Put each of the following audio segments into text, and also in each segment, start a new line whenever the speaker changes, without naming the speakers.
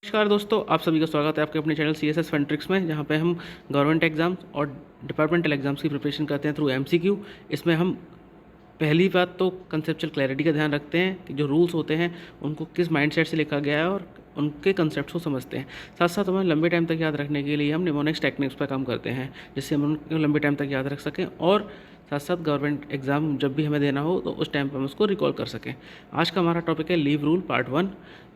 नमस्कार दोस्तों, आप सभी का स्वागत है आपके अपने channel C S S fun tricks में, जहाँ पे हम गवर्नमेंट एग्जाम्स और डिपार्टमेंटल एग्जाम्स की प्रिपरेशन करते हैं थ्रू एमसीक्यू। इसमें हम पहली बात तो कंसेप्चुअल क्लैरिटी का ध्यान रखते हैं कि जो रूल्स होते हैं उनको किस माइंडसेट से लिखा गया है और उनके कंसेप्ट को समझते हैं। साथ साथ हमें लंबे टाइम तक याद रखने के लिए हम निमोनिक्स टेक्निक्स पर काम करते हैं, जिससे हम उनको लंबे टाइम तक याद रख सकें और साथ साथ गवर्नमेंट एग्ज़ाम जब भी हमें देना हो तो उस टाइम पर हम उसको रिकॉल कर सकें। आज का हमारा टॉपिक है लीव रूल पार्ट 1।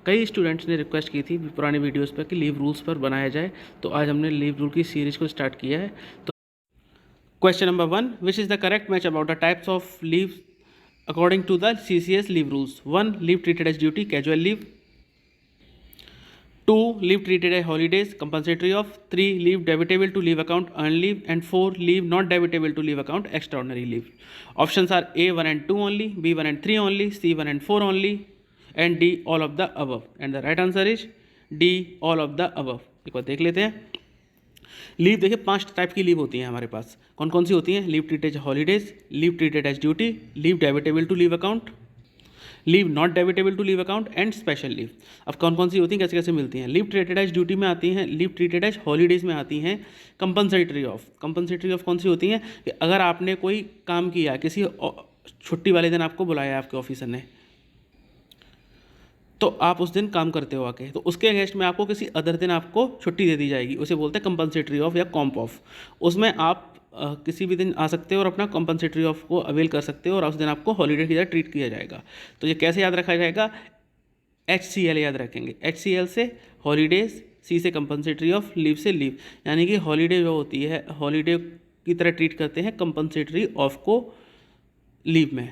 कई स्टूडेंट्स ने रिक्वेस्ट की थी पुरानी वीडियोस पर कि लीव रूल्स पर बनाया जाए, तो आज हमने लीव रूल की सीरीज़ को स्टार्ट किया है। तो question number 1, which is the correct match about the types of leave according to the CCS leave rules? 1. Leave treated as duty, casual leave. 2. Leave treated as holidays, compensatory off. 3. Leave debitable to leave account, earned leave. And 4. Leave not debitable to leave account, extraordinary leave. Options are A 1 and 2 only, B 1 and 3 only, C 1 and 4 only, and D all of the above. And the right answer is D all of the above. एक बार देख लेते हैं। Leave देखिए 5 type की leave होती हैं हमारे पास। कौन कौन सी होती हैं? Leave treated as holidays, leave treated as duty, leave debitable to leave account, leave not debitable to leave account and special leave. अब कौन कौन सी होती हैं, कैसे कैसे मिलती हैं? लीव ट्रीटेड एज ड्यूटी में आती हैं, लीव ट्रीटेड एज हॉलीडेज में आती हैं, कंपनसेटरी ऑफ। कंपनसेटरी ऑफ कौन सी होती हैं कि अगर आपने कोई काम किया, किसी छुट्टी वाले दिन आपको बुलाया आपके ऑफिसर ने, तो आप उस दिन काम करते हो आके, तो उसके अगेंस्ट में आपको किसी अदर दिन आपको छुट्टी दे दी जाएगी, उसे बोलते हैं कंपनसेटरी ऑफ या कॉम्प ऑफ। उसमें आप किसी भी दिन आ सकते हो और अपना कंपनसेटरी ऑफ को अवेल कर सकते हो और उस दिन आपको हॉलीडे की तरह ट्रीट किया जाएगा। तो ये कैसे याद रखा जाएगा? HCL याद रखेंगे। HCL से हॉलीडेज, C से कंपनसेटरी ऑफ, लीव से लीव। यानी कि हॉलीडे जो होती है हॉलीडे की तरह ट्रीट करते हैं कंपनसेटरी ऑफ को लीव में,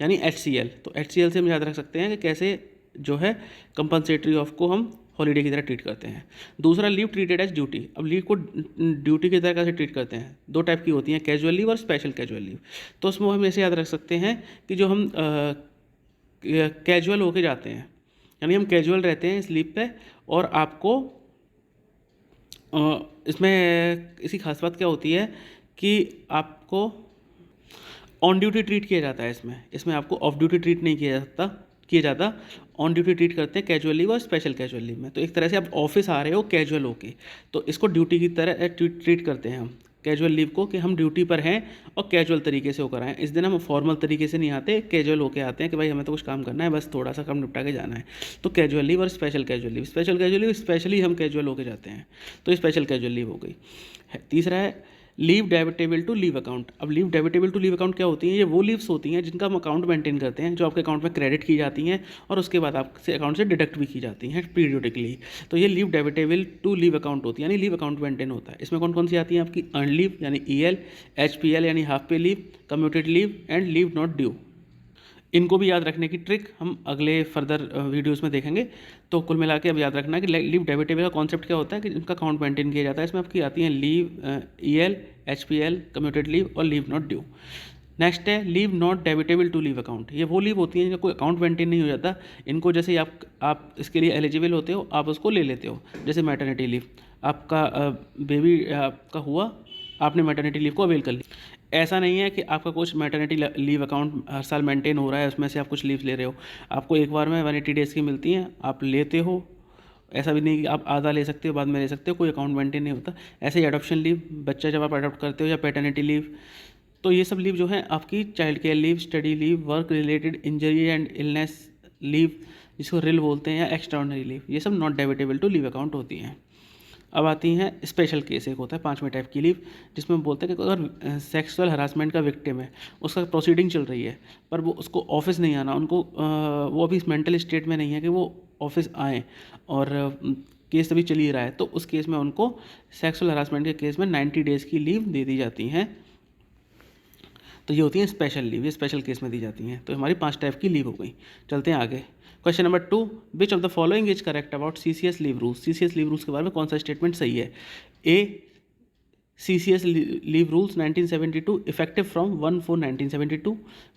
यानी HCL। तो HCL से हम याद रख सकते हैं कि कैसे जो है कंपनसेटरी ऑफ को हम हॉलीडे की तरह ट्रीट करते हैं। दूसरा, लीव ट्रीटेड एज ड्यूटी। अब लीव को ड्यूटी की तरह कैसे ट्रीट करते हैं? 2 टाइप की होती हैं, कैजुअल लीव और स्पेशल कैजुअल लीव। तो उसमें हम ऐसे याद रख सकते हैं कि जो हम कैजुअल होके जाते हैं, यानी हम कैजुअल रहते हैं इस लीव पे, और आपको इसमें इसकी खास बात क्या होती है कि आपको ऑन ड्यूटी ट्रीट किया जाता है। इसमें आपको ऑफ ड्यूटी ट्रीट नहीं किया जाता। ऑन ड्यूटी ट्रीट करते हैं कैजुअल लीव और स्पेशल कैजुअल लीव में। तो एक तरह से आप ऑफिस आ रहे हो कैजुअल होके, तो इसको ड्यूटी की तरह ट्रीट करते हैं हम कैजुअल लीव को, कि हम ड्यूटी पर हैं और कैजुअल तरीके से होकर आए। इस दिन हम फॉर्मल तरीके से नहीं आते, कैजुअल होके आते हैं कि भाई हमें तो कुछ काम करना है, बस थोड़ा सा काम निपटा के जाना है। तो कैजुअल लीव और special casual leave. Special casual leave specially हम कैजुअल होके जाते हैं, तो स्पेशल कैजुअल लीव हो गई। तीसरा है leave debitable to leave account. अब leave debitable to leave account क्या होती हैं? ये वो लीव्स होती हैं जिनका हम अकाउंट मेंटेन करते हैं, जो आपके अकाउंट में क्रेडिट की जाती हैं और उसके बाद आपसे अकाउंट से डिडक्ट भी की जाती हैं पीरियोडिकली। तो ये leave debitable to leave account होती है, यानी लीव अकाउंट मेंटेन होता है। इसमें कौन कौन सी आती हैं आपकी? अर्न लीव यानी EL, HPL यानी half pay leave, commuted leave and leave not due. इनको भी याद रखने की ट्रिक हम अगले फर्दर वीडियोस में देखेंगे। तो कुल मिला के अब याद रखना है कि लीव डेबिटेबल का कॉन्सेप्ट क्या होता है, कि इनका अकाउंट मेंटेन किया जाता है। इसमें आपकी आती हैं leave EL, HPL, commuted leave और लीव नॉट ड्यू। नेक्स्ट है leave not debitable to leave account. ये वो लीव होती हैं जिनका कोई अकाउंट मेंटेन नहीं हो जाता। इनको जैसे आप इसके लिए एलिजिबल होते हो, आप उसको ले लेते हो। जैसे मैटरनिटी लीव, आपका बेबी आपका हुआ, आपने मैटरनिटी लीव को अवेल कर ली। ऐसा नहीं है कि आपका कुछ मैटरनिटी लीव अकाउंट हर साल मेंटेन हो रहा है, उसमें से आप कुछ लीव ले रहे हो। आपको एक बार में 180 डेज़ की मिलती हैं, आप लेते हो। ऐसा भी नहीं कि आप आधा ले सकते हो बाद में ले सकते हो, कोई अकाउंट मेंटेन नहीं होता। ऐसे ही अडॉप्शन लीव, बच्चा जब आप अडॉप्ट करते हो, या पैटर्निटी लीव, तो ये सब लीव जो है आपकी child care leave, study leave, work related injury and illness leave, जिसको रिल बोलते हैं, या एक्स्ट्राऑर्डिनरी लीव, ये सब not debitable to leave account होती हैं। अब आती हैं स्पेशल केस। एक होता है 5वें टाइप की लीव, जिसमें बोलते हैं कि अगर सेक्सुअल हरासमेंट का विक्टिम है, उसका प्रोसीडिंग चल रही है, पर वो उसको ऑफिस नहीं आना, उनको वो अभी इस मेंटल स्टेट में नहीं है कि वो ऑफिस आएँ, और केस अभी चल ही रहा है, तो उस केस में उनको सेक्सुअल हरासमेंट के केस में 90 डेज़ की लीव दे दी जाती हैं। तो ये होती हैं स्पेशल लीव, ये स्पेशल केस में दी जाती हैं। तो हमारी 5 टाइप की लीव हो गई। चलते हैं आगे। Question number 2, which of the following is correct about CCS leave rules. CCS leave rules के बारे में कौन सा स्टेटमेंट सही है? A, CCS leave rules 1972 effective from 1/4/1972.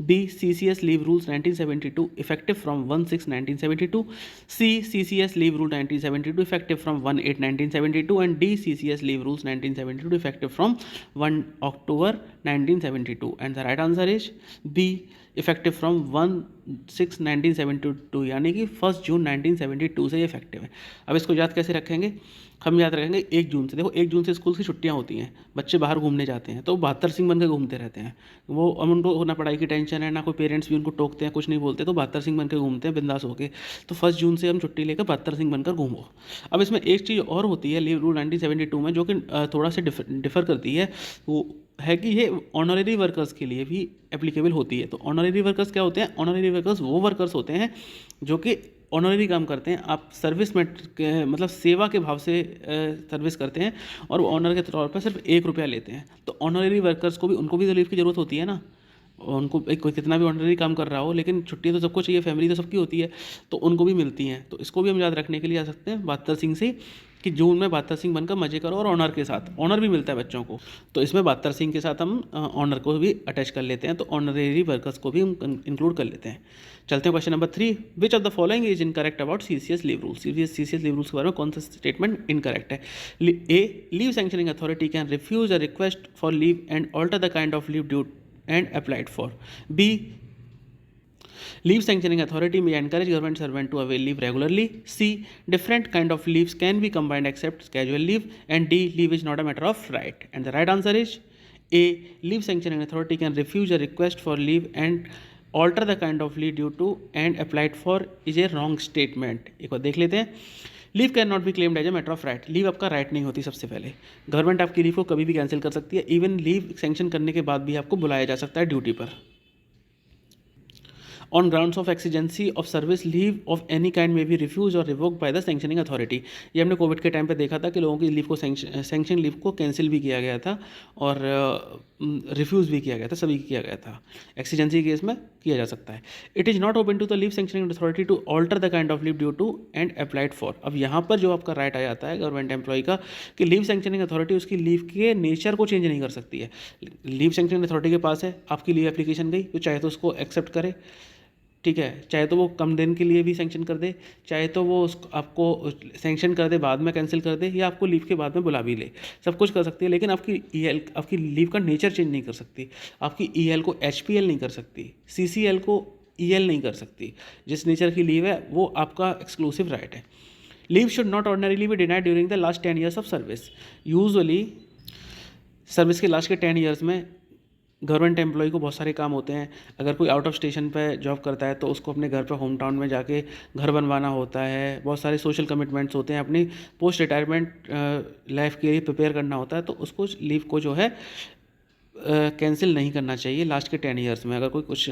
B, CCS leave rules 1972 effective from 1/6/1972. C, CCS leave rule 1972 effective from 1/8/1972. And D, CCS leave rules 1972 effective from 1 October 1972. And the right answer is B, effective from 1/6/1972, यानी कि 1 जून 1972 से ये effective है। अब इसको याद कैसे रखेंगे? हम याद रखेंगे 1 जून से। देखो 1 जून से स्कूल की छुट्टियां होती हैं, बच्चे बाहर घूमने जाते हैं, तो बहत्तर सिंह बनकर घूमते रहते हैं। वो अब उनको ना पढ़ाई की टेंशन है, ना कोई पेरेंट्स भी उनको टोकते हैं, कुछ नहीं बोलते, तो बहत्तर सिंह बनकर घूमते हैं बिंदास होके। तो 1 जून से हम छुट्टी लेकर बहत्तर सिंह बनकर घूमो। अब इसमें एक चीज़ और होती है लीव रूल 1972 में, जो कि थोड़ा सा डिफर करती है, वो है कि ये ऑनररी वर्कर्स के लिए भी एप्लीकेबल होती है। तो ऑनररी वर्कर्स क्या होते हैं? ऑनररी वर्कर्स वो वर्कर्स होते हैं जो कि ऑनररी काम करते हैं। आप सर्विस में मतलब सेवा के भाव से सर्विस करते हैं और वो ऑनर के तौर पर सिर्फ 1 रुपया लेते हैं। तो ऑनररी वर्कर्स को भी, उनको भी तो लीव की ज़रूरत होती है ना। उनको कोई कितना भी ऑनररी काम कर रहा हो, लेकिन छुट्टी तो सबको चाहिए, फैमिली तो सबकी होती है, तो उनको भी मिलती हैं। तो इसको भी हम याद रखने के लिए आ सकते हैं बहत्तर सिंह से, कि जून में बहत्तर सिंह बनकर मजे करो, और ऑनर के साथ ऑनर भी मिलता है बच्चों को। तो इसमें बहत्तर सिंह के साथ हम ऑनर को भी अटैच कर लेते हैं, तो ऑनररी वर्कर्स को भी हम इंक्लूड कर लेते हैं। चलते हैं question number 3। Which of the following is incorrect about CCS leave rule? CCS leave rules के बारे में कौन सा स्टेटमेंट इनकरेक्ट है? A, leave sanctioning authority can refuse a request for leave and alter the kind of leave due and applied for. B, leave sanctioning authority may encourage government servant to avail leave regularly. C, different kind of leaves can be combined except casual leave. And D, leave is not a matter of right. And the right answer is A, leave sanctioning authority can refuse a request for leave and alter the kind of leave due to and applied for is a wrong statement. एक बार देख लेते हैं। Leave can not be claimed as a matter of right. Leave आपका right नहीं होती। सबसे पहले गवर्नमेंट आपकी लीव को कभी भी कैंसिल कर सकती है। इवन लीव सैंक्शन करने के बाद भी आपको बुलाया जा सकता है ड्यूटी पर। On grounds of exigency of service, leave of any kind में बी रिफ्यूज और revoke by the sanctioning authority. ये हमने कोविड के टाइम पे देखा था कि लोगों की लीव को सैंक्शन लीव को कैंसिल भी किया गया था और रिफ्यूज़ भी किया गया था, सभी किया गया था। एक्सीजेंसी केस में किया जा सकता है। It is not open to the leave sanctioning authority to alter the kind of leave due to and applied for. अब यहाँ पर जो आपका राइट आ जाता है गवर्नमेंट एम्प्लॉय का, कि लीव सैंक्शनिंग अथॉरिटी उसकी लीव के नेचर को चेंज नहीं कर सकती है। लीव सैंक्शनिंग अथॉरिटी के पास है, आपकी लीव एप्लीकेशन गई, तो चाहे तो उसको एक्सेप्ट करे, ठीक है, चाहे तो वो कम दिन के लिए भी सैंक्शन कर दे, चाहे तो वो आपको सैंक्शन कर दे बाद में कैंसिल कर दे, या आपको लीव के बाद में बुला भी ले, सब कुछ कर सकती है। लेकिन आपकी ईएल, आपकी लीव का नेचर चेंज नहीं कर सकती। आपकी ईएल को एचपीएल नहीं कर सकती, सीसीएल को ईएल नहीं कर सकती। जिस नेचर की लीव है वो आपका एक्सक्लूसिव राइट है। Leave should not ordinarily be denied during the last 10 years of service. Usually service के लास्ट के 10 years में गवर्नमेंट एम्प्लॉय को बहुत सारे काम होते हैं। अगर कोई आउट ऑफ स्टेशन पे जॉब करता है तो उसको अपने घर पे होम टाउन में जाके घर बनवाना होता है, बहुत सारे सोशल कमिटमेंट्स होते हैं, अपनी पोस्ट रिटायरमेंट लाइफ के लिए प्रिपेयर करना होता है। तो उसको लीव को जो है कैंसिल नहीं करना चाहिए लास्ट के 10 years में, अगर कोई कुछ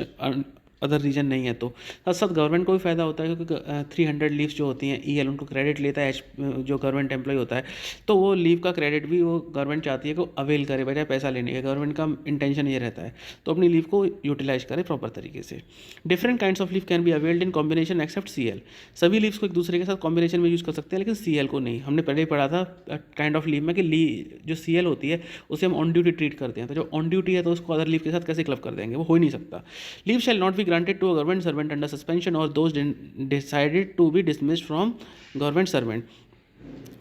अदर रीजन नहीं है तो। साथ साथ गवर्नमेंट को भी फ़ायदा होता है, क्योंकि 300 लीव्स जो होती हैं ईएल उनको क्रेडिट लेता है जो गवर्नमेंट एम्प्लॉय होता है, तो वो लीव का क्रेडिट भी वो गवर्नमेंट चाहती है कि वो अवेल करे, बजाय पैसा लेने का। गवर्नमेंट का इंटेंशन ये रहता है, तो अपनी लीव को यूटिलाइज करे प्रॉपर तरीके से। Different kinds of leave can be availed in combination except CL. सभी लीव्स को एक दूसरे के साथ कॉम्बिनेशन में यूज़ कर सकते हैं, लेकिन सीएल को नहीं। हमने पहले ही पढ़ा था काइंड ऑफ लीव में कि जो सीएल होती है उसे हम ऑन ड्यूटी ट्रीट करते हैं, तो जो ऑन ड्यूटी है तो उसको अदर लीव के साथ कैसे क्लब कर देंगे, वो हो ही नहीं सकता। Leave shall not be granted to a government servant under suspension or those decided to be dismissed from government servant।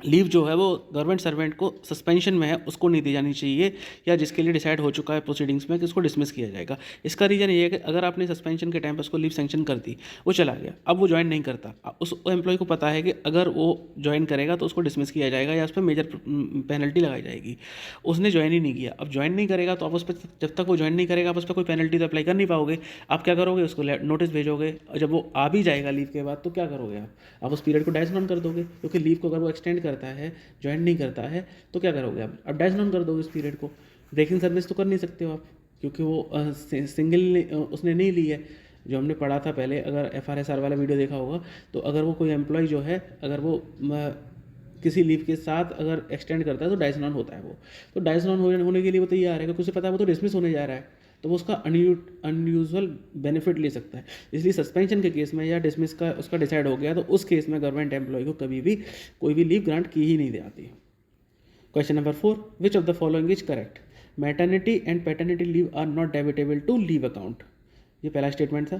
Leave जो है वो गवर्नमेंट सर्वेंट को सस्पेंशन में है उसको नहीं दी जानी चाहिए, या जिसके लिए डिसाइड हो चुका है प्रोसीडिंग्स में कि उसको डिसमिस किया जाएगा। इसका रीज़न ये है कि अगर आपने सस्पेंशन के टाइम पर उसको लीव सैंक्शन कर दी, वो चला गया, अब वो ज्वाइन नहीं करता, उस एम्प्लॉय को पता है कि अगर वो ज्वाइन करेगा तो उसको डिसमिस किया जाएगा या उस पर मेजर पेनल्टी लगाई जाएगी। उसने ज्वाइन ही नहीं किया, अब ज्वाइन नहीं करेगा तो आप उस पर, जब तक वो ज्वाइन नहीं करेगा आप उस पर कोई पेनल्टी तो अप्लाई कर नहीं पाओगे। आप क्या करोगे, उसको नोटिस भेजोगे, और जब वो आ भी जाएगा लीव के बाद तो क्या करोगे आप उस पीरियड को डाइज नॉन कर दोगे, क्योंकि लीव को अगर वो एक्सटेंड करता है, ज्वाइन नहीं करता है, तो क्या करोगे आप? अब डाइज नॉन कर दोगे इस पीरियड को। ब्रेकिंग सर्विस तो कर नहीं सकते हो आप, क्योंकि वो सिंगल उसने नहीं ली है। जो हमने पढ़ा था पहले, अगर FRSR वाला वीडियो देखा होगा, तो अगर वो कोई एम्प्लॉय जो है अगर वो किसी लीव के साथ अगर एक्सटेंड करता है तो डाइज नॉन होता है वो। तो डाइज नॉन होने के लिए वो तैयार है, क्योंकि उसे पता है वो तो डिसमिस होने जा रहा है, तो वो उसका अनयूजुअल बेनिफिट ले सकता है। इसलिए सस्पेंशन के केस में या डिसमिस का उसका डिसाइड हो गया, तो उस केस में गवर्नमेंट एम्प्लॉय को कभी भी कोई भी लीव ग्रांट की ही नहीं जाती। Question number 4, which of the following is correct? Maternity and paternity leave are not debitable to leave account. ये पहला स्टेटमेंट था।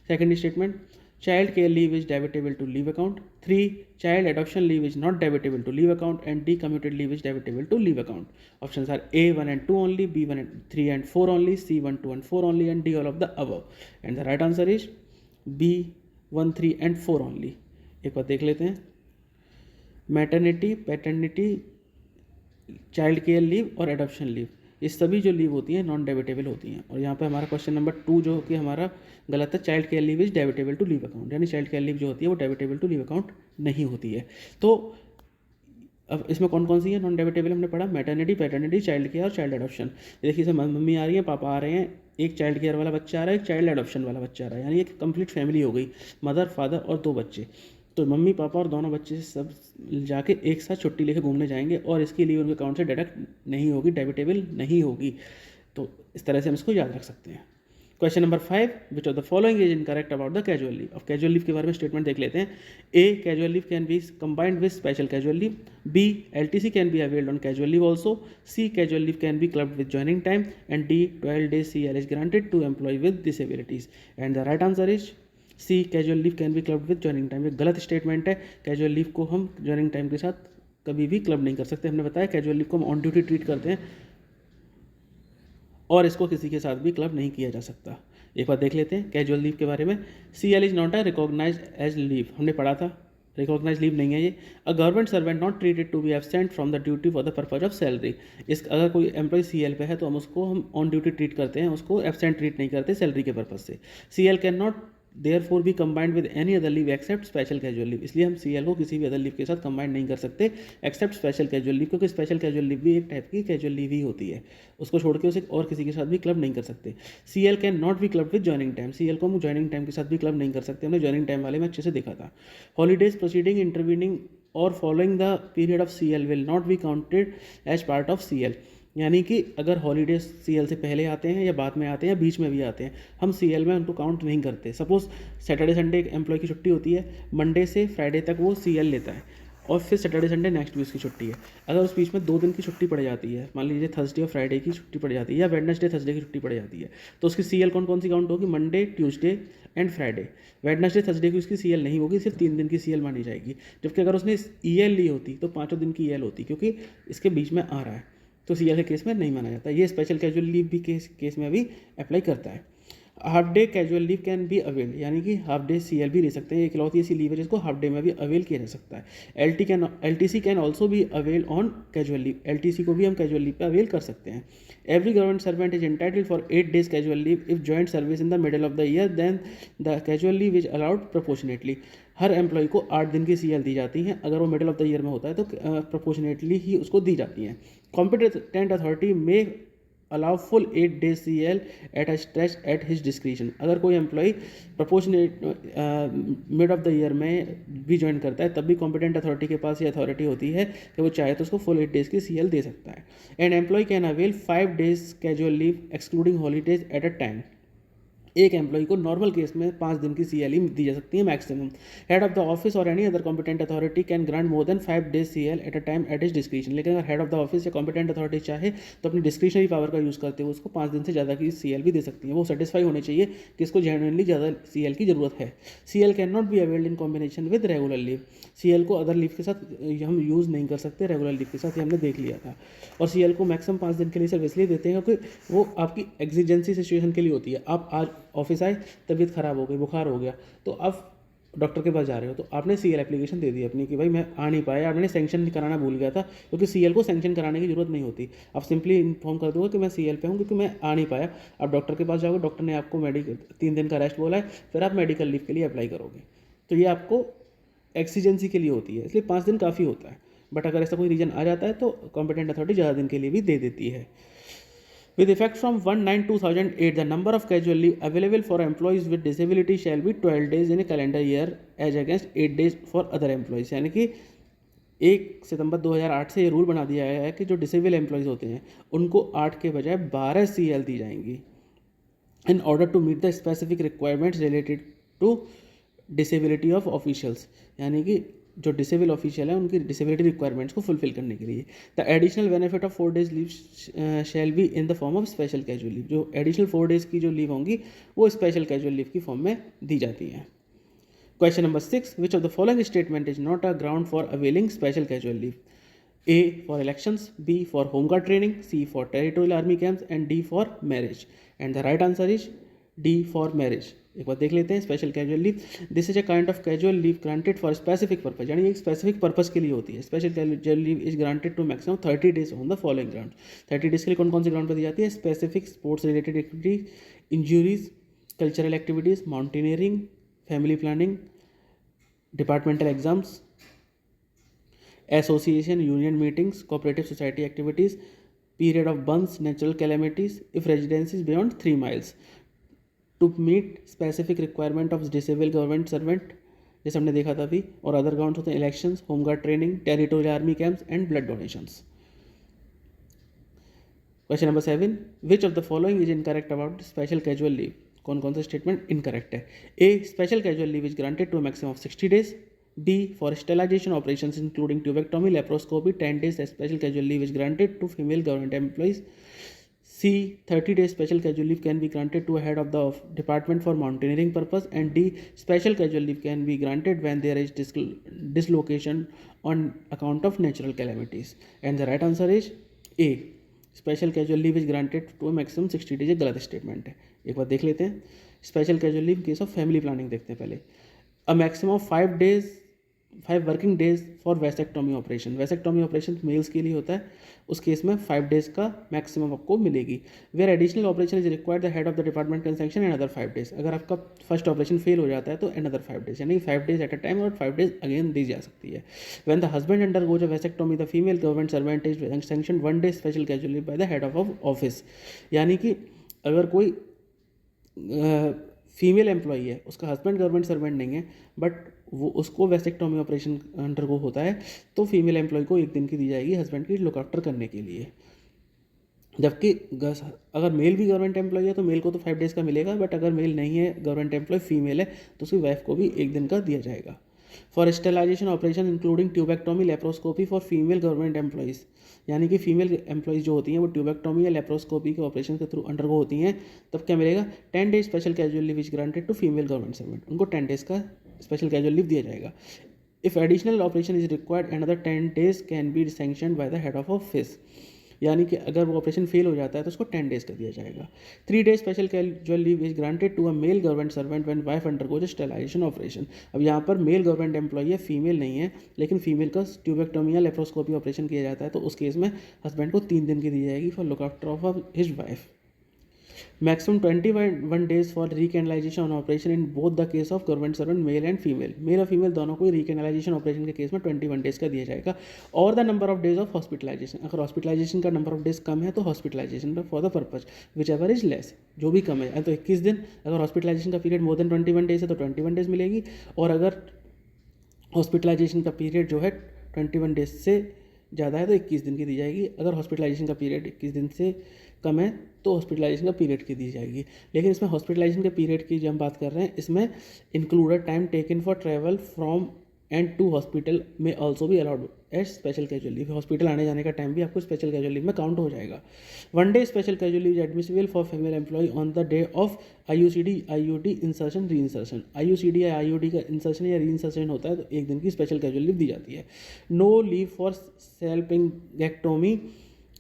Second statement, Child care leave is debitable to leave account. 3. Child adoption leave is not debitable to leave account, and decommuted leave is debitable to leave account. Options are A 1 and 2 only, B 1 and 3 and 4 only, C 1 2 and 4 only, and D all of the above. And the right answer is B 1 3 and 4 only. एक बार देख लेते हैं. Maternity, paternity, child care leave और adoption leave, ये सभी जो leave होती हैं नॉन डेबिटेबल होती हैं. और यहाँ पे हमारा क्वेश्चन नंबर 2 जो कि हमारा गलत है, child care leave is debitable to leave account, यानी चाइल्ड केयर लीव जो होती है वो डेबिटेबल टू लीव अकाउंट नहीं होती है. तो अब इसमें कौन कौन सी है नॉन डेबिटेबल हमने पढ़ा, मैटरनिटी, पैटर्निटी, चाइल्ड केयर और चाइल्ड एडॉप्शन. देखिए इसे मम्मी आ रही है, पापा आ रहे हैं, एक चाइल्ड केयर वाला बच्चा आ रहा है, एक चाइल्ड एडॉप्शन वाला बच्चा आ रहा है, यानी एक कंप्लीट फैमिली हो गई, मदर फादर और 2 बच्चे. तो मम्मी पापा और दोनों बच्चे सब जाके एक साथ छुट्टी लेके घूमने जाएंगे और इसके लिए उनके अकाउंट से डिडक्ट नहीं होगी, डेबिटेबल नहीं होगी. तो इस तरह से हम इसको याद रख सकते हैं. Question number 5, which of the following is incorrect about the casual leave. अब कैजुअल लीव के बारे में स्टेटमेंट देख लेते हैं. A, casual leave can be combined with special casual leave. B, LTC can be availed on casual leave also. C, casual leave can be clubbed with joining time. And D, 12 days CL is granted to employee with disabilities. And the right answer is C, casual leave can be clubbed with joining time. ये गलत statement है. Casual leave को हम joining time के साथ कभी भी club नहीं कर सकते. हमने बताया कैजुअल लीव को हम ऑन ड्यूटी ट्रीट करते हैं और इसको किसी के साथ भी क्लब नहीं किया जा सकता. एक बार देख लेते हैं कैजुअल लीव के बारे में. CL is not a recognise as leave, हमने पढ़ा था, रिकॉग्नाइज लीव नहीं है ये. A government servant not treated to be absent from the duty for the purpose of salary. इस अगर कोई एम्प्लॉय CL पे है तो हम ऑन ड्यूटी ट्रीट करते हैं, उसको एब्सेंट ट्रीट नहीं करते सैलरी के पर्पज से. CL can not therefore be combined with any other leave except special casual leave. इसलिए हम CL को किसी भी अदर लीव के साथ कंबाइंड नहीं कर सकते एक्सेप्ट स्पेशल कैजुअल लीव, क्योंकि स्पेशल कैजुअल लीव भी एक टाइप की कैजुअल लीव ही होती है. उसको छोड़ के उसे और किसी के साथ भी क्लब नहीं कर सकते. CL can not be club with joining time. CL को हम ज्वाइनिंग टाइम के साथ भी क्लब नहीं कर सकते. हमने ज्वाइनिंग टाइम वाले में अच्छे से देखा था. हॉलीडेज प्रोसीडिंग इंटरवीनिंग और following the period of CL will not be counted as part of CL. यानी कि अगर हॉलीडेज CL से पहले आते हैं या बाद में आते हैं या बीच में भी आते हैं, हम CL में उनको काउंट नहीं करते. सपोज सैटरडे संडे एक एम्प्लॉय की छुट्टी होती है, मंडे से फ्राइडे तक वो CL लेता है और फिर सैटरडे संडे नेक्स्ट वीक की छुट्टी है. अगर उस बीच में 2 दिन की छुट्टी पड़ जाती है, मान लीजिए थर्सडे और फ्राइडे की छुट्टी पड़ जाती है या वेडनेसडे थर्सडे की छुट्टी पड़ जाती है, तो उसकी CL कौन कौन सी काउंट होगी, Monday, Tuesday and Friday. Wednesday Thursday की उसकी CL नहीं होगी, सिर्फ 3 दिन की CL मानी जाएगी. जबकि अगर उसने EL ली होती तो 5 दिन की EL होती, क्योंकि इसके बीच में आ रहा है, तो CL के केस में नहीं माना जाता. ये स्पेशल कैजुअल लीव भी केस में भी अप्लाई करता है. Half day casual leave can be avail, यानी कि हाफ डे CL भी ले सकते हैं. इकलौती ऐसी लीव है जिसको हाफ डे में भी अवेल किया जा सकता है. LTC कैन ऑल्सो भी avail on casual leave. LTC को भी हम कैजुअल लीव पर अवेल कर सकते हैं. Every government servant is entitled for 8 days casual leave if joint service in the middle of the year, then the casual leave is allowed proportionately. हर employee को 8 दिन की CL दी जाती हैं. अगर वो मिडल ऑफ द ईयर में होता है तो प्रोपोर्शनेटली ही उसको दी जाती हैं. Competent authority may allow full 8 days CL at a stretch at his discretion. अगर कोई employee proportionate mid of the year में भी ज्वाइन करता है, तब भी कॉम्पिटेंट अथॉरिटी के पास ये अथॉरिटी होती है कि वो चाहे तो उसको फुल 8 days की CL दे सकता है. And employee can avail 5 days casual leave excluding holidays at a time. एक एम्प्लॉय को नॉर्मल केस में 5 दिन की CL ही दी जा सकती है maximum. Head of the office और any other competent authority can grant more than 5 days CL at a time at his description. लेकिन अगर हेड ऑफ द ऑफिस या कॉम्पिटेंट अथॉरिटी चाहे तो अपनी डिस्क्रिशनरी पावर का यूज़ करते हुए उसको 5 दिन से ज़्यादा की CL भी दे सकती है. वो सेटिस्फाई होने चाहिए कि इसको जेन्युइनली ज़्यादा CL की ज़रूरत है. CL can not B availed in combination with regular leave. CL को अदर लीव के साथ हम यूज़ नहीं कर सकते रेगुलर लीव के साथ, ये हमने देख लिया था. और CL को मैक्सिमम 5 दिन के लिए सिर्फ इसलिए देते हैं क्योंकि वो आपकी एग्जिजेंसी सिचुएशन के लिए होती है. आप आज ऑफिस आए, तबीयत ख़राब हो गई, बुखार हो गया, तो आप डॉक्टर के पास जा रहे हो, तो आपने CL एप्लीकेशन दे दी अपनी कि भाई मैं आ नहीं पाया, आपने सेंक्शन कराना भूल गया था, क्योंकि CL को सेंक्शन कराने की जरूरत नहीं होती. आप सिंपली इन्फॉर्म कर दोगे कि मैं CL पे हूँ क्योंकि मैं आ नहीं पाया. आप डॉक्टर के पास जाओगे, डॉक्टर ने आपको 3 दिन का रेस्ट बोला है, फिर आप मेडिकल लीव के लिए अप्लाई करोगे. तो ये आपको एक्सीजेंसी के लिए होती है, इसलिए 5 दिन काफ़ी होता है. बट अगर ऐसा कोई रीजन आ जाता है तो कॉम्पिटेंट अथॉरिटी ज़्यादा दिन के लिए भी दे देती है. With effect from 1/9/2008, the number of casual leave available for employees with disability shall be 12 days in a calendar year as against 8 days for other employees. यानी कि 1 सितंबर 2008 से ये रूल बना दिया गया है कि जो डिसेबल एम्प्लॉयज़ होते हैं उनको 8 के बजाय 12 CL दी जाएंगी in order to meet the specific requirements related to disability of officials. यानी कि जो डिसेबल ऑफिशियल है उनकी डिसेबिलिटी रिक्वायरमेंट्स को फुलफिल करने के लिए. The additional benefit of 4 days leave shell be in the form of special casual leave. जो एडिशनल 4 days की जो लीव होंगी वो स्पेशल कैजुअल लीव की फॉर्म में दी जाती हैं. Question number 6. Which of the following statement is not a ground for availing special casual leave? A for elections, B for home guard training, C for territorial army camps and D for marriage. And the right answer is D for marriage. एक बार देख लेते हैं special casual leave. This is a kind of casual leave granted for specific purpose, यानी एक specific purpose के लिए होती है. Special casual leave is granted to maximum 30 days on the following ground. 30 days के लिए कौन कौन से ग्राउंड पर दी जाती है? Specific sports related activities, injuries, cultural activities, mountaineering, family planning, departmental exams, association, union meetings, cooperative society activities, period of burns, natural calamities, if residence is beyond 3 miles. To meet specific requirement of disabled government servant, जैसे हमने देखा था अभी, और other grounds होते हैं elections, home guard training, territorial army camps and blood donations. Question number 7. Which of the following is incorrect about special casual leave? कौन कौन सा स्टेटमेंट इनकरेक्ट है? A special casual leave is granted to maximum of 60 days. B for sterilization operations including tubectomy, laparoscopy, 10 days special casual leave is granted to female government employees. C 30 days special casual leave can be granted to a head of the department for mountaineering purpose. And D special casual leave can be granted when there is dislocation on account of natural calamities. And the right answer is A special casual leave is granted to maximum 60 days. एक गलत statement है. एक बार देख लेते हैं. Special casual leave case of family planning देखते हैं पहले. A maximum of 5 working days for vasectomy operation. Vasectomy operation males के लिए होता है. उस केस में 5 डेज का मैक्सिमम आपको मिलेगी. Where additional operation is required the head of the department can sanction and other 5 days. अगर आपका फर्स्ट ऑपरेशन फेल हो जाता है तो एंड अदर 5 डेज, यानी 5 डेज एट अ टाइम और 5 डेज अगेन दी जा सकती है. When the husband under goes a vasectomy the female government servant is sanction 1 day special casual leave by the head of office. यानी कि अगर कोई female employee है, उसका हस्बैंड गवर्नमेंट सर्वेंट नहीं है, बट वो उसको वैसेक्टोमी ऑपरेशन अंडर गो होता है, तो फीमेल एम्प्लॉय को 1 दिन की दी जाएगी हस्बैंड की लुक आफ्टर करने के लिए. जबकि अगर मेल भी गवर्नमेंट एम्प्लॉय है तो मेल को तो 5 डेज़ का मिलेगा, बट अगर मेल नहीं है, गवर्नमेंट एम्प्लॉय फीमेल है, तो उसकी वाइफ को भी 1 दिन का दिया जाएगा. For sterilisation operation including tubectomy, laparoscopy for female government employees, यानी कि फीमेल एम्प्लॉइज जो होती हैं वो ट्यूबेक्टोमी या लेप्रोस्कोपी के ऑपरेशन के थ्रू अंडरगो होती हैं, तब क्या मिलेगा? 10 days special casual leave is granted to female government servant. उनको 10 डेज का स्पेशल कैजुअल लीव दिया जाएगा. If additional operation is required another 10 days can be sanctioned by the head of office. यानी कि अगर वो ऑपरेशन फेल हो जाता है तो उसको 10 डेज का दिया जाएगा. 3 days special casual leave is granted to a male government servant when wife undergoes sterilisation operation. अब यहाँ पर मेल गवर्नमेंट एम्प्लॉई है, फीमेल नहीं है, लेकिन फीमेल का ट्यूबेक्टोमी या लेप्रोस्कोपी ऑपरेशन किया जाता है, तो उस केस में हस्बैंड को 3 दिन की दी जाएगी for look after of his wife. Maximum 21 days for recanalization operation in both the case of government servant male and female. Male और फीमेल दोनों को रिकैनलाइजेशन ऑपरेशन के केस में 21 डेज का दिया जाएगा. और the number of days of hospitalisation, अगर हॉस्पिटलाइजेशन का नंबर ऑफ डेज कम है तो hospitalisation for the purpose whichever is less, जो भी कम है तो 21 दिन. अगर हॉस्पिटलाइजेशन का पीरियड मोर देन 21 डेज है तो 21 डेज मिलेगी. और अगर हॉस्पिटलाइजेशन का पीरियड जो है 21 डेज से ज़्यादा है तो 21 दिन की दी जाएगी. अगर हॉस्पिटलाइजेशन का पीरियड 21 दिन से कम है तो हॉस्पिटलाइजेशन का पीरियड की दी जाएगी. लेकिन इसमें हॉस्पिटलाइजेशन के पीरियड की जो हम बात कर रहे हैं, इसमें included time taken for travel from and to hospital में ऑल्सो भी allowed as special casual leave. Hospital आने जाने का टाइम भी आपको स्पेशल कैजुअल लीव में काउंट हो जाएगा. 1 day special casual leave is admissible for female employee on the day of IUCD IUD insertion reinsertion. IUCD या IUD का इंसर्शन या री इंसर्शन होता है तो 1 दिन की स्पेशल कैजुअल लीव दी जाती है. No leave for salpingectomy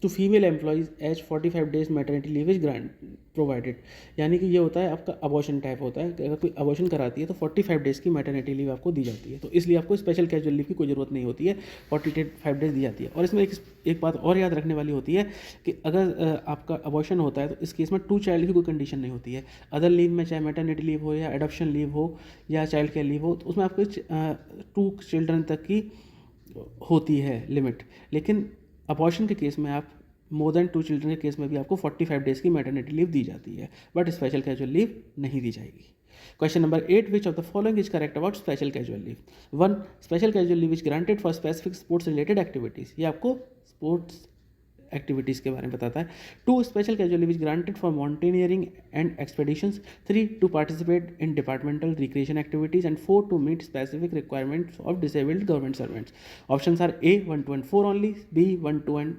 to female employees as 45 days maternity leave is grant provided. यानी कि ये होता है आपका अबॉर्शन टाइप होता है. अगर कोई अबॉर्शन कराती है तो 45 डेज़ की मैटरनिटी लीव आपको दी जाती है, तो इसलिए आपको स्पेशल कैजुअल लीव की कोई ज़रूरत नहीं होती है. 45 डेज़ दी जाती है. और इसमें एक बात और याद रखने वाली होती है कि अगर आपका अबॉर्शन होता है तो इस केस में 2 चाइल्ड की कोई कंडीशन नहीं होती है. अदर लीव में चाहे मैटरनिटी लीव हो या एडॉप्शन लीव हो या चाइल्ड केयर लीव हो, तो उसमें आपको 2 चिल्ड्रन तक की होती है लिमिट. लेकिन अबॉर्शन के केस में आप मोर देन 2 चिल्ड्रन के केस में भी आपको 45 डेज़ की मैटरनिटी लीव दी जाती है, बट स्पेशल कैजुअल लीव नहीं दी जाएगी. Question number 8. Which of the following is correct about special casual leave? 1. Special casual leave is granted for specific sports related activities. ये आपको स्पोर्ट्स एक्टिविटीज़ के बारे में बताता है. 2. Special casual leave is granted for mountaineering and expeditions. 3. To participate in departmental recreation activities. And 4. To meet specific requirements of disabled government servants. Options are A 1, 2 and 4 only, B 1, 2 and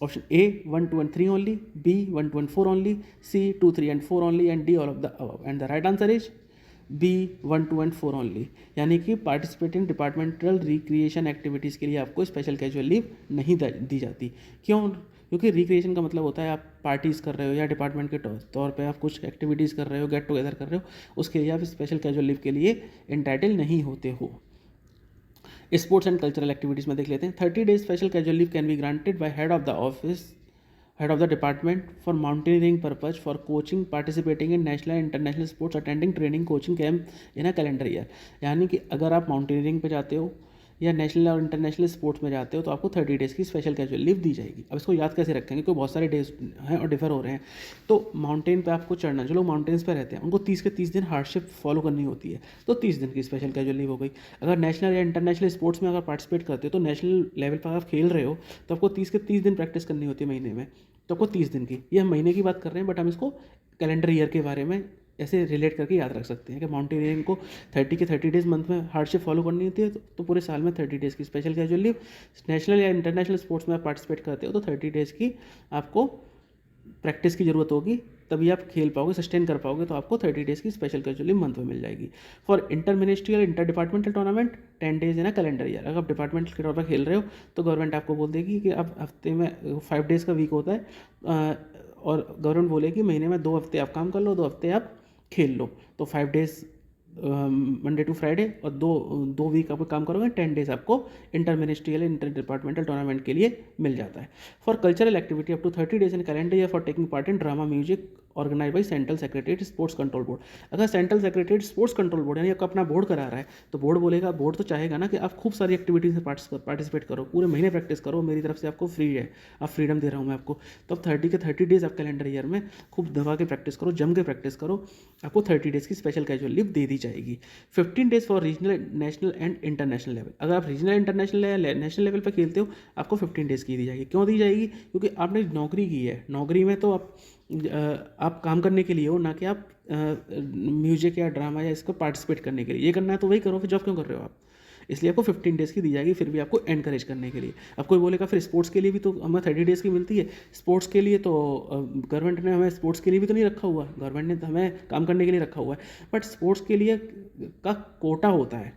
option A 1, 2 and 3 only, B 1, 2 and 4 only, C 2, 3 and 4 only, and D all of the above. And the right answer is B1, 2 and 4 only, यानी कि participate in departmental recreation activities के लिए आपको special casual leave नहीं दी जाती। क्यों? क्योंकि recreation का मतलब होता है आप पार्टीज़ कर रहे हो या डिपार्टमेंट के तौर पे आप कुछ एक्टिविटीज़ कर रहे हो, गेट टुगेदर कर रहे हो, उसके लिए आप स्पेशल कैजुअल लीव के लिए एंटाइटल नहीं होते हो। स्पोर्ट्स एंड कल्चरल एक्टिविटीज़ में देख लेते हैं। 30 days special casual leave can be granted by head of the office, head of the department for mountaineering purpose, for coaching, participating in national and international sports, attending training coaching camp in a calendar year. यानी कि अगर आप mountaineering पे जाते हो या national और international sports में जाते हो तो आपको 30 days की स्पेशल कैजुअल लीव दी जाएगी। अब इसको याद कैसे रखेंगे, क्योंकि बहुत सारे डेज हैं और डिफर हो रहे हैं। तो माउंटेन पे आपको चढ़ना, जो लोग माउंटेन्स पे रहते हैं उनको 30 के 30 दिन हार्डशिप फॉलो करनी होती है, तो 30 दिन की स्पेशल कैजुअल लीव हो गई। अगर नेशनल या इंटरनेशनल स्पोर्ट्स में अगर पार्टिसिपेट करते हो तो नेशनल लेवल पर आप खेल रहे हो तो आपको 30 के 30 दिन प्रैक्टिस करनी होती है महीने में, तो आपको 30 दिन की, ये हम महीने की बात कर रहे हैं बट हम इसको कैलेंडर ईयर के बारे में ऐसे रिलेट करके याद रख सकते हैं कि माउंटेनियरिंग को 30 के 30 डेज मंथ में हार्डशिप फॉलो करनी होती है, तो पूरे साल में 30 डेज़ की स्पेशल कैजुअल लीव। नेशनल या इंटरनेशनल स्पोर्ट्स में आप पार्टिसिपेट करते हो तो 30 डेज़ की आपको प्रैक्टिस की ज़रूरत होगी, तभी आप खेल पाओगे, सस्टेन कर पाओगे, तो आपको 30 डेज़ की स्पेशल कैजुअल लीव मंथ में मिल जाएगी। For inter ministerial inter departmental tournament 10 days in a calendar year. अगर आप डिपार्टमेंटल के तौर पर खेल रहे हो तो गवर्नमेंट आपको बोल देगी कि अब हफ्ते में 5 days का वीक होता है, और गवर्नमेंट बोलेगी महीने में 2 हफ्ते आप काम कर लो, 2 हफ्ते आप खेल लो, तो 5 days मंडे टू फ्राइडे, और दो वीक आप काम करोगे, 10 days आपको inter ministerial inter departmental tournament के लिए मिल जाता है। For cultural activity up to 30 days in calendar year for taking part in drama music organise by central secretariat sports control board. अगर central secretariat sports control board यानी आपका अपना board करा रहा है तो बोर्ड बोलेगा, बोर्ड तो चाहेगा ना कि आप खूब सारी एक्टिविटीज़ में पार्टिसिपेट करो, पूरे महीने प्रैक्टिस करो, मेरी तरफ से आपको फ्री है, आप फ्रीडम दे रहा हूँ मैं आपको, तो अब 30 के 30 days आप कैलेंडर ईयर में खूब दबा के प्रैक्टिस करो, जम के प्रैक्टिस करो, आपको 30 days की स्पेशल कैजुअल लीव दे दी जाएगी। 15 days for regional, national and international level. अगर आप रीजनल, इंटरनेशनल या नेशनल लेवल पर खेलते हो आपको 15 days की दी जाएगी। क्यों दी जाएगी? क्योंकि आपने नौकरी की है, नौकरी में तो आप काम करने के लिए हो, ना कि आप म्यूजिक या ड्रामा या इसको पार्टिसिपेट करने के लिए। ये करना है तो वही करो, फिर जॉब क्यों कर रहे हो आप? इसलिए आपको 15 days की दी जाएगी, फिर भी आपको एनकरेज करने के लिए। अब कोई बोलेगा फिर स्पोर्ट्स के लिए भी तो हमें 30 days की मिलती है, स्पोर्ट्स के लिए तो गवर्नमेंट ने हमें स्पोर्ट्स के लिए भी तो नहीं रखा हुआ, गवर्नमेंट ने तो हमें काम करने के लिए रखा हुआ है, बट स्पोर्ट्स के लिए का कोटा होता है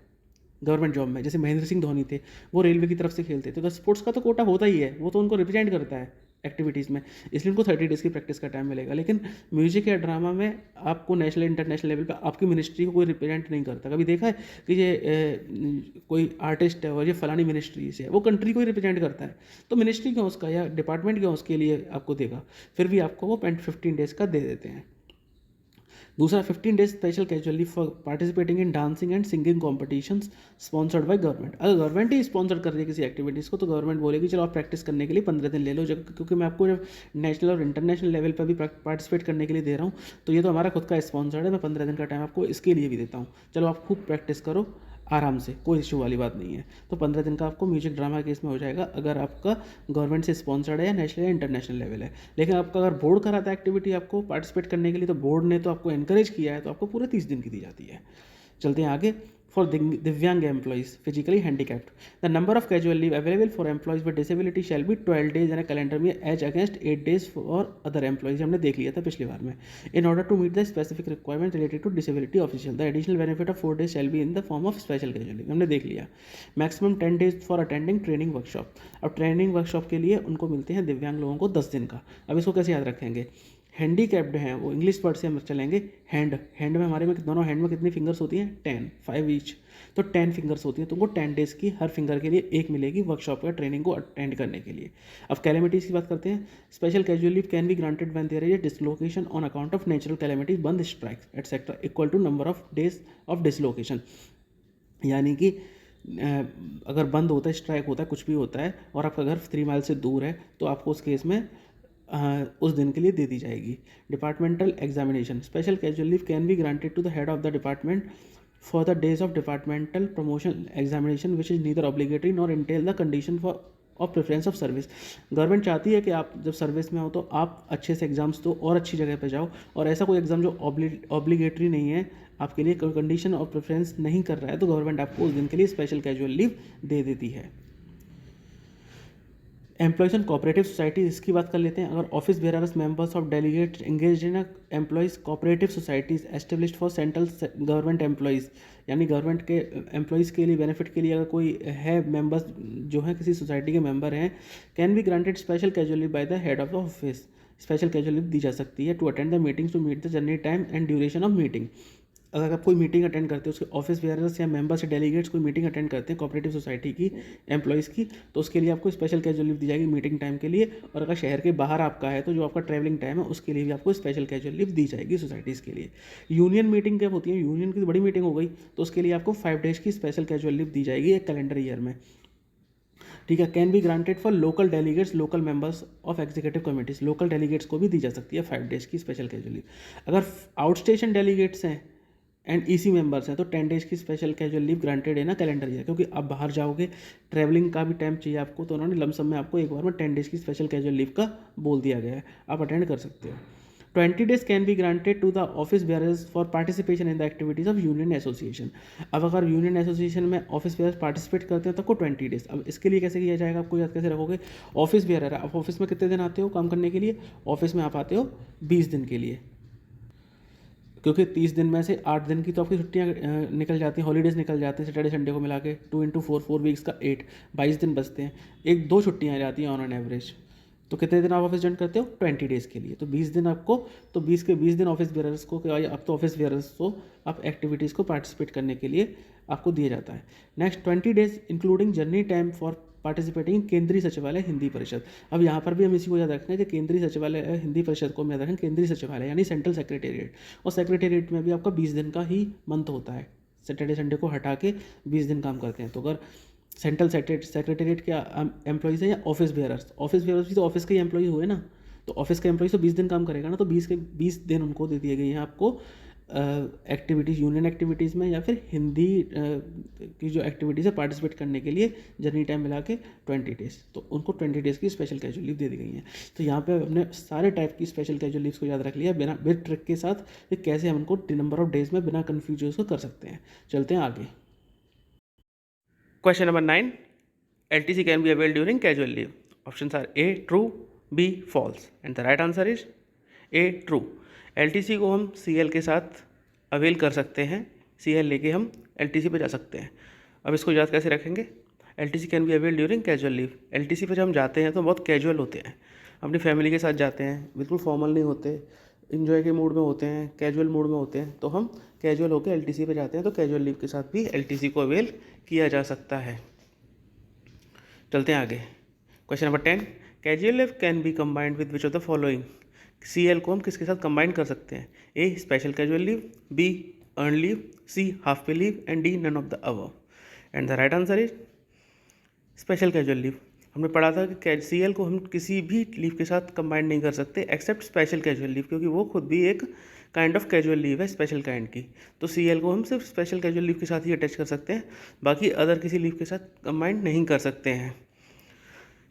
गवर्नमेंट जॉब में। जैसे महेंद्र सिंह धोनी थे, वो रेलवे की तरफ से खेलते थे, तो स्पोर्ट्स का तो कोटा होता ही है, वो तो उनको रिप्रेजेंट करता है एक्टिविटीज़ में, इसलिए उनको 30 days की प्रैक्टिस का टाइम मिलेगा। लेकिन म्यूजिक या ड्रामा में आपको नेशनल इंटरनेशनल लेवल पर आपकी मिनिस्ट्री को कोई रिप्रेजेंट नहीं करता। कभी देखा है कि ये कोई आर्टिस्ट है और ये फलानी मिनिस्ट्री से है, वो कंट्री को ही रिप्रेजेंट करता है, तो मिनिस्ट्री क्यों उसका या डिपार्टमेंट क्यों उसके लिए आपको देगा? फिर भी आपको वो 15 days का दे देते हैं। दूसरा 15 days special casual leave for participating in dancing and singing competitions sponsored by government. अगर गवर्नमेंट ही स्पॉन्सर कर रही है किसी एक्टिविटीज़ को तो गवर्नमेंट बोलेगी चलो आप प्रैक्टिस करने के लिए 15 दिन ले लो, जब क्योंकि मैं आपको जब नेशनल और इंटरनेशनल लेवल पर भी पार्टिसिपेट करने के लिए दे रहा हूँ तो ये तो हमारा खुद का स्पॉन्सर्ड है, मैं 15 दिन का टाइम आपको इसके लिए भी देता हूँ, चलो आप खूब प्रैक्टिस करो आराम से, कोई इशू वाली बात नहीं है। तो 15 दिन का आपको म्यूजिक ड्रामा केस में हो जाएगा अगर आपका गवर्नमेंट से स्पॉन्सर्ड है या नेशनल या इंटरनेशनल लेवल है। लेकिन आपका अगर बोर्ड कराता है एक्टिविटी आपको पार्टिसिपेट करने के लिए तो बोर्ड ने तो आपको एनकरेज किया है तो आपको पूरे 30 दिन की दी जाती है। चलते हैं आगे। फॉर दिव्यांग employees physically handicapped, the number of casual leave available for employees with disability shall be 12 days in a calendar year as against 8 days for other employees. हमने देख लिया था पिछली बार में। In order to meet the specific requirement related to disability official the additional benefit of 4 days shall be in the form of special casual leave. हमने देख लिया। Maximum 10 days for attending training workshop. अब training workshop के लिए उनको मिलते हैं दिव्यांग लोगों को 10 दिन का। अब इसको कैसे याद रखेंगे? हैंडीकैप्ड हैं वो, इंग्लिश वर्ड से हम चलेंगे। हैंड में हमारे में दोनों हैंड में कितनी फिंगर्स होती हैं? 10, 5 ईच, तो 10 फिंगर्स होती हैं, तो उनको 10 days की हर फिंगर के लिए एक मिलेगी वर्कशॉप या ट्रेनिंग को अटेंड करने के लिए। अब कैलेमिटीज़ की बात करते हैं। Special casual leave can be granted when there is a dislocation on account of natural calamities, bandh, strikes etcetera equal to number of days of dislocation. यानी कि अगर बंद होता है, स्ट्राइक होता है, कुछ भी होता है और आपका घर 3 miles से दूर है तो आपको उस केस में उस दिन के लिए दे दी जाएगी। Departmental examination, special casual leave can be granted to the head of the department for the days of departmental promotion examination which is neither obligatory nor entail the condition for of preference of service. Government चाहती है कि आप जब service में हो तो आप अच्छे से एग्जाम्स दो और अच्छी जगह पे जाओ, और ऐसा कोई एग्ज़ाम जो ऑब्लिगेटरी नहीं है आपके लिए, कंडीशन ऑफ प्रेफरेंस नहीं कर रहा है, तो गवर्नमेंट आपको उस दिन के लिए स्पेशल कैजुअल लीव दे देती है। एम्प्लॉयज़ एंड कोऑपरेटिव सोसाइटी, इसकी बात कर लेते हैं। अगर office bearers members of delegates engage in employees cooperative societies established for central government employees, यानी गवर्नमेंट के एम्प्लॉयज़ के लिए बेनिफिट के लिए अगर कोई है मेंबर्स जो हैं किसी सोसाइटी के मेंबर हैं, can be granted special casual leave by the head of the office, special casual leave दी जा सकती है to attend the meetings to meet the journey time and duration of meeting. अगर आप कोई मीटिंग अटेंड करते हो, उसके ऑफिस बेयरर्स या मेंबर्स या डेलीगेट्स कोई मीटिंग अटेंड करते हैं कोऑपरेटिव सोसाइटी की एम्प्लॉयज़ की, तो उसके लिए आपको स्पेशल कैजुअल लीव दी जाएगी मीटिंग टाइम के लिए। और अगर शहर के बाहर आपका है तो जो आपका ट्रैवलिंग टाइम है उसके लिए भी आपको स्पेशल कैजुअल लीव दी जाएगी सोसाइटीज़ के लिए। यूनियन मीटिंग कब होती है, यूनियन की बड़ी मीटिंग हो गई तो उसके लिए आपको 5 डेज़ की स्पेशल कैजुअल लीव दी जाएगी एक कैलेंडर ईयर में। ठीक है। Can be granted for local delegates local members of executive committees, local delegates को भी दी जा सकती है 5 डेज़ की स्पेशल कैजुअल लीव। अगर आउट स्टेशन डेलीगेट्स हैं एंड ईसी मेंबर्स हैं तो 10 डेज़ की स्पेशल कैजुअल लीव ग्रांटेड है ना कैलेंडर ईयर, क्योंकि आप बाहर जाओगे, ट्रैवलिंग का भी टाइम चाहिए आपको, तो उन्होंने लमसम में आपको एक बार में 10 डेज़ की स्पेशल कैजुअल लीव का बोल दिया गया है, आप अटेंड कर सकते हो। 20 days can be granted to the office bearers for participation in the activities of union association. अब अगर यूनियन एसोसिएशन में ऑफिस बेयरर्स पार्टिसिपेट करते हैं तो आपको 20 डेज। अब इसके लिए कैसे किया जाएगा, आपको याद कैसे रखोगे, ऑफिस बेयरर आप ऑफिस में कितने दिन आते हो काम करने के लिए, ऑफिस में आप आते हो 20 दिन के लिए, क्योंकि 30 दिन में से 8 दिन की तो आपकी छुट्टियाँ निकल जाती हैं, हॉलीडेज़ निकल जाते हैं, सैटरडे संडे को मिला के 2 × 4 4 वीक्स का 8 22 दिन बचते हैं, 1-2 छुट्टियाँ आ जाती हैं ऑन एन एवरेज। तो कितने दिन आप ऑफिस ज्वाइन करते हो, 20 डेज़ के लिए, तो 20 दिन आपको, तो 20 के 20 दिन ऑफिस बेयरर्स को, अब तो ऑफिस बेयरर्स को आप एक्टिविटीज़ को पार्टिसिपेट करने के लिए आपको दिया जाता है। Next 20 days including journey time for participating केंद्रीय सचिवालय हिंदी परिषद। अब यहाँ पर भी हम इसी को याद रखते हैं कि केंद्रीय सचिवालय हिंदी परिषद को हम याद रखें केंद्रीय सचिवालय यानी सेंट्रल सेक्रेटेरिएट, और सेक्रेटेरिएट में भी आपका 20 दिन का ही मंथ होता है, सैटरडे संडे को हटा के 20 दिन काम करते हैं। तो अगर सेंट्रल सेक्रेटेरिएट के एम्प्लॉयज़ हैं या ऑफिस बेयरर्स भी तो ऑफिस के ही एम्प्लॉय हुए ना, तो ऑफिस का एम्प्लॉय तो 20 दिन काम करेगा ना, तो 20 दिन उनको दे दिए गए हैं आपको एक्टिविटीज़, यूनियन एक्टिविटीज़ में या फिर हिंदी की जो एक्टिविटीज़ है पार्टिसिपेट करने के लिए जर्नी टाइम मिला के 20 डेज़, तो उनको 20 डेज़ की स्पेशल कैजुअल लीव दे दी गई है। तो यहाँ पे हमने सारे टाइप की स्पेशल कैजुअल लीव्स को याद रख लिया बिना विद ट्रिक के साथ कि कैसे हम उनको नंबर ऑफ डेज़ में बिना कन्फ्यूजन को कर सकते हैं। चलते हैं आगे। Question number 9. LTC can be availed during casual leave. Options are A. True, B. False. And the right answer is A. True. LTC को हम CL के साथ अवेल कर सकते हैं, CL लेके हम LTC पे जा सकते हैं। अब इसको याद कैसे रखेंगे, LTC can be avail during casual leave. LTC पे जब हम जाते हैं तो बहुत कैजुअल होते हैं, अपनी फैमिली के साथ जाते हैं, बिल्कुल फॉर्मल नहीं होते, इन्जॉय के मूड में होते हैं, कैजुअल मूड में होते हैं, तो हम कैजुअल होकर LTC पे जाते हैं, तो कैजुअल लीव के साथ भी LTC को अवेल किया जा सकता है। चलते हैं आगे। Question number 10. Casual leave can be combined with which of the following. CL को हम किसके साथ कंबाइन कर सकते हैं, A. Special casual leave, B. Earn leave, C. Half pay leave and D. None of the above. And the right answer is special casual leave. हमने पढ़ा था कि CL को हम किसी भी लीव के साथ कंबाइन नहीं कर सकते एक्सेप्ट स्पेशल कैजुअल लीव, क्योंकि वो खुद भी एक काइंड ऑफ कैजुअल लीव है, स्पेशल काइंड की। तो CL को हम सिर्फ स्पेशल कैजुअल लीव के साथ ही अटैच कर सकते हैं, बाकी अदर किसी लीव के साथ कंबाइन नहीं कर सकते हैं,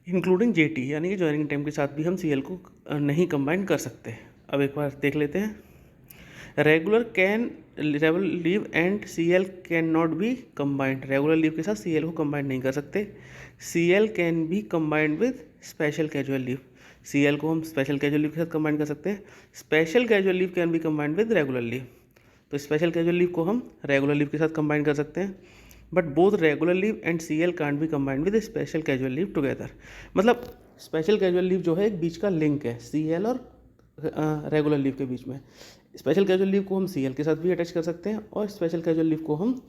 इंक्लूडिंग JT यानी कि ज्वाइनिंग टाइम के साथ भी हम CL को नहीं कंबाइन कर सकते। अब एक बार देख लेते हैं। Regular leave and CL can not B combined. Regular leave के साथ CL को कंबाइन नहीं कर सकते। CL can be combined with special casual leave. CL को हम स्पेशल कैजुअल लीव के साथ कंबाइन कर सकते हैं। Special casual leave can be combined with regular leave. तो स्पेशल कैजुअल लीव को हम रेगुलर लीव के साथ कंबाइन कर सकते हैं, but both regular leave and CL can't be combined with special casual leave together. मतलब स्पेशल कैजुअल लीव जो है एक बीच का लिंक है CL और रेगुलर लीव के बीच में। स्पेशल कैजुअल लीव को हम CL के साथ भी अटैच कर सकते हैं और स्पेशल कैजुअल लीव को हम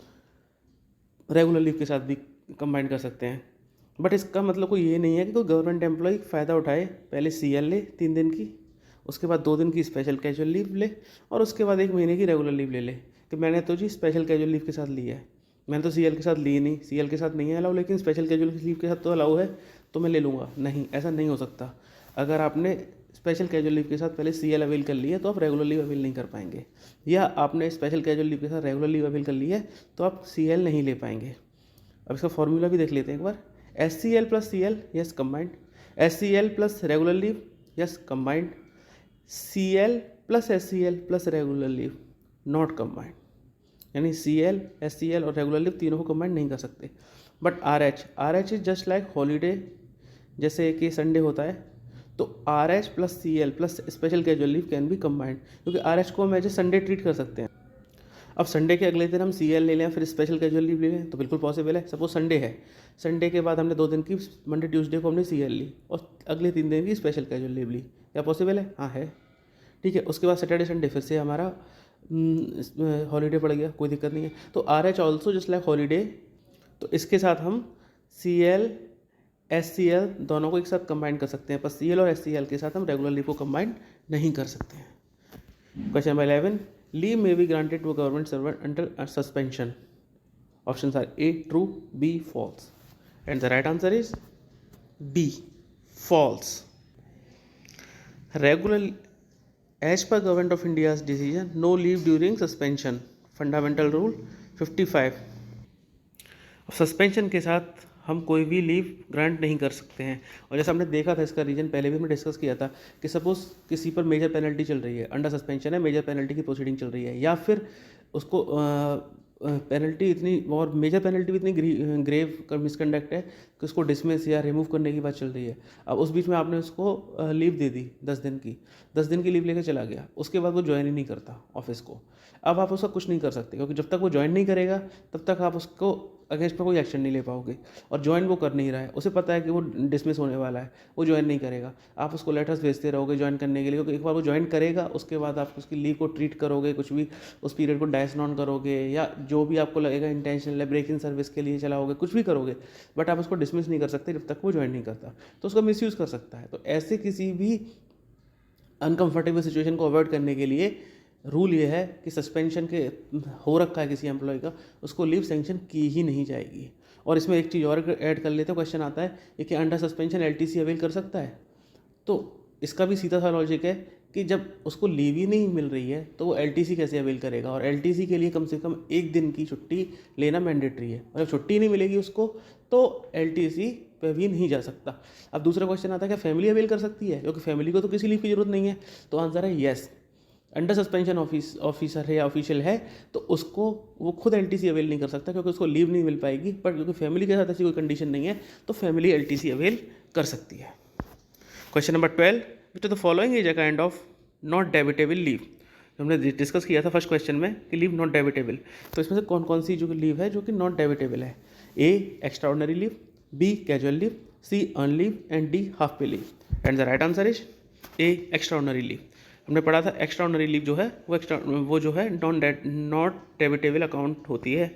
रेगुलर लीव के साथ भी कंबाइन कर सकते हैं। बट इसका मतलब कोई ये नहीं है कि कोई गवर्नमेंट एम्प्लॉय फ़ायदा उठाए, पहले CL ले 3 दिन की, उसके बाद 2 दिन की स्पेशल कैजुअल लीव ले और उसके बाद 1 महीने की रेगुलर लीव ले कि मैंने तो जी स्पेशल कैजुअल लीव के साथ लिया है, मैंने तो CL के साथ ली नहीं, CL के साथ नहीं है अलाउ, लेकिन स्पेशल कैजुअल लीव के साथ तो अलाउ है तो मैं ले लूँगा। नहीं, ऐसा नहीं हो सकता। अगर आपने स्पेशल कैजुअल लीव के साथ पहले CL अवेल कर लिया तो आप रेगुलर लीव अवेल नहीं कर पाएंगे, या आपने स्पेशल कैजुअल लीव के साथ रेगुलर लीव अवेल कर लिया है तो आप CL नहीं ले पाएंगे। अब इसका फॉर्मूला भी देख लेते हैं एक बार। SCL plus CL yes combined, SCL plus regular leave yes combined, CL plus SCL plus regular leave not combined. यानी CL, SCL और रेगुलर लीव तीनों को कंबाइंड नहीं कर सकते। But RH is just like holiday जैसे कि संडे होता है तो RH plus CL plus special casual leave can be combined, क्योंकि RH को हम एज ए संडे ट्रीट कर सकते हैं। अब संडे के अगले दिन हम CL ले लें फिर स्पेशल कैजुअल लीव ले लें तो बिल्कुल पॉसिबल है। सपोज संडे है, संडे के बाद हमने 2 दिन की मंडे ट्यूसडे को हमने CL ली और अगले 3 दिन की स्पेशल कैजुअल लीव ली, क्या पॉसिबल है? हाँ है। ठीक है, उसके बाद सैटरडे संडे फिर से हमारा हॉलीडे पड़ गया, कोई दिक्कत नहीं है। तो RH also just like holiday, तो इसके साथ हम CL SCL दोनों को एक साथ कंबाइन कर सकते हैं, पर CL और SCL के साथ हम रेगुलर लीव को कंबाइन नहीं कर सकते हैं। Question number 11, leave may be granted to government servant under suspension. Options are A true, B false, and the right answer is B false. Regular as per government of India's decision, no leave during suspension, fundamental rule 55। Suspension के साथ हम कोई भी leave grant नहीं कर सकते हैं। और जैसा हमने देखा था, इसका रीजन पहले भी हमने डिस्कस किया था कि सपोज किसी पर मेजर पेनल्टी चल रही है, अंडर सस्पेंशन है, मेजर पेनल्टी की प्रोसीडिंग चल रही है, या फिर उसको पेनल्टी इतनी और मेजर पेनल्टी भी इतनी ग्रेव मिसकंडक्ट है कि उसको डिसमिस या रिमूव करने की बात चल रही है। अब उस बीच में आपने उसको लीव दे दी 10 दिन की, 10 दिन की लीव लेकर चला गया, उसके बाद वो ज्वाइन ही नहीं करता ऑफिस को। अब आप उसका कुछ नहीं कर सकते, क्योंकि जब तक वो ज्वाइन नहीं करेगा तब तक आप उसको अगेंस्ट में कोई एक्शन नहीं ले पाओगे। और ज्वाइन वो कर नहीं रहा है, उसे पता है कि वो डिसमिस होने वाला है, वो ज्वाइन नहीं करेगा। आप उसको लेटर्स भेजते रहोगे ज्वाइन करने के लिए, क्योंकि एक बार वो ज्वाइन करेगा उसके बाद आप उसकी लीव को ट्रीट करोगे, कुछ भी उस पीरियड को डाइस नॉन करोगे, या जो भी आपको लगेगा इंटेंशनल ब्रेक इन सर्विस के लिए चलाओगे, कुछ भी करोगे, बट आप उसको डिसमिस नहीं कर सकते जब तक वो ज्वाइन नहीं करता। तो उसका मिसयूज़ कर सकता है। तो ऐसे किसी भी अनकंफर्टेबल सिचुएशन को अवॉइड करने के लिए रूल ये है कि सस्पेंशन के हो रखा है किसी एम्प्लॉय का, उसको लीव सेंक्शन की ही नहीं जाएगी। और इसमें एक चीज़ और ऐड कर लेते हैं, क्वेश्चन आता है ये कि अंडर सस्पेंशन LTC अवेल कर सकता है। तो इसका भी सीधा सा लॉजिक है कि जब उसको लीव ही नहीं मिल रही है तो वो LTC कैसे अवेल करेगा, और LTC के लिए कम से कम 1 दिन की छुट्टी लेना मैंडेटरी है, और जब छुट्टी नहीं मिलेगी उसको तो LTC पे भी नहीं जा सकता। अब दूसरा क्वेश्चन आता है क्या फैमिली अवेल कर सकती है, क्योंकि फैमिली को तो किसी लीव की जरूरत नहीं है। तो आंसर है येस, अंडर सस्पेंशन ऑफिसर है या ऑफिशियल है तो उसको वो खुद LTC अवेल नहीं कर सकता, क्योंकि उसको लीव नहीं मिल पाएगी। बट क्योंकि फैमिली के साथ ऐसी कोई कंडीशन नहीं है तो फैमिली LTC अवेल कर सकती है। Question number 12, which of the following is a kind of not debitable leave. हमने डिस्कस किया था फर्स्ट क्वेश्चन में कि लीव नॉट डेबिटेबल, तो इसमें से कौन कौन सी जो लीव है जो कि नॉट डेबिटेबल है? A extraordinary leave, B casual leave, C earn leave, and D half pay leave, and the right answer is A extraordinary leave. हमने पढ़ा था एक्स्ट्राऑर्डिनरी लीव जो है वो जो है नॉट डेबिटेबल अकाउंट होती है।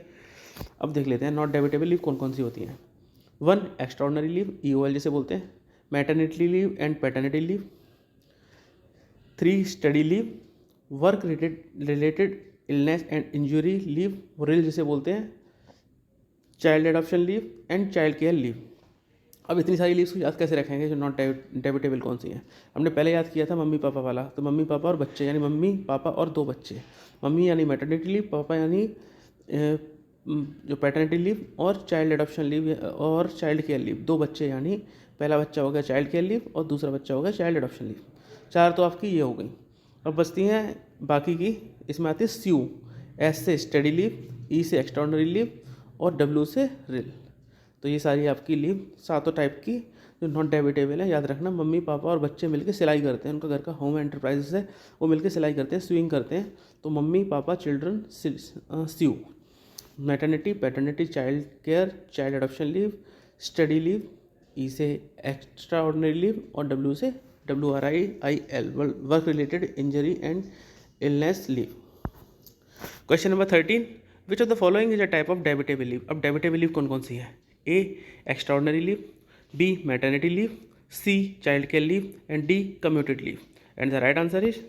अब देख लेते हैं नॉट डेबिटेबल लीव कौन कौन सी होती हैं। 1 एक्स्ट्राऑर्डिनरी लीव, EOL जिसे बोलते हैं, maternity leave and paternity leave. 3 study leave, work related illness and injury leave, रिल जिसे बोलते हैं, child adoption leave and child care leave. अब इतनी सारी लीव्स को याद कैसे रखेंगे जो नॉट डेबिटेबल कौन सी हैं? हमने पहले याद किया था मम्मी पापा वाला, तो मम्मी पापा और बच्चे यानी मम्मी पापा और 2 बच्चे, मम्मी यानी मैटरनिटी लीव, पापा यानी जो पैटर्निटी लीव, और चाइल्ड एडॉप्शन लीव और चाइल्ड केयर लीव। 2 बच्चे यानी पहला बच्चा हो गया चाइल्ड केयर लीव और दूसरा बच्चा हो गया चाइल्ड एडॉप्शन लीव। 4 तो आपकी ये हो गई। अब बचती हैं बाकी की, इसमें आती है SIU, S से स्टडी लीव, E से एक्स्ट्राऑर्डिनरी लीव और W से रिल। तो ये सारी आपकी लीव 7 टाइप की जो नॉट डेबिटेबल है। याद रखना, मम्मी पापा और बच्चे मिलकर सिलाई करते हैं, उनका घर का होम एंटरप्राइजेस है, वो मिलकर सिलाई करते हैं, स्विंग करते हैं। तो mummy papa children SIU, maternity paternity child care child adoption leave, study leave E से एक्स्ट्रा ऑर्डिनरी लीव और W से WRIL work related injury and illness leave. Question number 13, which of the following is a type of debitable leave. अब debitable leave कौन कौन सी है? A extraordinary leave, B maternity leave, C child care leave and D commuted leave, and the right answer is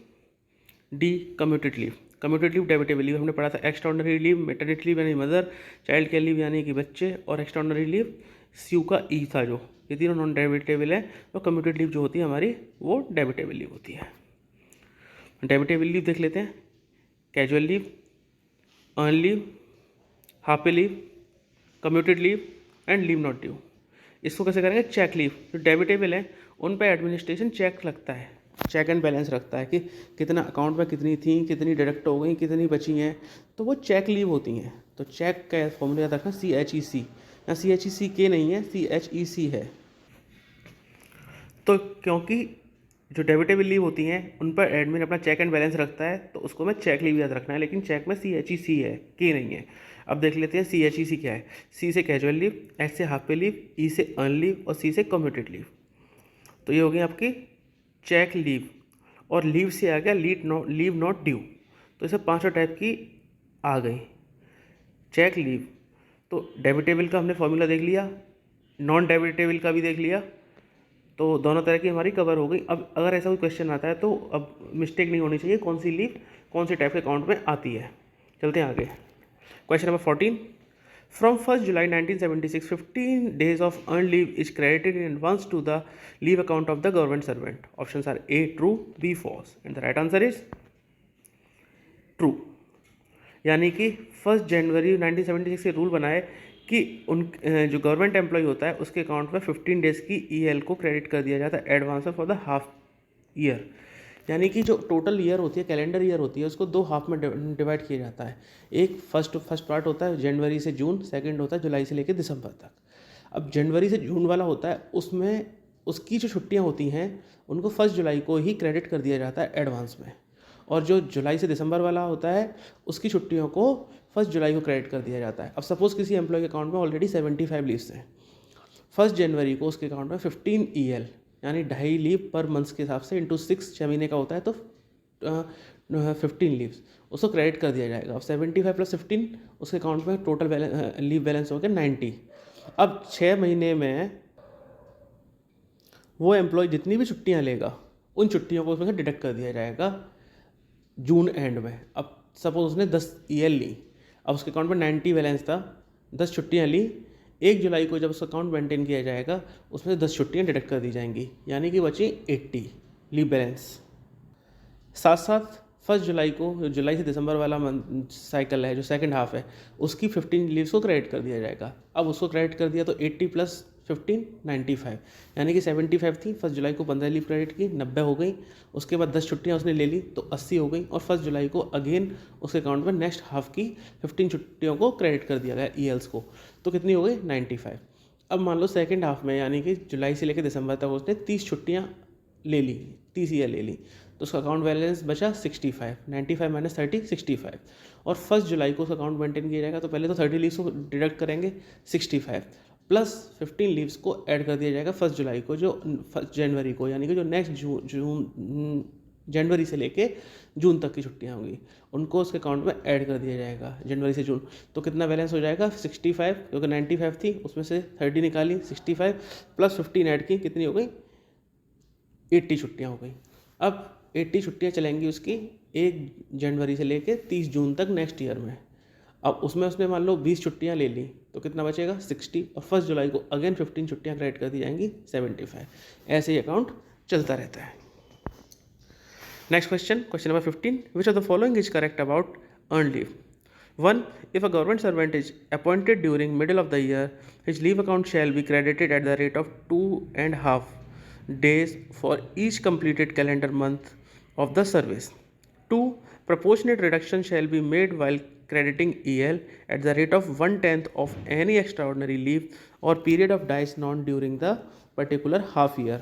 D commuted leave. Commuted leave debitable leave हमने पढ़ा था। Extraordinary leave maternity leave यानी mother, child care leave यानी कि बच्चे, और extraordinary leave SIU का E था जो, ये तीनों नॉन डेबिटेबल है। तो कम्यूटेड लीव जो होती है हमारी वो डेबिटेबल लीव होती है। डेबिटेबल लीव देख लेते हैं, casual leave, earn leave, half pay leave, commuted leave and leave not due. इसको कैसे करेंगे? Check leave. जो डेबिटेबल है उन पर एडमिनिस्ट्रेशन चेक लगता है, चेक एंड बैलेंस रखता है कि कितना अकाउंट में कितनी थी, कितनी डिडक्ट हो गई, कितनी बची हैं, तो वो चेक लीव होती हैं। तो चेक का फॉर्मूला याद रखना CHEC, यहाँ CHEC के नहीं है, CHEC है। तो क्योंकि जो डेबिटेबल लीव होती हैं उन पर एडमिन अपना चेक एंड बैलेंस रखता है, तो उसको मैं चेक लीव याद रखना है, लेकिन चेक में CHEC है, के नहीं है। अब देख लेते हैं CHEC क्या है। C से कैजुअल लीव, H से हाफ पे लीव, E से अर्न लीव और C से कम्यूटेड लीव। तो ये हो गई आपकी चेक लीव। और लीव से आ गया लीव नॉट ड्यू, तो इसे 5 टाइप की आ गई चेक लीव। तो डेबिटेबल का हमने फॉर्मूला देख लिया, नॉन डेबिटेबल का भी देख लिया, तो दोनों तरह की हमारी कवर हो गई। अब अगर ऐसा कोई क्वेश्चन आता है तो अब मिस्टेक नहीं होनी चाहिए, कौन सी लीव कौन सी टाइप के अकाउंट में आती है। चलते हैं आगे। Question number 14, from 1 July 1976 15 days of earned leave is credited in advance to the leave account of the government servant. Options are A true, B false, and the right answer is true। यानी कि 1 जनवरी 1976 से rule बनाए कि उन जो government employ होता है उसके अकाउंट में 15 डेज़ की EL को क्रेडिट कर दिया जाता है एडवांस में फॉर द हाफ ईयर। यानी कि जो टोटल ईयर होती है, कैलेंडर ईयर होती है, उसको 2 हाफ में डिवाइड किया जाता है। एक फर्स्ट पार्ट होता है जनवरी से जून, सेकंड होता है जुलाई से लेकर दिसंबर तक। अब जनवरी से जून वाला होता है, उसमें उसकी जो छुट्टियां होती हैं उनको 1 जुलाई को ही क्रेडिट कर दिया जाता है एडवांस में, और जो जुलाई से दिसंबर वाला होता है उसकी छुट्टियों को 1 जुलाई को क्रेडिट कर दिया जाता है। अब सपोज़ किसी एम्प्लॉय के अकाउंट में ऑलरेडी 75 लीव्स हैं, 1 जनवरी को उसके अकाउंट में 15 EL यानी 2.5 लीव पर मंथ्स के हिसाब से इंटू 6 6 महीने का होता है, तो 15 लीव्स उसको क्रेडिट कर दिया जाएगा। अब 75 + 15 उसके अकाउंट में टोटल लीव बैलेंस हो गया 90। अब 6 महीने में वो एम्प्लॉय जितनी भी छुट्टियां लेगा उन छुट्टियों को उसमें डिडक्ट कर दिया जाएगा जून एंड में। अब सपोज उसने 10 EL ली, अब उसके अकाउंट में 90 बैलेंस था, 10 छुट्टियां ली, 1 जुलाई को जब उसका अकाउंट मेंटेन किया जाएगा उसमें से 10 छुट्टियां डिडक्ट कर दी जाएंगी, यानी कि बची 80 लीव बैलेंस। साथ साथ 1 जुलाई को, जो जुलाई से दिसंबर वाला साइकिल है, जो सेकंड हाफ है, उसकी 15 लीव्स को क्रेडिट कर दिया जाएगा। अब उसको क्रेडिट कर दिया तो 80 + 15 95, यानी कि 75 थी, 1 जुलाई को 15 लीव क्रेडिट की, 90 हो गई। उसके बाद 10 छुट्टियां उसने ले ली तो 80 हो गई, और 1 जुलाई को अगेन उसके अकाउंट में नेक्स्ट हाफ की 15 छुट्टियों को क्रेडिट कर दिया गया ELs को, तो कितनी हो गई 95। अब मान लो सेकेंड हाफ में यानी कि जुलाई से लेकर दिसंबर तक उसने 30 छुट्टियाँ ले ली, 30 EL ले ली, तो उसका अकाउंट बैलेंस बचा 65, 95 - 30 65। और 1 जुलाई को उसका अकाउंट मेंटेन किया जाएगा, तो पहले तो 30 लीव्स को डिडक्ट करेंगे 65 प्लस 15 लीव्स को ऐड कर दिया जाएगा 1 जुलाई को, जो 1 जनवरी को, यानी कि जो नेक्स्ट जनवरी से लेके जून तक की छुट्टियां होंगी उनको उसके अकाउंट में ऐड कर दिया जाएगा जनवरी से जून। तो कितना बैलेंस हो जाएगा 65, क्योंकि 95 थी उसमें से 30 निकाली, 65 + 15 ऐड की, कितनी हो गई 80 छुट्टियाँ हो गई। अब 80 छुट्टियाँ चलेंगी उसकी 1 जनवरी से लेके 30 जून तक नेक्स्ट ईयर में। अब उसमें उसने मान लो 20 छुट्टियाँ ले ली, तो कितना बचेगा 60, और 1 जुलाई को अगेन 15 छुट्टियाँ क्रेडिट कर दी जाएंगी 75। ऐसे ही अकाउंट चलता रहता है। Next question number 15, which of the following is correct about earn leave. 1, if a government servant is appointed during middle of the year, his leave account shall be credited at the rate of 2.5 days for each completed calendar month of the service. 2, proportionate reduction shall be made while crediting EL at the rate of 1/10 of any extraordinary leave or period of dies known during the particular half year.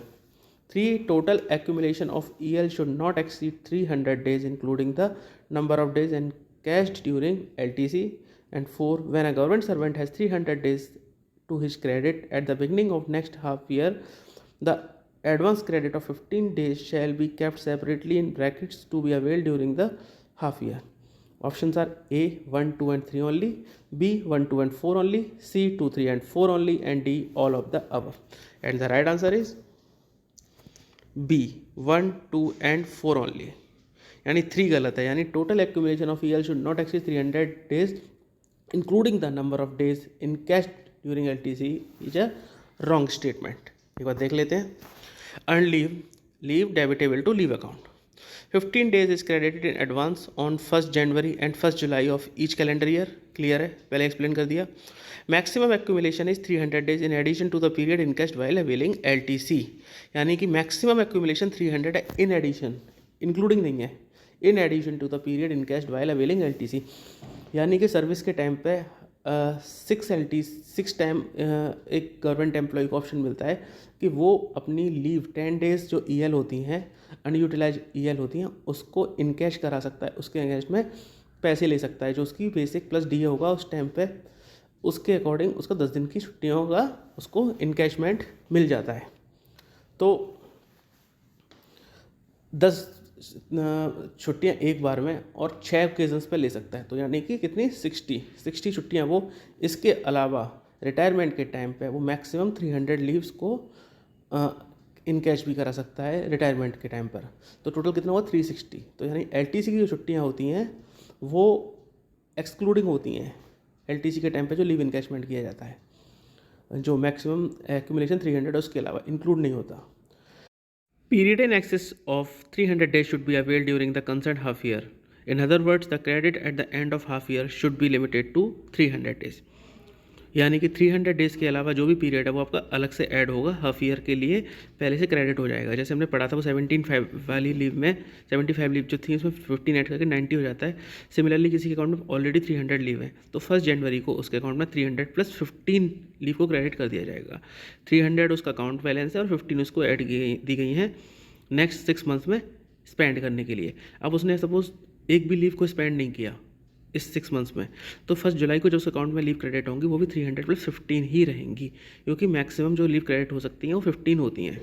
3, total accumulation of EL should not exceed 300 days including the number of days encashed during LTC. And 4, when a government servant has 300 days to his credit at the beginning of next half year, the advance credit of 15 days shall be kept separately in brackets to be availed during the half year. Options are A 1, 2 and 3 only, B 1, 2 and 4 only, C 2, 3 and 4 only, and D all of the above. And the right answer is B 1, 2 and 4 only, यानी 3 गलत है, यानी total accumulation of EL should not exceed 300 days including the number of days encash during LTC is a wrong statement. एक बार देख लेते हैं। Earn leave debitable to leave account. 15 days is credited in advance on 1st January and 1st July of each calendar year. Clear है, पहले explain कर दिया। Maximum accumulation is 300 days in addition to the period encashed while availing LTC, यानी कि maximum accumulation 300 है in addition, including नहीं है, in addition to the period encashed while availing LTC, यानी कि सर्विस के टाइम पे सिक्स टाइम एक गवर्नमेंट एम्प्लॉय को ऑप्शन मिलता है कि वो अपनी लीव 10 डेज़ जो ईएल होती हैं, अनयूटिलाइज ईएल होती हैं, उसको इनकैश करा सकता है, उसके अगेंस्ट में पैसे ले सकता है, जो उसकी बेसिक प्लस डीए होगा उस टाइम पे, उसके अकॉर्डिंग उसको 10 दिन की छुट्टियों का उसको इनकैशमेंट मिल जाता है। तो 10 छुट्टियां एक बार में और 6 ओकेजन्स पे ले सकता है, तो यानी कि कितनी 60 छुट्टियां वो। इसके अलावा रिटायरमेंट के टाइम पे वो मैक्सिमम 300 लीव्स को इनकैश भी करा सकता है रिटायरमेंट के टाइम पर। तो टोटल कितना हुआ 360। तो यानी एलटीसी की जो छुट्टियां होती हैं वो एक्सक्लूडिंग होती हैं एलटीसी के टाइम पे जो लीव इनकैशमेंट किया जाता है, जो मैक्सिमम एक्यूमुलेशन 300 है उसके अलावा इंक्लूड नहीं होता। Period in excess of 300 days should be availed during the concerned half year. In other words, the credit at the end of half year should be limited to 300 days. यानी कि 300 days के अलावा जो भी period है वो आपका अलग से ऐड होगा, हाफ ईयर के लिए पहले से क्रेडिट हो जाएगा। जैसे हमने पढ़ा था वो 17 वाली लीव में 75 लीव जो थी उसमें 15 ऐड करके 90 हो जाता है। सिमिलरली किसी के अकाउंट में ऑलरेडी 300 लीव है तो 1 जनवरी को उसके अकाउंट में 300 प्लस 15 लीव को क्रेडिट कर दिया जाएगा। 300 उसका अकाउंट बैलेंस है और 15 उसको ऐड दी गई हैं नेक्स्ट 6 मंथ्स में स्पेंड करने के लिए। अब उसने सपोज एक भी लीव को स्पेंड नहीं किया इस 6 मंथ्स में, तो 1 जुलाई को जो उस अकाउंट में लीव क्रेडिट होंगी वो भी 300 प्लस 15 ही रहेंगी, क्योंकि मैक्सिमम जो लीव क्रेडिट हो सकती हैं वो 15 होती हैं।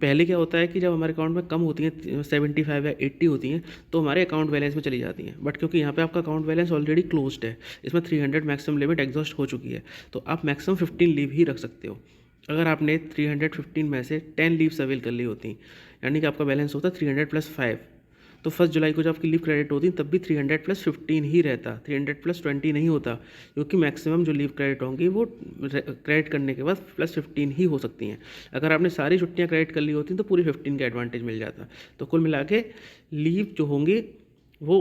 पहले क्या होता है कि जब हमारे अकाउंट में कम होती हैं 75 या 80 होती हैं तो हमारे अकाउंट बैलेंस में चली जाती हैं, बट क्योंकि यहाँ पे आपका अकाउंट बैलेंस ऑलरेडी क्लोज्ड है, इसमें 300 मैक्सिमम लिमिट एग्जॉस्ट हो चुकी है, तो आप मैक्सिमम 15 लीव ही रख सकते हो। अगर आपने 315 में से 10 लीव्स अवेल कर ली होती, यानी कि आपका बैलेंस होता 300 प्लस 5, तो 1 जुलाई को जब आपकी लीव क्रेडिट होती तब भी 300 प्लस 15 ही रहता, 300 प्लस 20 नहीं होता, क्योंकि मैक्सिमम जो लीव क्रेडिट होंगी वो क्रेडिट करने के बाद प्लस 15 ही हो सकती हैं। अगर आपने सारी छुट्टियां क्रेडिट कर ली होती तो पूरी 15 का एडवांटेज मिल जाता। तो कुल मिला के लीव जो होंगी वो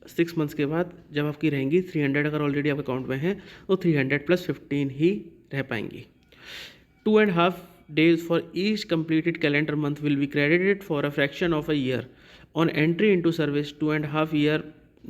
6 मंथ्स के बाद जब आपकी रहेंगी 300 अगर ऑलरेडी आपके अकाउंट में है तो 300 प्लस 15 ही रह पाएंगी। 2.5 days for each completed calendar month will be credited for a fraction of a year on entry into service. 2.5 year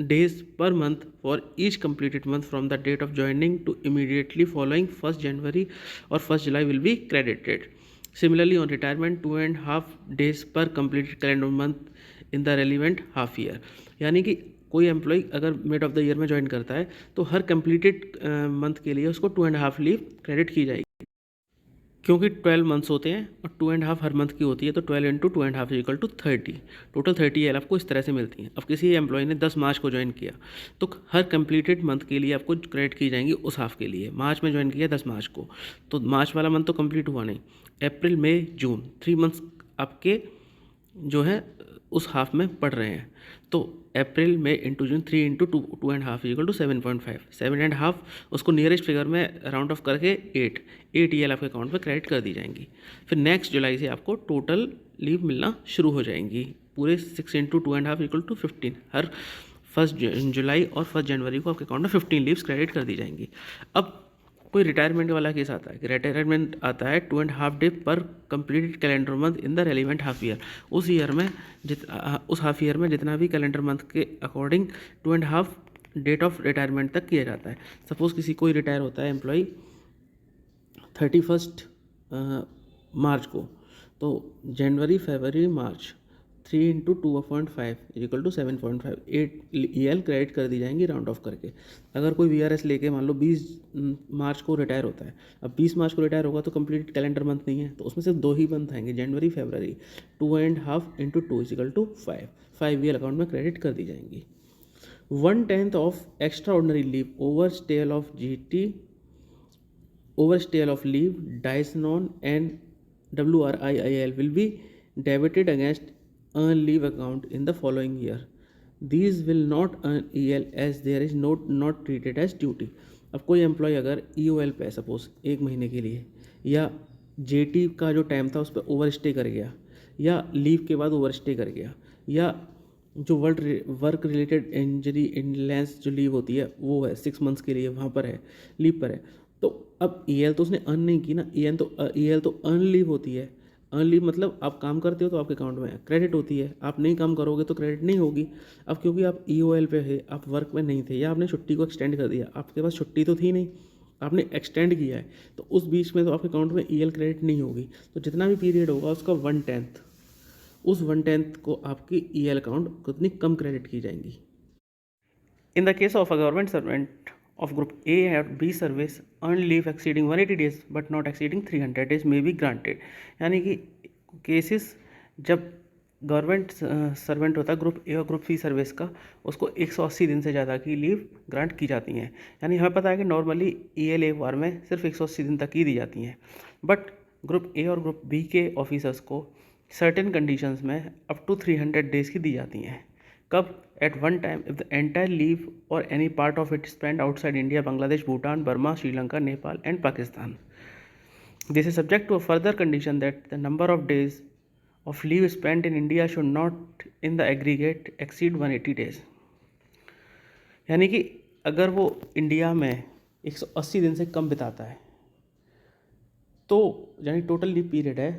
days per month for each completed month from the date of joining to immediately following 1st January or 1st July will be credited. Similarly on retirement 2.5 days per completed calendar month in the relevant half year। यानी कि कोई employ अगर mid of the year में join करता है तो हर completed month के लिए उसको 2.5 लीव क्रेडिट की जाएगी, क्योंकि 12 मंथ्स होते हैं और 2.5 हर मंथ की होती है, तो 12 into 2.5 equal to 30, total 30 L आपको इस तरह से मिलती हैं। अब किसी एम्प्लॉय ने 10 मार्च को ज्वाइन किया तो हर कंप्लीटेड मंथ के लिए आपको क्रेडिट की जाएंगी उस हाफ के लिए। मार्च में ज्वाइन किया 10 मार्च को, तो मार्च वाला मंथ तो कंप्लीट हुआ नहीं, अप्रैल मई जून 3 मंथ्स आपके जो है उस हाफ में पढ़ रहे हैं, तो अप्रैल में into June 3 into 2.5 equal to 7.5, 7.5 उसको नियरेस्ट फिगर में राउंड ऑफ करके 8 ईएल आपके अकाउंट में क्रेडिट कर दी जाएंगी। फिर नेक्स्ट जुलाई से आपको टोटल लीव मिलना शुरू हो जाएंगी, पूरे 6 इंटू 2.5 इक्वल टू 15, हर 1 जुलाई और 1 जनवरी को आपके अकाउंट में 15 लीव्स क्रेडिट कर दी जाएंगी। अब कोई रिटायरमेंट वाला केस आता है कि रिटायरमेंट आता है 2.5 डे पर completed calendar month in the relevant half year. उस ईयर में उस हाफ ईयर में जितना भी कैलेंडर मंथ के अकॉर्डिंग 2.5 डेट ऑफ रिटायरमेंट तक किया जाता है। सपोज किसी कोई रिटायर होता है एम्प्लॉय 31 मार्च को, तो जनवरी फरवरी March 3 into 2.5 equal to 7.5, 8 EL credit कर दी जाएंगी राउंड ऑफ करके। अगर कोई वीआरएस लेके मान लो 20 मार्च को रिटायर होता है, अब 20 मार्च को रिटायर होगा तो कंप्लीट कैलेंडर मंथ नहीं है, तो उसमें सिर्फ 2 ही मंथ आएंगे, जनवरी फरवरी, 2.5 into 2 equal to 5 EL account में क्रेडिट कर दी जाएंगी। 1/10 of extraordinary leave overstayal of GT over stale of leave, dice non and WRIIL will be debited against earn leave account in the following year. These will not earn EL as there is not treated as duty. अब कोई employ अगर EOL पे suppose 1 महीने के लिए, या JT का जो टाइम था उस पर ओवर स्टे कर गया, या लीव के बाद ओवर स्टे कर गया, या जो वर्क रिलेटेड इंजरी इनलेंस जो लीव होती है वो है 6 मंथ्स के लिए वहाँ पर है, लीव पर है, तो अब EL तो उसने अर्न नहीं की ना, EL तो अर्न लीव होती है, अर्न लीव मतलब आप काम करते हो तो आपके अकाउंट में क्रेडिट होती है, आप नहीं काम करोगे तो क्रेडिट नहीं होगी। अब क्योंकि आप EOL पे है, आप वर्क में नहीं थे या आपने छुट्टी को एक्सटेंड कर दिया, आपके पास छुट्टी तो थी नहीं, आपने एक्सटेंड किया है, तो उस बीच में तो आपके अकाउंट में EL क्रेडिट नहीं होगी। तो जितना भी पीरियड होगा उसका 1/10, उस 1/10 को आपकी EL अकाउंट कितनी कम क्रेडिट की जाएंगी। In the case of a government servant of Group A or B service, earned leave exceeding 180 days but not exceeding 300 days may be granted। यानी कि केसेस जब गवर्नमेंट सर्वेंट होता है ग्रुप ए और group C service का, उसको 180 दिन से ज़्यादा की लीव ग्रांट की जाती हैं। यानी हमें पता है कि नॉर्मली EL एक बार में सिर्फ 180 दिन तक की दी जाती हैं, बट ग्रुप ए और ग्रुप बी के ऑफिसर्स को सर्टेन कंडीशंस में अप टू 300 डेज़ की दी जाती हैं। कब? At one time if the entire leave और any part of it spend outside India, Bangladesh, Bhutan, Burma, Sri Lanka, Nepal and Pakistan. This is subject to a further condition that the number of days of leave spent in India should not in the aggregate exceed 180 days। यानी कि अगर वो India में 180 दिन से कम बिताता है तो यानी टोटल लीव पीरियड है,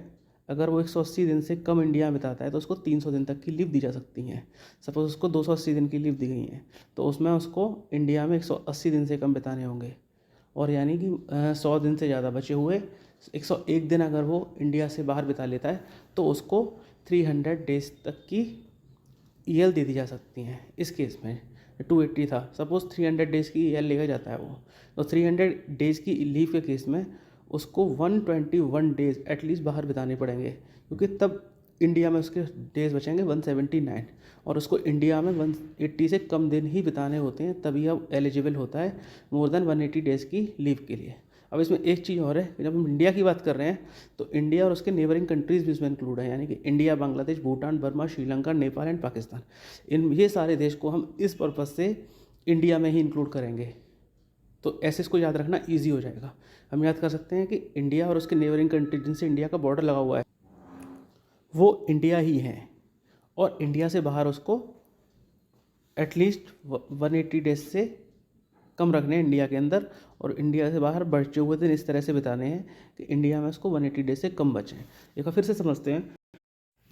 अगर वो 180 दिन से कम इंडिया में बिताता है तो उसको 300 दिन तक की लीव दी जा सकती हैं। सपोज उसको 280 दिन की लीव दी गई है तो उसमें उसको इंडिया में 180 दिन से कम बिताने होंगे, और यानी कि 100 दिन से ज़्यादा बचे हुए 101 दिन अगर वो इंडिया से बाहर बिता लेता है तो उसको 300 डेज तक की EL दे दी जा सकती हैं। इस केस में 280 था, सपोज़ 300 डेज़ की EL लेकर जाता है वो, तो 300 डेज़ की लीव के केस में उसको 121 डेज़ एटलीस्ट बाहर बिताने पड़ेंगे, क्योंकि तब इंडिया में उसके डेज़ बचेंगे 179, और उसको इंडिया में 180 से कम दिन ही बिताने होते हैं, तभी अब एलिजिबल होता है मोर देन 180 डेज़ की लीव के लिए। अब इसमें एक चीज़ और है, जब हम इंडिया की बात कर रहे हैं तो इंडिया और उसके नेबरिंग कंट्रीज़ भी इसमें इंक्लूड है, यानी कि India, Bangladesh, Bhutan, Burma, Sri Lanka, Nepal and Pakistan. ये सारे देश को हम इस पर्पज़ से इंडिया में ही इंक्लूड करेंगे, तो ऐसे इसको याद रखना ईजी हो जाएगा। हम याद कर सकते हैं कि इंडिया और उसके नेबरिंग कंट्री जिनसे इंडिया का बॉर्डर लगा हुआ है वो इंडिया ही है, और इंडिया से बाहर उसको एटलीस्ट 180 डेज से कम रखने हैं इंडिया के अंदर, और इंडिया से बाहर बचे हुए दिन इस तरह से बिताने हैं कि इंडिया में उसको 180 डेज से कम बचें। एक बार फिर से समझते हैं।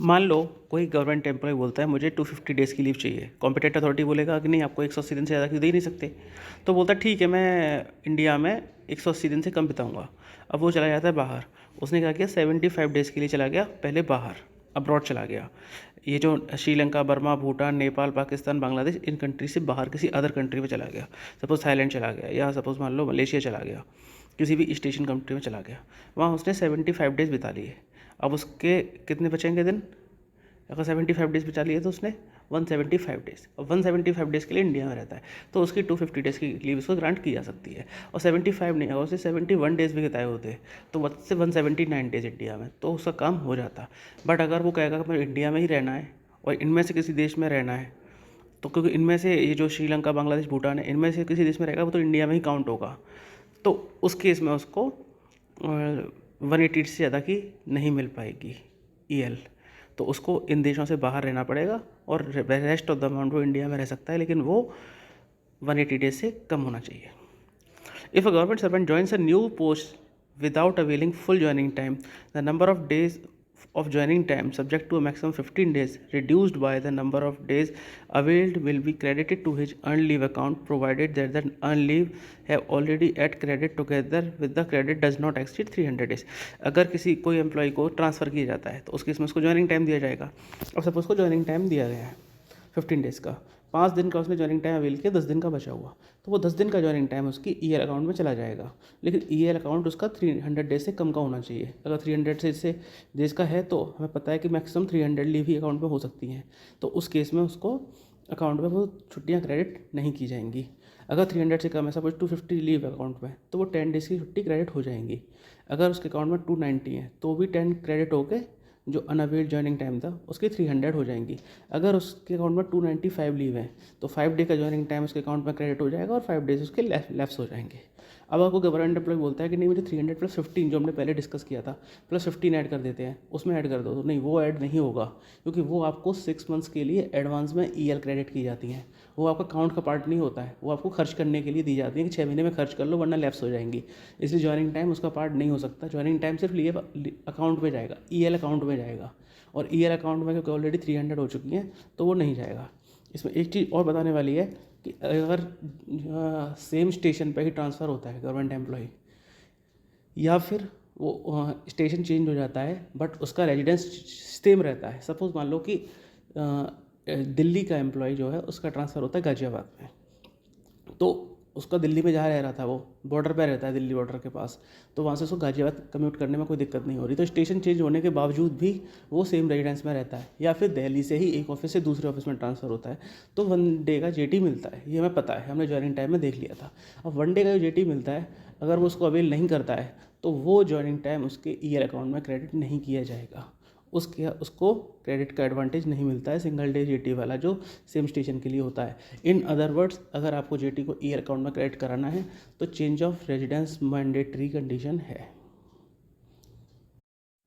मान लो कोई गवर्नमेंट एम्प्लॉय बोलता है मुझे 250 डेज़ की लीव चाहिए, कॉम्पिटेंट अथॉरिटी बोलेगा कि नहीं आपको 180 दिन से ज़्यादा की दे ही नहीं सकते, तो बोलता है ठीक है मैं इंडिया में 180 दिन से कम बिताऊंगा। अब वो चला जाता है बाहर, उसने क्या किया 75 डेज़ के लिए चला गया पहले बाहर, अब्रॉड चला गया। ये जो Sri Lanka, Burma, Bhutan, Nepal, Pakistan, Bangladesh, in country से बाहर किसी अदर कंट्री में चला गया, सपोज़ थाईलैंड चला गया, या सपोज़ मान लो मलेशिया चला गया, किसी भी ईस्ट एशियन कंट्री में चला गया, वहाँ उसने 75 डेज़ बिता लिए। अब उसके कितने बचेंगे दिन? अगर 75 डेज़ बिता लिए तो उसने 175 डेज़, और 175 डेज़ के लिए इंडिया में रहता है तो उसकी 250 डेज़ की लीव उसको ग्रांट की जा सकती है। और 75 नहीं, अगर उसे 71 डेज़ भी बिताए होते तो उससे 179 डेज़ इंडिया में, तो उसका काम हो जाता। बट अगर वो कहेगा कि मुझे इंडिया में ही रहना है और इनमें से किसी देश में रहना है, तो क्योंकि इनमें से ये जो श्रीलंका, बांग्लादेश, भूटान है, इनमें से किसी देश में रहेगा वो तो इंडिया में ही काउंट होगा, तो उस केस में उसको 180 से ज़्यादा की नहीं मिल पाएगी EL, तो उसको इन देशों से बाहर रहना पड़ेगा, और रेस्ट ऑफ द अमाउंट वो इंडिया में रह सकता है, लेकिन वो 180 डेज से कम होना चाहिए। If a government servant joins a new post without availing full joining time, the number of days of joining time subject to a maximum 15 days reduced by the number of days availed will be credited to his earned leave account, provided that the earned leave have already at credit together with the credit does not exceed 300 days। अगर किसी कोई employ को transfer किया जाता है तो उसके इसमें उसको ज्वाइनिंग टाइम दिया जाएगा। अब सपोज़ को ज्वाइनिंग टाइम दिया गया है 15 डेज़ का, 5 दिन का उसने ज्वाइनिंग टाइम अवेल किया, 10 दिन का बचा हुआ, तो वो 10 दिन का ज्वाइनिंग टाइम उसकी EL अकाउंट में चला जाएगा। लेकिन EL अकाउंट उसका 300 डेज से कम का होना चाहिए। अगर 300 से डेज का है तो हमें पता है कि मैक्सिमम 300 लीव ही अकाउंट में हो सकती हैं, तो उस केस में उसको अकाउंट में वो छुट्टियाँ क्रेडिट नहीं की जाएंगी। अगर 300 से कम है, सपोज 250 लीव अकाउंट में, तो वो 10 डेज़ की छुट्टी क्रेडिट हो जाएंगी। अगर उसके अकाउंट में 290 है तो भी 10 क्रेडिट होके जो अनअवेल्ड ज्वाइनिंग टाइम था उसकी 300 हो जाएंगी। अगर उसके अकाउंट में 295 लीव है तो 5 डे का ज्वाइनिंग टाइम उसके अकाउंट में क्रेडिट हो जाएगा और 5 डेज उसके लैप्स हो जाएंगे। अब आपको गवर्नमेंट एम्प्लॉय बोलता है कि नहीं मुझे 300 प्लस 15 जो हमने पहले डिस्कस किया था प्लस 15 ऐड कर देते हैं, उसमें ऐड कर दो, तो नहीं वो ऐड नहीं होगा, क्योंकि वो आपको 6 मंथ्स के लिए एडवांस में EL क्रेडिट की जाती हैं। वो आपका अकाउंट का पार्ट नहीं होता है, वो आपको खर्च करने के लिए दी जाती है कि 6 महीने में खर्च कर लो वरना लैप्स हो जाएंगी। इसलिए ज्वाइनिंग टाइम उसका पार्ट नहीं हो सकता। ज्वाइनिंग टाइम सिर्फ लिए अकाउंट में जाएगा, EL अकाउंट में जाएगा, और EL अकाउंट में क्योंकि ऑलरेडी 300 हो चुकी हैं तो वो नहीं जाएगा। इसमें एक चीज़ और बताने वाली है कि अगर सेम स्टेशन पे ही ट्रांसफ़र होता है गवर्नमेंट एम्प्लॉय, या फिर वो स्टेशन चेंज हो जाता है बट उसका रेजिडेंस सेम रहता है, सपोज़ मान लो कि दिल्ली का एम्प्लॉय जो है उसका ट्रांसफ़र होता है गाज़ियाबाद में, तो उसका दिल्ली में जहाँ रह रहा था वो बॉर्डर पे रहता है, दिल्ली बॉर्डर के पास, तो वहाँ से उसको गाज़ियाबाद कम्यूट करने में कोई दिक्कत नहीं हो रही, तो स्टेशन चेंज होने के बावजूद भी वो सेम रेजिडेंस में रहता है। या फिर दिल्ली से ही एक ऑफिस से दूसरे ऑफिस में ट्रांसफ़र होता है तो 1 डे का JT मिलता है, ये हमें पता है, हमने ज्वाइनिंग टाइम में देख लिया था। अब 1 डे का जो JT मिलता है अगर वो उसको अवेल नहीं करता है तो वो ज्वाइनिंग टाइम उसके EL अकाउंट में क्रेडिट नहीं किया जाएगा, उसको क्रेडिट का एडवांटेज नहीं मिलता है सिंगल डे JT वाला जो सेम स्टेशन के लिए होता है। इन अदर वर्ड्स, अगर आपको JT को EL अकाउंट में क्रेडिट कराना है तो change of residence mandatory condition है।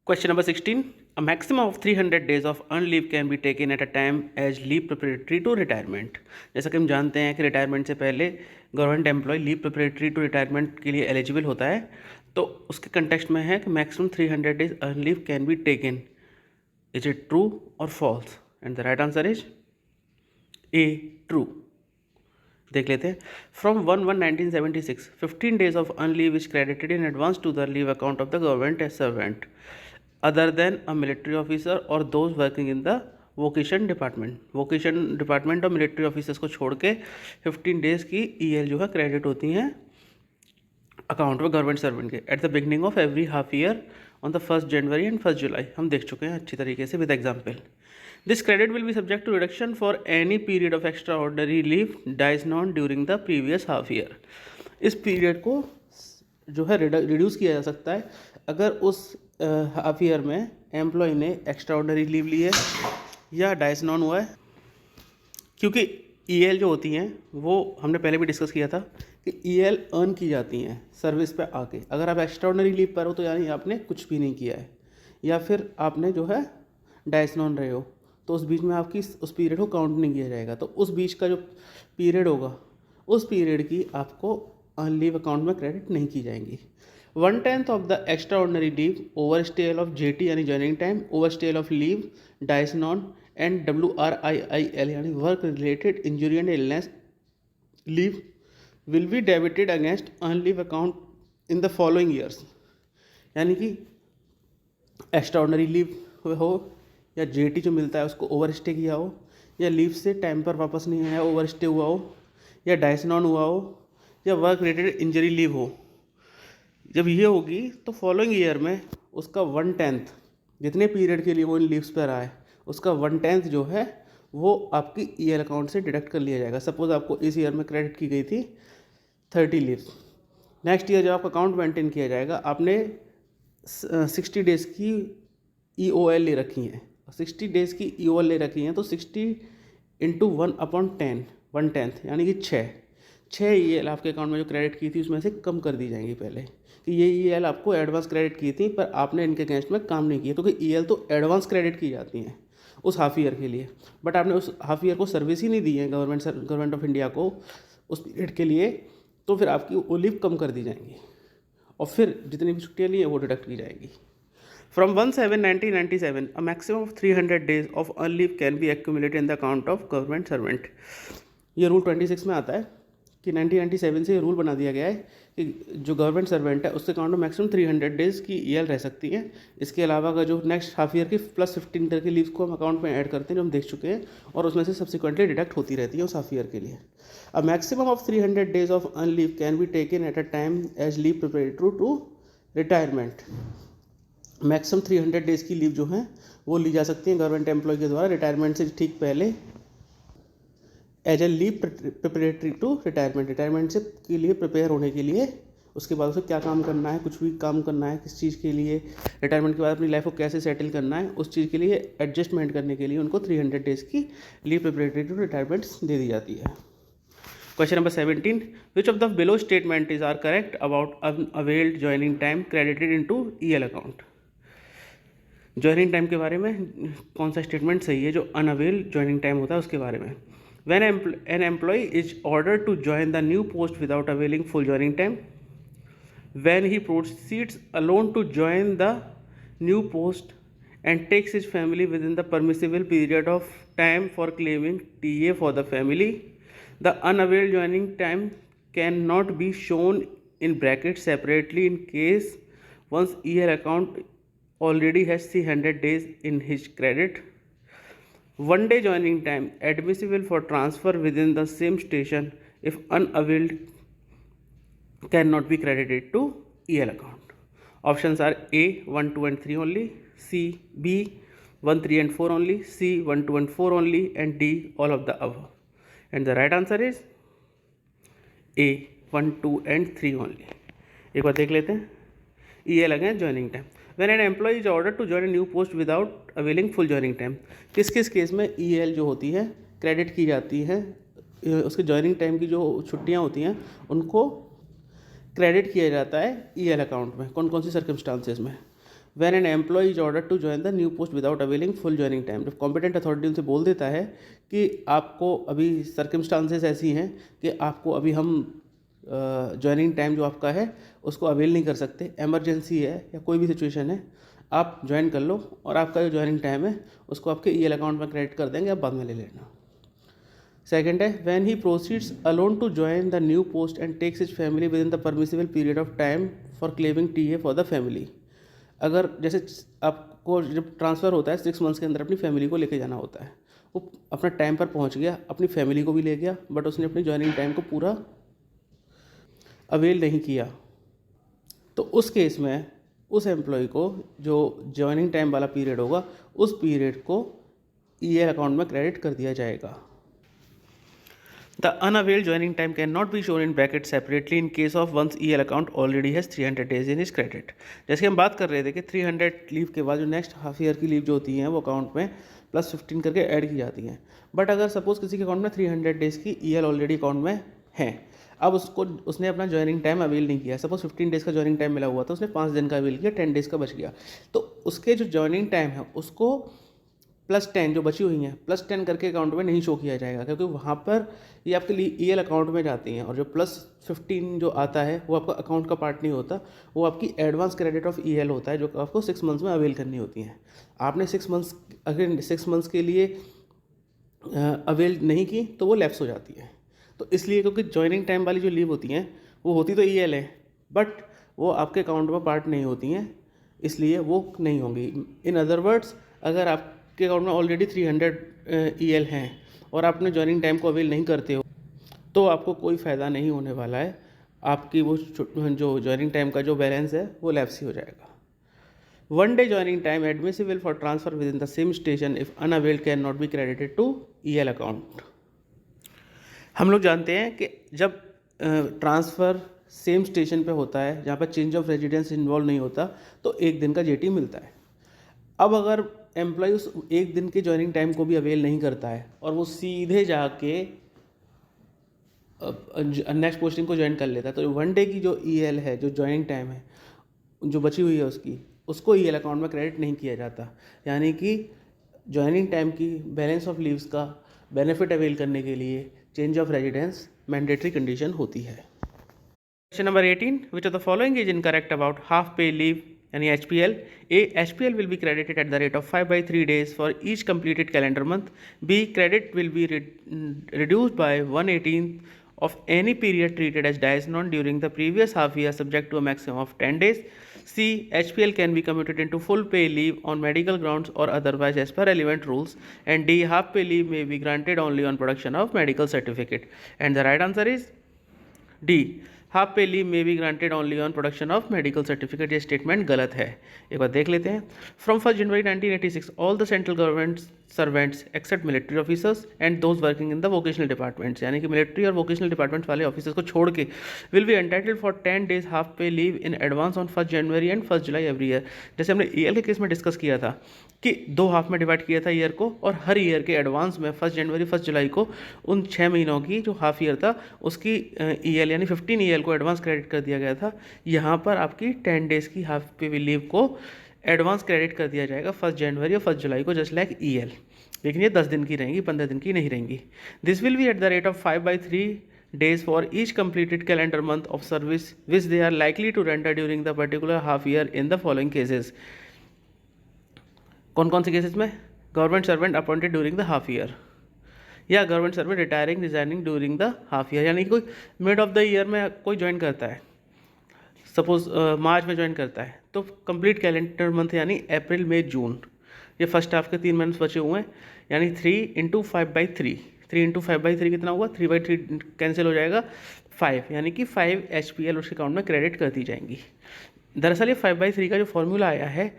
Question number 16. A maximum of 300 days of earned leave can be taken at a time as leave preparatory to retirement. जैसा कि हम जानते हैं कि रिटायरमेंट से पहले government employee leave preparatory to retirement के लिए एलिजिबल होता है, तो उसके कंटेक्स्ट में है कि maximum 300 days earn leave can be taken. Is it true और false? And the right answer is A, true. देख लेते हैं। From 1/1/1976 15 days of earned leave is credited in advance to the leave account of the government as servant other than a military officer or those working in the vacation department और military officers को छोड़ के 15 days की EL जो है credit होती हैं account में गवर्नमेंट सर्वेंट के at the beginning of every half year on the 1st January and 1st July. हम देख चुके हैं अच्छी तरीके से with example. This credit will be subject to reduction for any period of extraordinary leave dies non during the previous half year. इस period को जो है रिड्यूस किया जा सकता है अगर उस हाफ ईयर में एम्प्लॉय ने एक्स्ट्रा ऑर्डनरी लीव ली है या डाइज नॉन हुआ है, क्योंकि EL जो होती हैं वो हमने पहले भी डिस्कस किया था कि EL अर्न की जाती हैं सर्विस पे आके। अगर आप एक्स्ट्रा ऑर्डनरी लीव पर हो तो यानी आपने कुछ भी नहीं किया है, या फिर आपने जो है डाइज नॉन रहे हो, तो उस बीच में आपकी उस पीरियड को काउंट नहीं किया जाएगा। तो उस बीच का जो पीरियड होगा उस पीरियड की आपको अर्न लीव अकाउंट में क्रेडिट नहीं की जाएंगी। 1/10 of the extraordinary leave, overstayal of JT यानी joining time, overstayal of leave, dies non and WRIIL यानी work related injury and illness leave will be debited against earn leave account in the following years. यानी कि extra ordinary leave हो या JT जो मिलता है उसको over stay किया हो, या लीव से टाइम पर वापस नहीं आया ओवर स्टे हुआ हो, या डाइज नॉन हुआ हो, या वर्क रिलेटेड इंजरी लीव हो, जब ये होगी तो फॉलोइंग ईयर में उसका 1/10 जितने पीरियड के लिए वो इन लीव्स पर रहा है उसका 1/10 जो है वो आपकी EL अकाउंट से डिडक्ट कर लिया जाएगा। सपोज आपको इस ईयर में क्रेडिट की गई थी 30 लीव्स, नेक्स्ट ईयर जब आपका अकाउंट मेंटेन किया जाएगा आपने 60 डेज़ की EOL ले रखी हैं, 60 डेज़ की EOL ले रखी हैं, तो 60 × 1/10 1/10 यानी कि 6 EL आपके अकाउंट में जो क्रेडिट की थी उसमें से कम कर दी जाएंगी पहले कि ये EL आपको एडवांस क्रेडिट की थी पर आपने इनके अगेंस्ट में काम नहीं किया, क्योंकि EL तो एडवांस क्रेडिट की जाती हैं उस हाफ ईयर के लिए, बट आपने उस हाफ ईयर को सर्विस ही नहीं दी है गवर्नमेंट ऑफ इंडिया को उस पीरियड के लिए, तो फिर आपकी वो लीव कम कर दी जाएंगी और फिर जितनी भी छुट्टियाँ ली हैं वो डिडक्ट की जाएंगी। From 1/7/1997, a maximum of 300 days of earned leave can be accumulated in the account of government servant। ये रूल 26 में आता है कि 1997 से ये रूल बना दिया गया है कि जो गवर्नमेंट सर्वेंट है उसके अकाउंट में मैक्सिमम 300 डेज़ की EL रह सकती है। इसके अलावा अगर जो नेक्स्ट हाफ ईयर की +15 तरह की लीव्स को हम अकाउंट में ऐड करते हैं जो हम देख चुके हैं, और उसमें से सब्सिक्वेंटली डिडक्ट होती रहती है उस हाफ ईयर के लिए। A maximum of 300 days of earn leave can be taken at a time as leave preparatory to retirement. Maximum 300 days की लीव जो हैं वो ली जा सकती हैं गवर्नमेंट एम्प्लॉय के द्वारा रिटायरमेंट से ठीक पहले as a leave preparatory to retirement से के लिए प्रिपेयर होने के लिए। उसके बाद उसे क्या काम करना है, कुछ भी काम करना है किस चीज़ के लिए, रिटायरमेंट के बाद अपनी लाइफ को कैसे सेटल करना है, उस चीज़ के लिए एडजस्टमेंट करने के लिए उनको 300 डेज़ की लीव प्रिपरेटरी टू रिटायरमेंट दे दी जाती है। Question number 17. Which of the below statement is are correct about unavailed joining time credited into EL account? Joining time के बारे में कौन सा स्टेटमेंट सही है जो अनअवेल ज्वाइनिंग टाइम होता है उसके बारे में. When an employee is ordered to join the new post without availing full joining time, when he proceeds alone to join the new post and takes his family within the permissible period of time for claiming TA for the family, the unavailed joining time cannot be shown in brackets separately in case one's EL account already has 300 days in his credit. 1 day joining time admissible for transfer within the same station if unavailed cannot be credited to EL account. Options are A 1, 2 and 3 only, C, B 1, 3 and 4 only, C 1, 2 and 4 only, and D all of the above. And the right answer is A 1, 2 and 3 only. एक बार देख लेते हैं. EL again joining time. When an employee is ordered to join a new post without availing full joining time, किस किस case में EL जो होती है क्रेडिट की जाती है, उसके ज्वाइनिंग टाइम की जो छुट्टियां होती हैं उनको क्रेडिट किया जाता है EL अकाउंट में. कौन कौन सी सर्कमस्टांसेस में? When an employee is ordered to join the new post without availing full joining time, जब कॉम्पिटेंट अथॉरिटी उनसे बोल देता है कि आपको अभी सर्कमस्टांसेस ऐसी हैं कि आपको अभी हम ज्वाइनिंग टाइम जो आपका है उसको अवेल नहीं कर सकते, एमरजेंसी है या कोई भी सिचुएशन है, आप ज्वाइन कर लो और आपका जो ज्वाइनिंग टाइम है उसको आपके EL अकाउंट में क्रेडिट कर देंगे, आप बाद में ले लेना. सेकेंड है when he proceeds alone to join the new post and takes his family within the permissible period of time for claiming TA for the family. अगर जैसे आपको जब ट्रांसफ़र होता है 6 मंथ्स के अंदर अपनी फैमिली को लेके जाना होता है, वो अपना टाइम पर पहुंच गया, अपनी फैमिली को भी ले गया, बट उसने अपनी ज्वाइनिंग टाइम को पूरा अवेल नहीं किया, तो उस केस में उस एम्प्लॉय को जो ज्वाइनिंग टाइम वाला पीरियड होगा उस पीरियड को EL अकाउंट में क्रेडिट कर दिया जाएगा. The unavailed joining time cannot be shown in brackets separately in case of one's EL account already has 300 days in his credit. जैसे हम बात कर रहे थे कि 300 लीव के बाद जो नेक्स्ट हाफ ईयर की लीव जो होती हैं वो अकाउंट में +15 करके ऐड की जाती हैं. बट अगर सपोज़ किसी के अकाउंट में 300 डेज़ की EL ऑलरेडी अकाउंट में है, अब उसने अपना ज्वाइनिंग टाइम अवेल नहीं किया, सपोज 15 डेज़ का ज्वाइनिंग टाइम मिला हुआ था, उसने 5 दिन का अवेल किया, 10 डेज़ का बच गया, तो उसके जो ज्वाइनिंग टाइम है उसको +10 जो बची हुई हैं +10 करके अकाउंट में नहीं शो किया जाएगा, क्योंकि वहाँ पर ये आपके लिए EL अकाउंट में जाती हैं और जो +15 जो आता है वो आपका अकाउंट का पार्ट नहीं होता, वो आपकी एडवांस क्रेडिट ऑफ EL होता है जो आपको 6 मंथ्स में अवेल करनी होती हैं. आपने 6 मंथ्स अगर 6 मंथ्स के लिए अवेल नहीं की तो वो लैप्स हो जाती है. तो इसलिए क्योंकि ज्वाइनिंग टाइम वाली जो लीव होती हैं वो होती तो EL है, बट वो आपके अकाउंट में पार्ट नहीं होती हैं, इसलिए वो नहीं होंगी. इन अदर वर्ड्स, अगर आपके अकाउंट में ऑलरेडी 300 EL हैं और आपने ज्वाइनिंग टाइम को अवेल नहीं करते हो तो आपको कोई फ़ायदा नहीं होने वाला है, आपकी वो जो ज्वाइनिंग टाइम का जो बैलेंस है वो लैप्स ही हो जाएगा. 1 day joining time admissible for transfer within the same station if unavailed cannot be credited to EL account. हम लोग जानते हैं कि जब ट्रांसफ़र सेम स्टेशन पे होता है जहाँ पर चेंज ऑफ रेजिडेंस इन्वॉल्व नहीं होता तो 1 दिन का JT मिलता है. अब अगर एम्प्लॉय उस 1 दिन के ज्वाइनिंग टाइम को भी अवेल नहीं करता है और वो सीधे जाके नेक्स्ट पोस्टिंग को ज्वाइन कर लेता है, तो 1 डे की जो EL है, जो ज्वाइनिंग टाइम है जो बची हुई है उसको EL अकाउंट में क्रेडिट नहीं किया जाता. यानी कि ज्वाइनिंग टाइम की बैलेंस ऑफ लीव्स का बेनिफिट अवेल करने के लिए change of residence mandatory condition होती है. Question number 18. Which of the following is incorrect about half pay leave यानी HPL? A. HPL will be credited at the rate of 5/3 days for each completed calendar month. B. Credit will be reduced by 1/18 of any period treated as days known during the previous half year subject to a maximum of 10 days. C. HPL can be commuted into full pay leave on medical grounds or otherwise as per relevant rules. And D. Half pay leave may be granted only on production of medical certificate. And the right answer is D. Half pay leave may be granted only on production of medical certificate, ये statement गलत है, एक बार देख लेते हैं। From 1 January 1986 all the central government servants except military officers and those working in the vocational departments, यानी कि मिलिट्री और वोकेशनल डिपार्टमेंट वाले ऑफिसर्स को छोड़ के will be entitled for 10 days half pay leave in advance on 1 January and 1 July every year. जैसे हमने EL के केस में डिस्कस किया था कि 2 हाफ में डिवाइड किया था ईयर को, और हर ईयर के एडवांस में 1 जनवरी 1 जुलाई को उन 6 महीनों की जो हाफ ईयर था उसकी ईएल यानी 15 ईएल को एडवांस क्रेडिट कर दिया गया था। यहाँ पर आपकी 10 days की हाफ पे लीव को एडवांस क्रेडिट कर दिया जाएगा 1 जनवरी और 1 जुलाई को, जस्ट लाइक ईएल, लेकिन ये 10 दिन की रहेंगी, 15 दिन की नहीं रहेंगी। This will be eight the rate of 5/3 days for each completed calendar month of service which they are likely to render during the particular half year in the following cases। कौन कौन से केसेस में? Government servant appointed during the half year, या government servant retiring resigning during the half year, यानी कि कोई mid of the year में कोई ज्वाइन करता है, सपोज मार्च में ज्वाइन करता है, तो कंप्लीट कैलेंडर मंथ यानी अप्रैल मई जून, ये फर्स्ट हाफ के 3 मंथ्स बचे हुए हैं, यानी 3 × 5/3, 3 × 5/3 कितना हुआ? 3/3 कैंसिल हो जाएगा, 5, यानी कि 5 HPL उसके अकाउंट में क्रेडिट कर दी जाएंगी। दरअसल ये 5/3 का जो फॉर्मूला आया है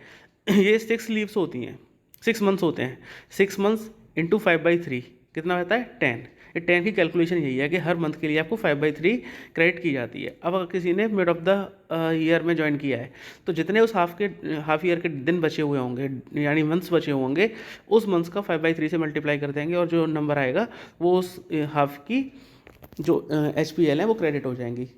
ये 6 लीव्स होती हैं, 6 मंथ्स होते हैं, 6 मंथ्स × 5/3 कितना होता है? 10। ये 10 की कैलकुलेशन यही है कि हर मंथ के लिए आपको 5/3 क्रेडिट की जाती है। अब अगर किसी ने मिड ऑफ द ईयर में ज्वाइन किया है तो जितने उस हाफ ईयर के दिन बचे हुए होंगे यानी मंथ्स बचे होंगे, उस मंथ्स का 5/3 से मल्टीप्लाई कर देंगे और जो नंबर आएगा वो उस हाफ की जो HPL है वो क्रेडिट हो जाएंगी।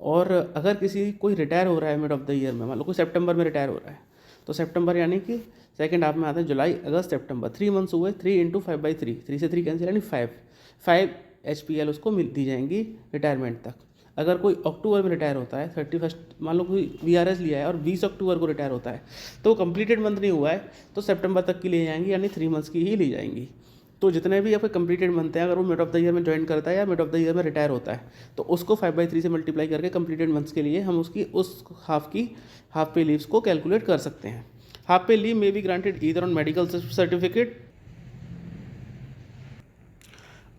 और अगर किसी कोई रिटायर हो रहा है मिड ऑफ द ईयर में, मान लो कोई सितंबर में रिटायर हो रहा है, तो सितंबर यानी कि सेकेंड हाफ में आते हैं जुलाई अगस्त सितंबर, 3 मंथ्स हुए, 3 × 5/3, 3 से 3 कैंसिल यानी 5 HPL उसको दी जाएंगी रिटायरमेंट तक। अगर कोई अक्टूबर में रिटायर होता है 31, मान लो कोई VRS लिया है और 20 अक्टूबर को रिटायर होता है, तो कंप्लीटेड मंथ नहीं हुआ है तो सितंबर तक की ले जाएंगी, यानी 3 मंथ्स की ही ली जाएंगी। तो जितने भी आपके कंप्लीटेड मंथ हैं, अगर वो मिड ऑफ द ईयर में ज्वाइन करता है या मिड ऑफ द ईयर में रिटायर होता है, तो उसको 5/3 से मल्टीप्लाई करके कंप्लीटेड मंथ्स के लिए हम उसकी उस हाफ पे लीव्स को कैलकुलेट कर सकते हैं। Half pay leave may be granted either on medical certificate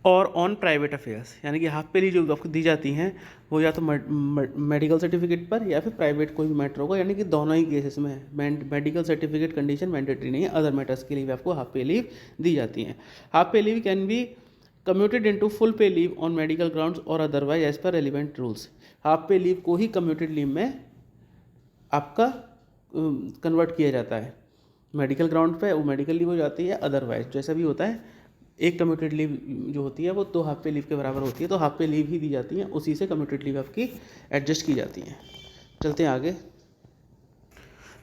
और ऑन प्राइवेट अफेयर्स, यानी कि हाफ पे लीव जो आपको दी जाती हैं वो या तो मेडिकल सर्टिफिकेट पर या फिर प्राइवेट कोई भी मैटर होगा, यानी कि दोनों ही केसेस में मेडिकल सर्टिफिकेट कंडीशन मैंडेटरी नहीं है, अदर मैटर्स के लिए भी आपको हाफ पे लीव दी जाती हैं। Half pay leave can be commuted into full pay leave on medical grounds और otherwise as per relevant rules. Half pay leave को ही कम्यूटेड लीव में आपका कन्वर्ट किया जाता है, मेडिकल ग्राउंड पे वो मेडिकल लीव हो जाती है, अदरवाइज जैसा भी होता है। एक कम्यूटेड लीव जो होती है वो 2 हाफ पे लीव के बराबर होती है, तो हाफ पे लीव ही दी जाती है, उसी से कम्यूटेड लीव आपकी एडजस्ट की जाती हैं। चलते हैं आगे।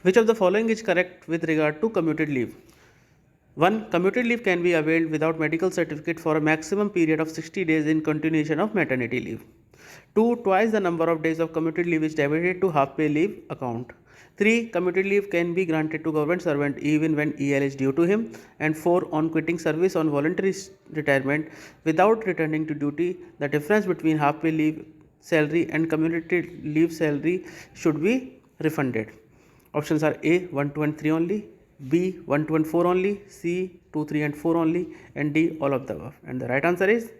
Which of the following is correct with regard to commuted leave? 1. Commuted leave can be availed without medical certificate for a maximum period of 60 days in continuation of maternity leave. 2. Twice the number of days of commuted leave is debited to half pay leave account. 3. Commuted leave can be granted to government servant even when EL is due to him. And 4. On quitting service on voluntary retirement without returning to duty, the difference between half pay leave salary and commuted leave salary should be refunded. Options are A. 1, 2 and 3 only, B. 1, 2 and 4 only, C. 2, 3 and 4 only, and D. all of the above. And the right answer is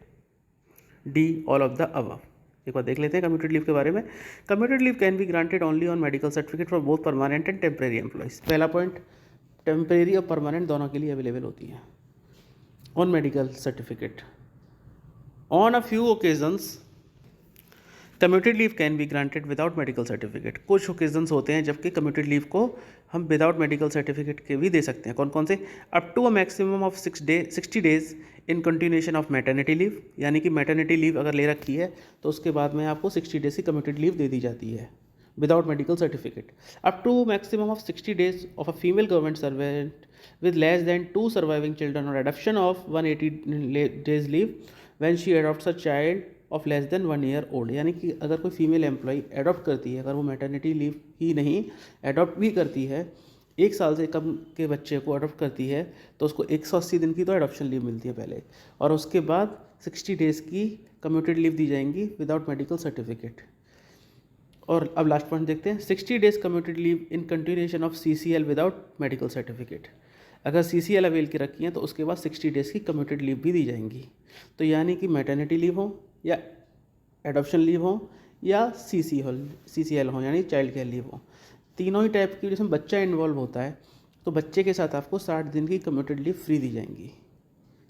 D. all of the above. एक बार देख लेते हैं commuted leave के बारे में। Commuted leave can be granted only on medical certificate for both permanent and temporary employees. पहला point, temporary और परमानेंट दोनों के लिए अवेलेबल होती है on medical certificate. On a few occasions commuted leave can be granted without medical certificate. कुछ occasions होते हैं जबकि कम्यूटेड लीव को हम विदाउट मेडिकल सर्टिफिकेट के भी दे सकते हैं। कौन कौन से? Up to a maximum of 60 days in continuation of maternity leave, यानी कि मैटरनिटी लीव अगर ले रखी है तो उसके बाद में आपको 60 डेज की कम्यूटेड लीव दे दी जाती है without medical certificate. Up to maximum of 60 days of a female government servant with less than 2 surviving children or adoption of 180 days leave when she adopts a child of less than 1 year old। यानी कि अगर कोई female employee adopt करती है, अगर वो maternity leave ही नहीं adopt भी करती है, 1 साल से कम के बच्चे को अडॉप्ट करती है, तो उसको 180 दिन की तो अडॉप्शन लीव मिलती है पहले, और उसके बाद 60 डेज़ की कम्यूटेड लीव दी जाएंगी विदाउट मेडिकल सर्टिफिकेट। और अब लास्ट पॉइंट देखते हैं, 60 days commuted leave in continuation of CCL without medical certificate. अगर CCL अवेल की रखी है तो उसके बाद 60 डेज़ की कम्यूटेड लीव भी दी जाएंगी। तो यानी कि मैटरनिटी लीव हो या एडॉप्शन लीव हो या CCL हो यानी चाइल्ड केयर लीव हो। तीनों ही टाइप की जिसमें बच्चा इन्वॉल्व होता है तो बच्चे के साथ आपको 60 दिन की कम्यूटेड लीव फ्री दी जाएंगी।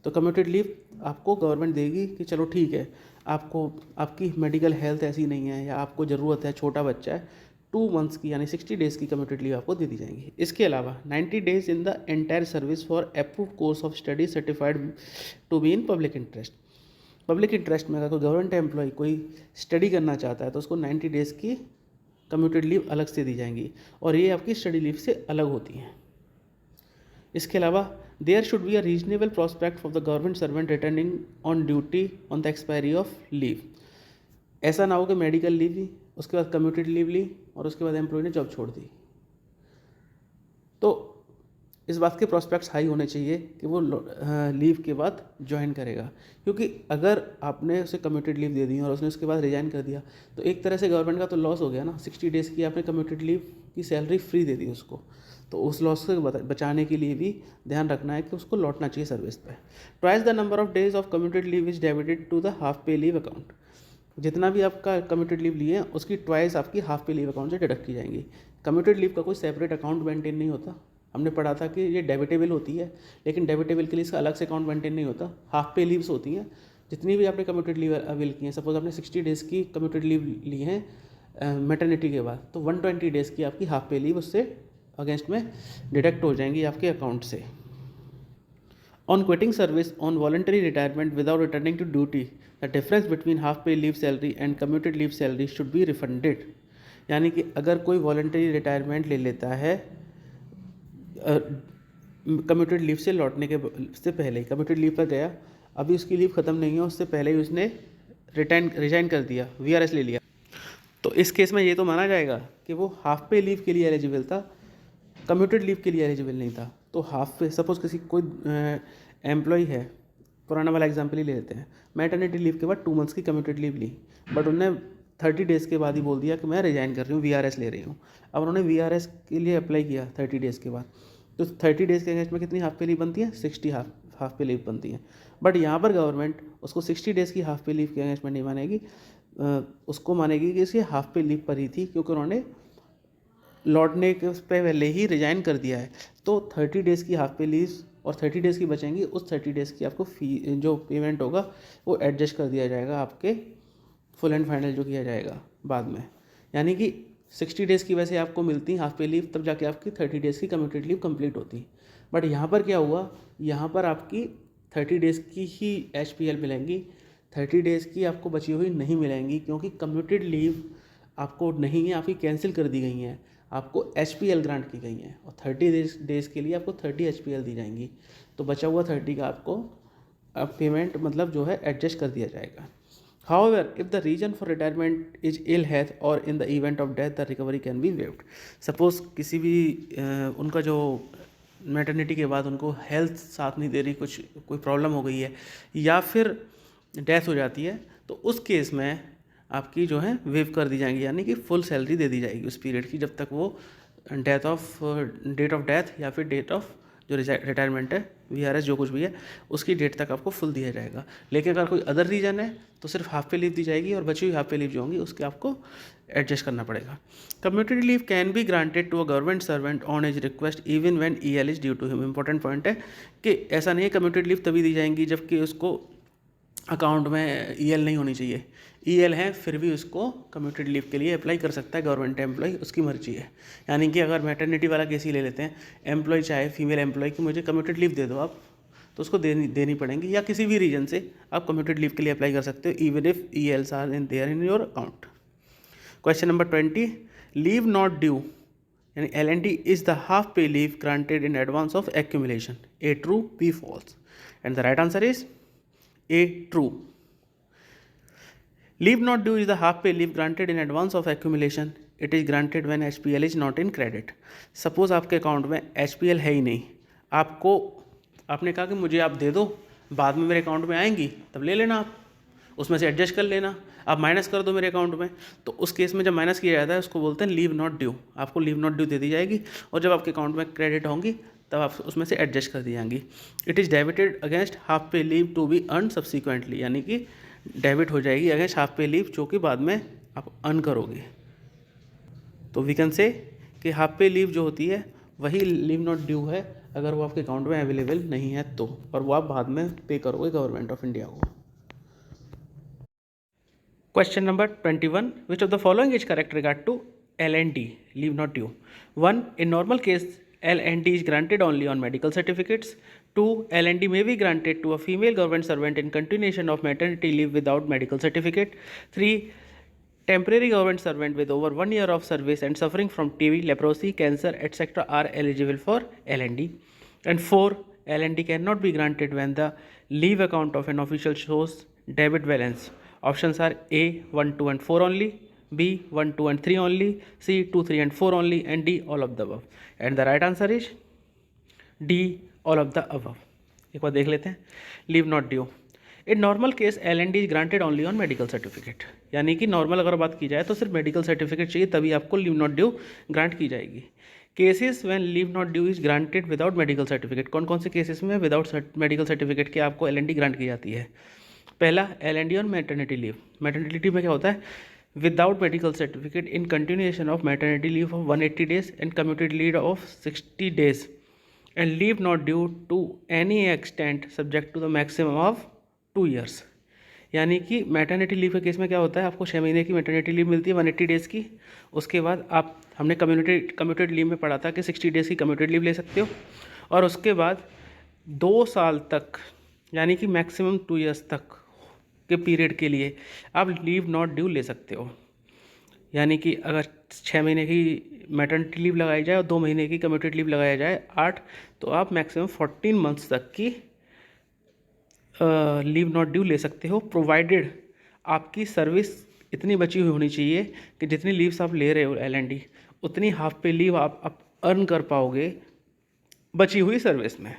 तो कम्यूटेड लीव आपको गवर्नमेंट देगी कि चलो ठीक है, आपको आपकी मेडिकल हेल्थ ऐसी नहीं है या आपको ज़रूरत है, छोटा बच्चा है, 2 मंथ्स की यानी 60 डेज़ की कम्यूटेड लीव आपको दे दी जाएंगी। इसके अलावा 90 days in the entire service for approved course of study certified to be in public interest. Public interest में अगर कोई गवर्नमेंट एम्प्लॉय कोई स्टडी करना चाहता है तो उसको 90 डेज़ की कम्यूटेड लीव अलग से दी जाएंगी और ये आपकी स्टडी लीव से अलग होती हैं। इसके अलावा there should be a reasonable prospect for the government servant returning on duty on the expiry of leave. ऐसा ना हो कि मेडिकल लीव ली, उसके बाद कम्यूटेड लीव ली और उसके बाद एम्प्लॉय ने जॉब छोड़ दी। तो इस बात के प्रोस्पेक्ट्स हाई होने चाहिए कि वो लीव के बाद ज्वाइन करेगा, क्योंकि अगर आपने उसे कम्यूटेड लीव दे दी और उसने उसके बाद रिजाइन कर दिया तो एक तरह से गवर्नमेंट का तो लॉस हो गया ना। 60 डेज़ की आपने कम्यूटेड लीव की सैलरी फ्री दे दी उसको, तो उस लॉस से बचाने के लिए भी ध्यान रखना है कि उसको लौटना चाहिए सर्विस पे। Twice the number of days of commuted leave is debited to the half pay leave account. जितना भी आपका कम्यूटेड लीव लिए उसकी ट्वाइस आपकी हाफ पे लीव अकाउंट से डिडक्ट की जाएंगी। कम्यूटेड लीव का कोई सेपरेट अकाउंट मेंटेन नहीं होता। हमने पढ़ा था कि ये डेबिटेबल होती है, लेकिन डेबिटेबल के लिए इसका अलग से अकाउंट मेंटेन नहीं होता। हाफ पे लीव्स होती हैं। जितनी भी आपने कम्यूटेड लीव अवेल की हैं, सपोज आपने 60 डेज़ की कम्यूटेड लीव ली हैं मैटरनिटी के बाद, तो 120 डेज़ की आपकी हाफ पे लीव उससे अगेंस्ट में डिडक्ट हो जाएंगी आपके अकाउंट से। On quitting service on voluntary retirement without returning to duty, the difference between half pay leave salary and commuted leave salary should be refunded. यानी कि अगर कोई वॉलंटरी रिटायरमेंट ले लेता है कम्यूटेड लीव से लौटने के से पहले ही, कम्यूटेड लीव पर गया, अभी उसकी लीव ख़त्म नहीं है, उससे पहले ही उसने रिजाइन कर दिया, VRS ले लिया, तो इस केस में ये तो माना जाएगा कि वो हाफ पे लीव के लिए एलिजिबल था, कम्यूटेड लीव के लिए एलिजिबल नहीं था। तो हाफ पे सपोज किसी कोई एम्प्लॉय है, पुराना वाला एग्जाम्पल ही ले लेते हैं, मैटरनिटी लीव के बाद 2 मंथ्स की कम्यूटेड लीव ली, बट उन्होंने 30 डेज़ के बाद ही बोल दिया कि मैं रिजाइन कर रही हूँ, VRS ले रही हूँ। अब उन्होंने VRS के लिए अप्लाई किया 30 डेज़ के बाद, तो 30 डेज़ के अगेंस्ट में कितनी हाफ पे लीव बनती है? 60 हाफ पे लीव बनती है। बट यहाँ पर गवर्नमेंट उसको 60 डेज़ की हाफ पे लीव के अगेंस्ट में नहीं मानेगी, उसको मानेगी कि इसकी हाफ पे लीव पर ही थी, क्योंकि उन्होंने लौटने के उस पर पहले ही रिजाइन कर दिया है। तो 30 डेज़ की हाफ पे लीव और 30 डेज़ की बचेंगी, उस 30 डेज़ की आपको फी जो पेमेंट होगा वो एडजस्ट कर दिया जाएगा आपके फुल एंड फाइनल जो किया जाएगा बाद में। यानी कि 60 डेज़ की वैसे आपको मिलती हाफ पे लीव, तब जाके आपकी 30 डेज़ की कम्यूटेड लीव कंप्लीट होती। बट यहाँ पर क्या हुआ, यहाँ पर आपकी 30 डेज़ की ही HPL मिलेंगी, 30 डेज़ की आपको बची हुई नहीं मिलेंगी, क्योंकि कम्यूटेड लीव आपको नहीं है, आपकी कैंसिल कर दी गई हैं, आपको HPL ग्रांट की गई हैं, और 30 डेज़ के लिए आपको 30 HPL दी जाएंगी। तो बचा हुआ 30 का आपको पेमेंट मतलब जो है एडजस्ट कर दिया जाएगा। However, if the reason for retirement is ill health or in the event of death, the recovery can be waived. Suppose किसी भी उनका जो मैटरनिटी के बाद उनको हेल्थ साथ नहीं दे रही, कोई प्रॉब्लम हो गई है या फिर डेथ हो जाती है, तो उस केस में आपकी जो है वेव कर दी जाएंगी, यानी कि फुल सैलरी दे दी जाएगी उस पीरियड की, जब तक वो डेट ऑफ डेथ या फिर डेट ऑफ जो रिटायरमेंट है, VRS जो कुछ भी है, उसकी डेट तक आपको फुल दिया जाएगा। लेकिन अगर कोई अदर रीज़न है तो सिर्फ हाफ पे लीव दी जाएगी, और बची हुई हाफ पे लीव जो होंगी उसके आपको एडजस्ट करना पड़ेगा। Commuted leave can be granted to a government servant on his request even when EL is due to him. Important point है कि ऐसा नहीं है कम्यूटेड लीव तभी दी जाएंगी जबकि उसको अकाउंट में EL नहीं होनी चाहिए। EL है फिर भी उसको कम्यूटेड लीव के लिए अप्लाई कर सकता है गवर्नमेंट एम्प्लॉय, उसकी मर्जी है। यानी कि अगर मैटरनिटी वाला केस ही ले लेते हैं, एम्प्लॉय चाहे फीमेल एम्प्लॉय कि मुझे कम्यूटेड लीव दे दो आप, तो उसको देनी पड़ेंगी, या किसी भी रीजन से आप कम्यूटेड लीव के लिए अप्लाई कर सकते हो, even if ELs are in there in your account. Question number 20, leave not due यानी LND is the half pay leave granted in advance of accumulation, A true, B false, and the right answer is A true. Leave not due is the half pay leave granted in advance of accumulation. It is granted when HPL is not in credit. Suppose आपके account में HPL है ही नहीं, आपने कहा कि मुझे आप दे दो, बाद में मेरे अकाउंट में आएंगी तब ले लेना, आप उसमें से एडजस्ट कर लेना, आप माइनस कर दो मेरे अकाउंट में। तो उस केस में जब माइनस किया जाता है उसको बोलते हैं लीव नॉट ड्यू। आपको लीव नॉट ड्यू दे दी जाएगी, और जब आपके अकाउंट में क्रेडिट होंगी तब आप उसमें से एडजस्ट कर दी जाएंगी। It is debited against half pay leave to be earn subsequently, यानी कि डेबिट हो जाएगी अगेंस्ट हाफ पे लीव जो कि बाद में आप अर्न करोगे। तो वी कैन से कि हाफ पे लीव जो होती है वही लीव नॉट ड्यू है अगर वो आपके अकाउंट में अवेलेबल नहीं है तो, और वो आप बाद में पे करोगे गवर्नमेंट ऑफ इंडिया को। Question number 21, which of the following is correct regard to L&D, leave not due? 1, in normal case L&D is granted only on medical certificates. 2, L&D may be granted to a female government servant in continuation of maternity leave without medical certificate. 3, temporary government servant with over 1 year of service and suffering from TB, leprosy, cancer, etc. are eligible for L&D. And 4, L&D cannot be granted when the leave account of an official shows debit balance. Options are A, 1, 2 and 4 only, B, 1, 2 and 3 only, C, 2, 3 and 4 only, and D, all of the above. And the right answer is D, all of the above. एक बार देख लेते हैं। Leave not due in normal case L&D is granted only on medical certificate, यानी कि normal अगर बात की जाए तो सिर्फ मेडिकल सर्टिफिकेट चाहिए तभी आपको लीव नॉट ड्यू ग्रांट की जाएगी। Cases when leave not due is granted without medical certificate, कौन कौन से केसेस में विदाउट मेडिकल सर्टिफिकेट के आपको L&D ग्रांट की जाती है? पहला L&D on maternity leave. Maternity leave में क्या होता है? Without medical certificate in continuation of maternity leave of 180 days and commuted leave of 60 days and leave not due to any extent subject to the maximum of 2 years। यानी कि maternity leave के case में क्या होता है, आपको 6 महीने की मैटरनिटी लीव मिलती है 180 days की। उसके बाद आप, हमने कम्यूटेड लीव में पढ़ा था कि 60 days की कम्यूटेड लीव ले सकते हो, और उसके बाद 2 साल तक यानी कि मैक्सिमम 2 years तक के पीरियड के लिए आप लीव नॉट ड्यू ले सकते हो। यानी कि अगर 6 महीने की मैटरनिटी लीव लगाई जाए और 2 महीने की कम्यूटेड लीव लगाया जाए 8, तो आप मैक्सिमम 14 months तक की लीव नॉट ड्यू ले सकते हो, प्रोवाइडेड आपकी सर्विस इतनी बची हुई होनी चाहिए कि जितनी लीव्स आप ले रहे हो L&D उतनी हाफ पे लीव आप अर्न कर पाओगे बची हुई सर्विस में,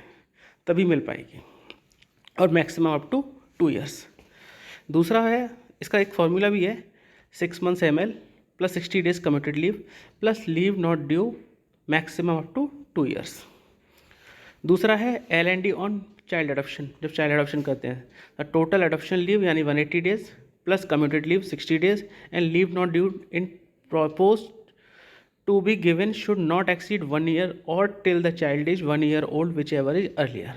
तभी मिल पाएगी, और मैक्सिमम अप टू 2 years। दूसरा है, इसका एक फॉर्मूला भी है, 6 months ML plus 60 days commuted leave plus leave not due maximum up to 2 years। दूसरा है L&D ऑन चाइल्ड अडॉप्शन। जब चाइल्ड अडॉप्शन करते हैं द टोटल अडॉप्शन लीव यानी 180 days plus commuted leave 60 days and leave not due in propose to be given should not exceed 1 year और till the child is 1 year old whichever is earlier.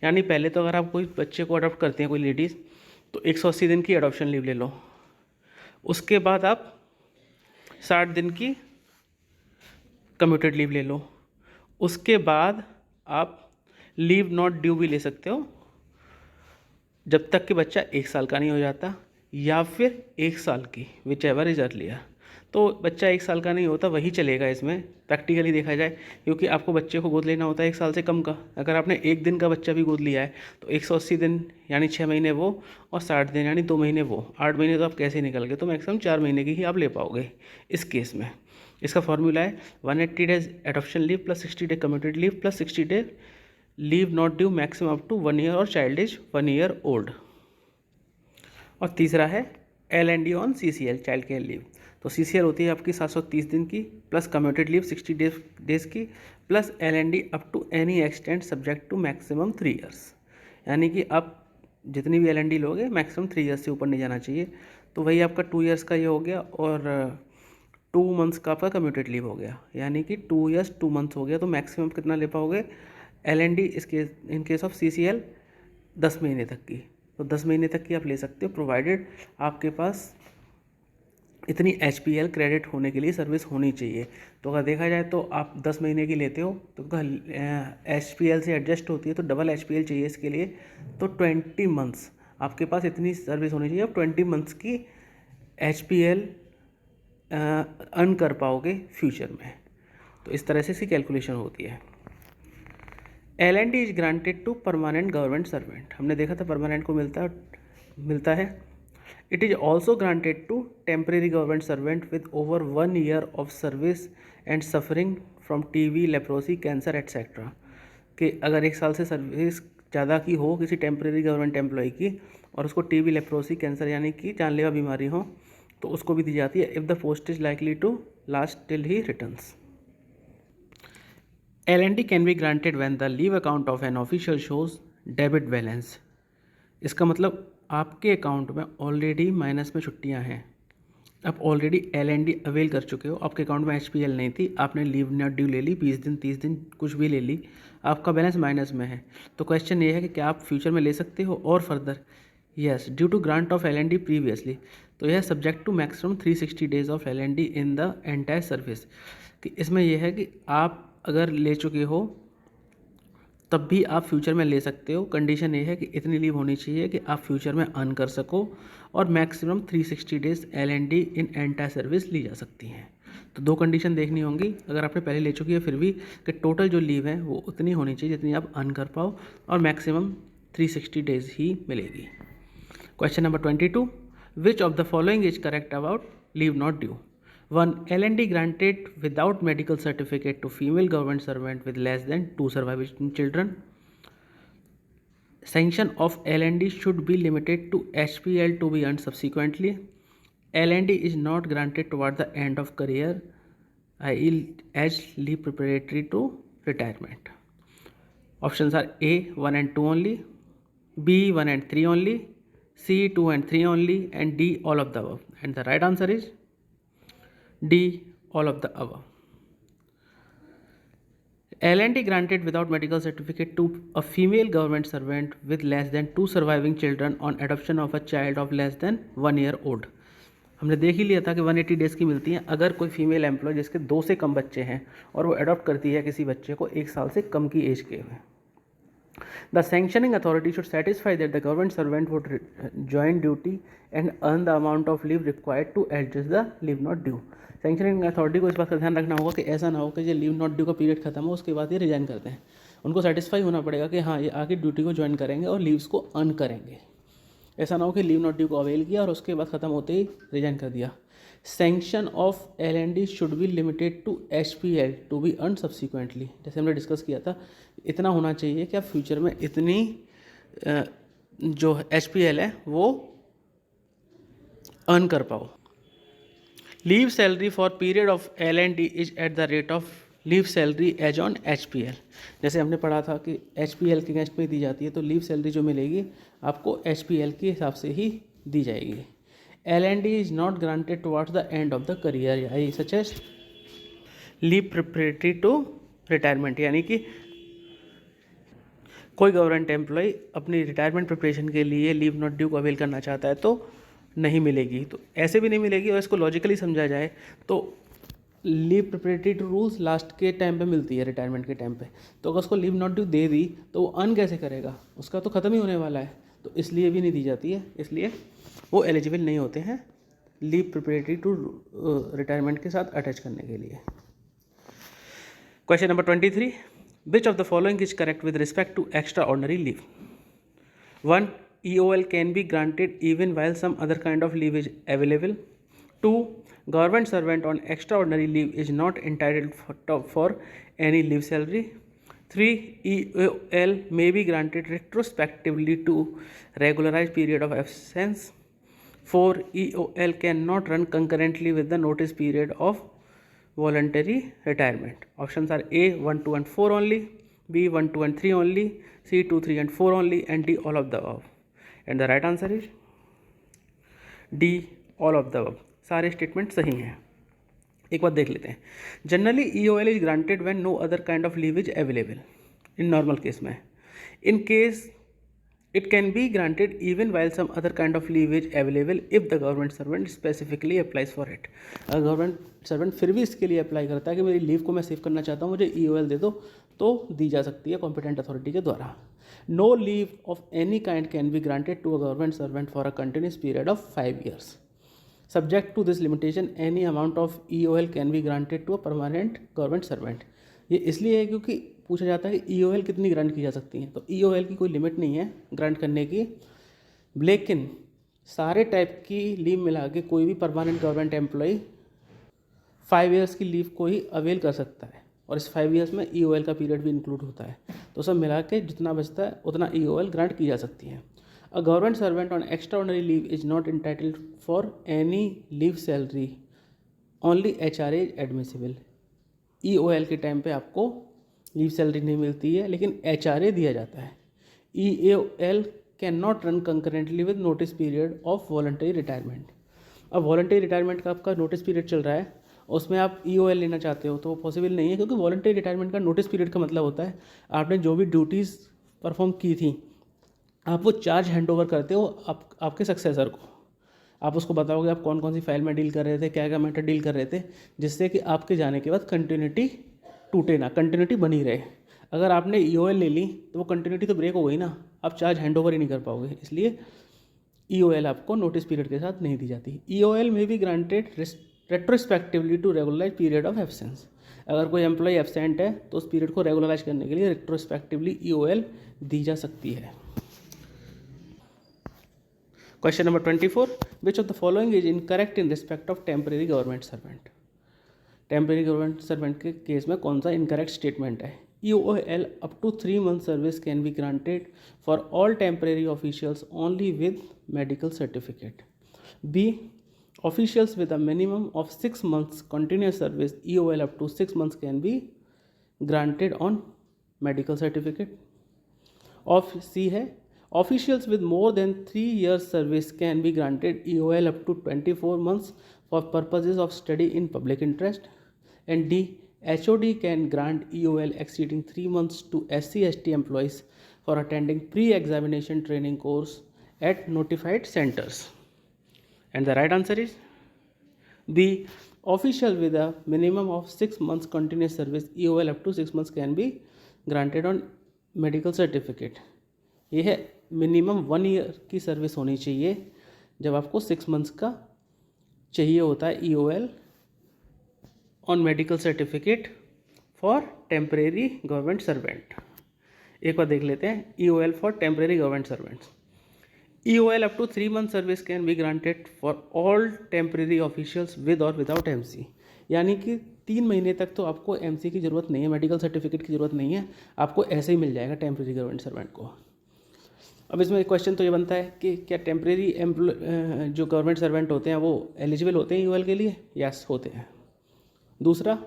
यानी पहले तो अगर आप कोई बच्चे को अडॉप्ट करते हैं कोई लेडीज़, तो 180 दिन की अडॉप्शन लीव ले लो, उसके बाद आप 60 दिन की कम्यूटेड लीव ले लो, उसके बाद आप लीव नॉट ड्यू भी ले सकते हो जब तक कि बच्चा 1 साल का नहीं हो जाता, या फिर 1 साल की विच एवर इज अर्लियर। तो बच्चा 1 साल का नहीं होता वही चलेगा इसमें, प्रैक्टिकली देखा जाए, क्योंकि आपको बच्चे को गोद लेना होता है 1 साल से कम का। अगर आपने 1 दिन का बच्चा भी गोद लिया है तो 180 दिन यानी 6 महीने वो, और 60 दिन यानी 2 महीने वो, 8 महीने तो आप कैसे निकल गए, तो मैक्सिमम 4 महीने की ही आप ले पाओगे इस केस में। इसका फॉर्मूला है 180 days adoption leave plus 60 day commuted leave plus 60 day leave not due maximum up to 1 year और चाइल्ड इज 1 year old। और तीसरा है L&D on CCL child care leave. तो CCL होती है आपकी 730 दिन की प्लस कम्यूटेड लीव 60 days की plus L&D up to any extent subject to maximum 3 years। यानी कि आप जितनी भी L&D लोगे मैक्सिमम 3 years से ऊपर नहीं जाना चाहिए। तो वही आपका 2 years का ये हो गया, और 2 months का आपका कम्यूटेड लीव हो गया, यानी कि 2 years 2 months हो गया। तो मैक्सिमम कितना ले पाओगे L&D इसके इन केस ऑफ CCL 10 महीने तक की। तो 10 महीने तक की आप ले सकते हो, प्रोवाइडेड आपके पास इतनी HPL क्रेडिट होने के लिए सर्विस होनी चाहिए। तो अगर देखा जाए तो आप 10 महीने की लेते हो तो HPL से एडजस्ट होती है, तो डबल HPL चाहिए इसके लिए, तो 20 months आपके पास इतनी सर्विस होनी चाहिए। आप 20 months की HPL अर्न कर पाओगे फ्यूचर में। तो इस तरह से इसकी कैलकुलेशन होती है। L&D is granted to permanent government servant, हमने देखा था परमानेंट को मिलता है। It is also granted to temporary government servant with over 1 year of service and suffering from TB, leprosy, cancer etcetera. कि अगर 1 साल से सर्विस ज़्यादा की हो किसी टेम्परेरी गवर्नमेंट एम्प्लॉय की, और उसको TB, लेप्रोसी, कैंसर यानी कि जानलेवा बीमारी हो, तो उसको भी दी जाती है if the post is likely to last till he returns. L&D can be granted when the leave account of an official shows debit balance. इसका मतलब आपके अकाउंट में ऑलरेडी माइनस में छुट्टियां हैं, आप ऑलरेडी L&D अवेल कर चुके हो, आपके अकाउंट में HPL नहीं थी, आपने लीव नॉट ड्यू ले ली, 20 दिन 30 दिन कुछ भी ले ली, आपका बैलेंस माइनस में है। तो क्वेश्चन ये है कि क्या आप फ्यूचर में ले सकते हो और further? Yes, due to grant of L&D previously. तो यह subject to maximum 360 days of L&D in the entire service. कि इसमें यह है कि आप अगर ले चुके हो तब भी आप फ्यूचर में ले सकते हो। कंडीशन ये है कि इतनी लीव होनी चाहिए कि आप फ्यूचर में अर्न कर सको, और maximum 360 days L&D in entire service ली जा सकती हैं। तो दो कंडीशन देखनी होंगी अगर आपने पहले ले चुकी है फिर भी, कि टोटल जो लीव है वो उतनी होनी चाहिए जितनी आप अर्न कर पाओ, और मैक्सिमम 360 डेज ही मिलेगी। Question number 22, which of the following is correct about leave not due? 1. L&D granted without medical certificate to female government servant with less than 2 surviving children. Sanction of L&D should be limited to HPL to be earned subsequently. L&D is not granted toward the end of career, i.e. as leave preparatory to retirement. Options are A 1 and 2 only, B 1 and 3 only, C 2 and 3 only, and D all of the above. And the right answer is D all of the above. L&D granted without medical certificate to a female government servant with less than 2 surviving children on adoption of a child of less than 1 year old. हमने देख ही लिया था कि 180 days की मिलती हैं अगर कोई फीमेल एम्प्लॉय जिसके 2 से कम बच्चे हैं और वो अडॉप्ट करती है किसी बच्चे को 1 साल से कम की एज के हुए। The sanctioning authority should satisfy that the government servant would join duty and earn the amount of leave required to adjust the leave not due. Sanctioning authority को इस बात का ध्यान रखना होगा कि ऐसा ना हो कि ये लीव नॉट ड्यू का पीरियड खत्म हो उसके बाद ये रिजाइन करते हैं। उनको सेटिस्फाई होना पड़ेगा कि हाँ ये आके ड्यूटी को ज्वाइन करेंगे और लीव्स को अर्न करेंगे। ऐसा ना हो कि लीव नॉट ड्यू को अवेल किया और उसके बाद ख़त्म होते ही रिजाइन कर दिया। Sanction of L&D should be limited to HPL to be earn subsequently. जैसे हमने डिस्कस किया था, इतना होना चाहिए कि आप फ्यूचर में इतनी जो HPL है वो अर्न कर पाओ। Leave salary for period of L&D is at the rate of leave salary as on HPL। जैसे हमने पढ़ा था कि HPL के अगेंस्ट पे दी जाती है तो लीव सैलरी जो मिलेगी आपको HPL के हिसाब से ही दी जाएगी। L&D is not granted towards the end of the career, such as leave preparatory to retirement। यानी कि कोई गवर्नमेंट एम्प्लॉय अपनी रिटायरमेंट प्रिपरेशन के लिए लीव नॉट ड्यू को अवेल करना चाहता है तो नहीं मिलेगी। तो ऐसे भी नहीं मिलेगी, और इसको लॉजिकली समझा जाए तो leave preparatory to rules last के टाइम पे मिलती है, रिटायरमेंट के टाइम पे। तो अगर उसको लीव नॉट ड्यू दे दी तो वो अर्न कैसे करेगा, उसका तो ख़त्म ही होने वाला है, तो इसलिए भी नहीं दी जाती है, इसलिए वो एलिजिबल नहीं होते हैं लीव प्रिपरेटरी टू रिटायरमेंट के साथ अटैच करने के लिए। Question number 23, which of the following is correct with respect to extraordinary leave? 1. EOL can be granted even while some other kind of leave is available. 2. Government servant on extraordinary leave is not entitled for any leave salary. 3. EOL may be granted retrospectively to regularize period of absence. 4. EOL cannot run concurrently with the notice period of voluntary retirement. Options are A 1, 2 and 4 only, B 1, 2 and 3 only, C 2, 3 and 4 only, and D all of the above. And the right answer is D all of the above। सारे statement सही हैं। एक बात देख लेते हैं। Generally EOL is granted when no other kind of leave is available in normal case में। In case it can be granted even while some other kind of leave is available if the government servant specifically applies for it. अगर government servant फिर भी इसके लिए apply करता है कि मेरी लीव को मैं सेव करना चाहता हूँ, मुझे EOL दे दो, तो दी जा सकती है कॉम्पिटेंट अथॉरिटी के द्वारा। No leave of any kind can be granted to a government servant for a continuous period of 5 years. Subject to this limitation, any amount of EOL can be granted to a permanent government servant. ये इसलिए है क्योंकि पूछा जाता है कि EOL कितनी grant की जा सकती हैं, तो EOL की कोई लिमिट नहीं है ग्रांट करने की, लेकिन सारे टाइप की लीव मिला के कोई भी परमानेंट गवर्नमेंट एम्प्लॉय 5 ईयर्स की लीव को ही अवेल कर सकता है, और इस 5 ईयर्स में EOL का पीरियड भी इंक्लूड होता है। तो सब मिला के जितना बचता है उतना EOL ग्रांट की जा सकती है। अ government servant on extraordinary leave is not entitled for any leave salary, only HRA is admissible. EOL के टाइम पे आपको लीव सैलरी नहीं मिलती है, लेकिन HRA दिया जाता है। EOL can not run concurrently with notice period of voluntary retirement. अब वॉलंटरी रिटायरमेंट का आपका नोटिस पीरियड चल रहा है, उसमें आप EOL लेना चाहते हो तो वो पॉसिबल नहीं है, क्योंकि वॉलंटरी रिटायरमेंट का नोटिस पीरियड का मतलब होता है आपने जो भी ड्यूटीज़ परफॉर्म की थी आप वो चार्ज हैंड ओवर करते हो आपके सक्सेसर को। आप उसको बताओगे आप कौन कौन सी फाइल में डील कर रहे थे, क्या क्या मैटर डील कर रहे थे, जिससे कि आपके जाने के बाद कंटिन्यूटी टूटे ना, कंटिन्यूटी बनी रहे। अगर आपने EOL ले ली तो वो कंटिन्यूटी तो ब्रेक हो गई ना, आप चार्ज हैंड ओवर ही नहीं कर पाओगे, इसलिए EOL आपको नोटिस पीरियड के साथ नहीं दी जाती। EOL में भी granted retrospectively to regularise period of absence. अगर कोई एम्प्लॉय एब्सेंट है तो उस पीरियड को रेगुलराइज करने के लिए रेट्रोस्पेक्टिवली EOL दी जा सकती है। Question number 24, which of the following is incorrect in respect of temporary government servant. Temporary government servant के केस में कौन सा इनकरेक्ट स्टेटमेंट है? EOL up to 3 months service can be granted for all temporary officials only with medical certificate. B. Officials with a minimum of 6 months continuous service, EOL up to 6 months can be granted on medical certificate. C है, officials with more than 3 years service can be granted EOL up to 24 months for purposes of study in public interest. And D. HOD can grant EOL exceeding 3 months to SC/ST employees for attending pre-examination training course at notified centers. And the right answer is B. Official with a minimum of 6 months continuous service, EOL up to 6 months can be granted on medical certificate. ये है minimum 1 year की service होनी चाहिए जब आपको 6 months का चाहिए होता है EOL on medical certificate for temporary government servant. एक बार देख लेते हैं EOL for temporary government servants. EOL up to 3 month service can be granted for all temporary officials with और विदाउट MC। यानी कि 3 महीने तक तो आपको MC की ज़रूरत नहीं है, मेडिकल सर्टिफिकेट की ज़रूरत नहीं है, आपको ऐसे ही मिल जाएगा टेम्परेरी गवर्नमेंट सर्वेंट को। अब इसमें एक क्वेश्चन तो ये बनता है कि क्या टेम्परेरी जो गवर्नमेंट सर्वेंट होते हैं वो एलिजिबल होते हैं EOL के लिए? यस होते हैं। दूसरा,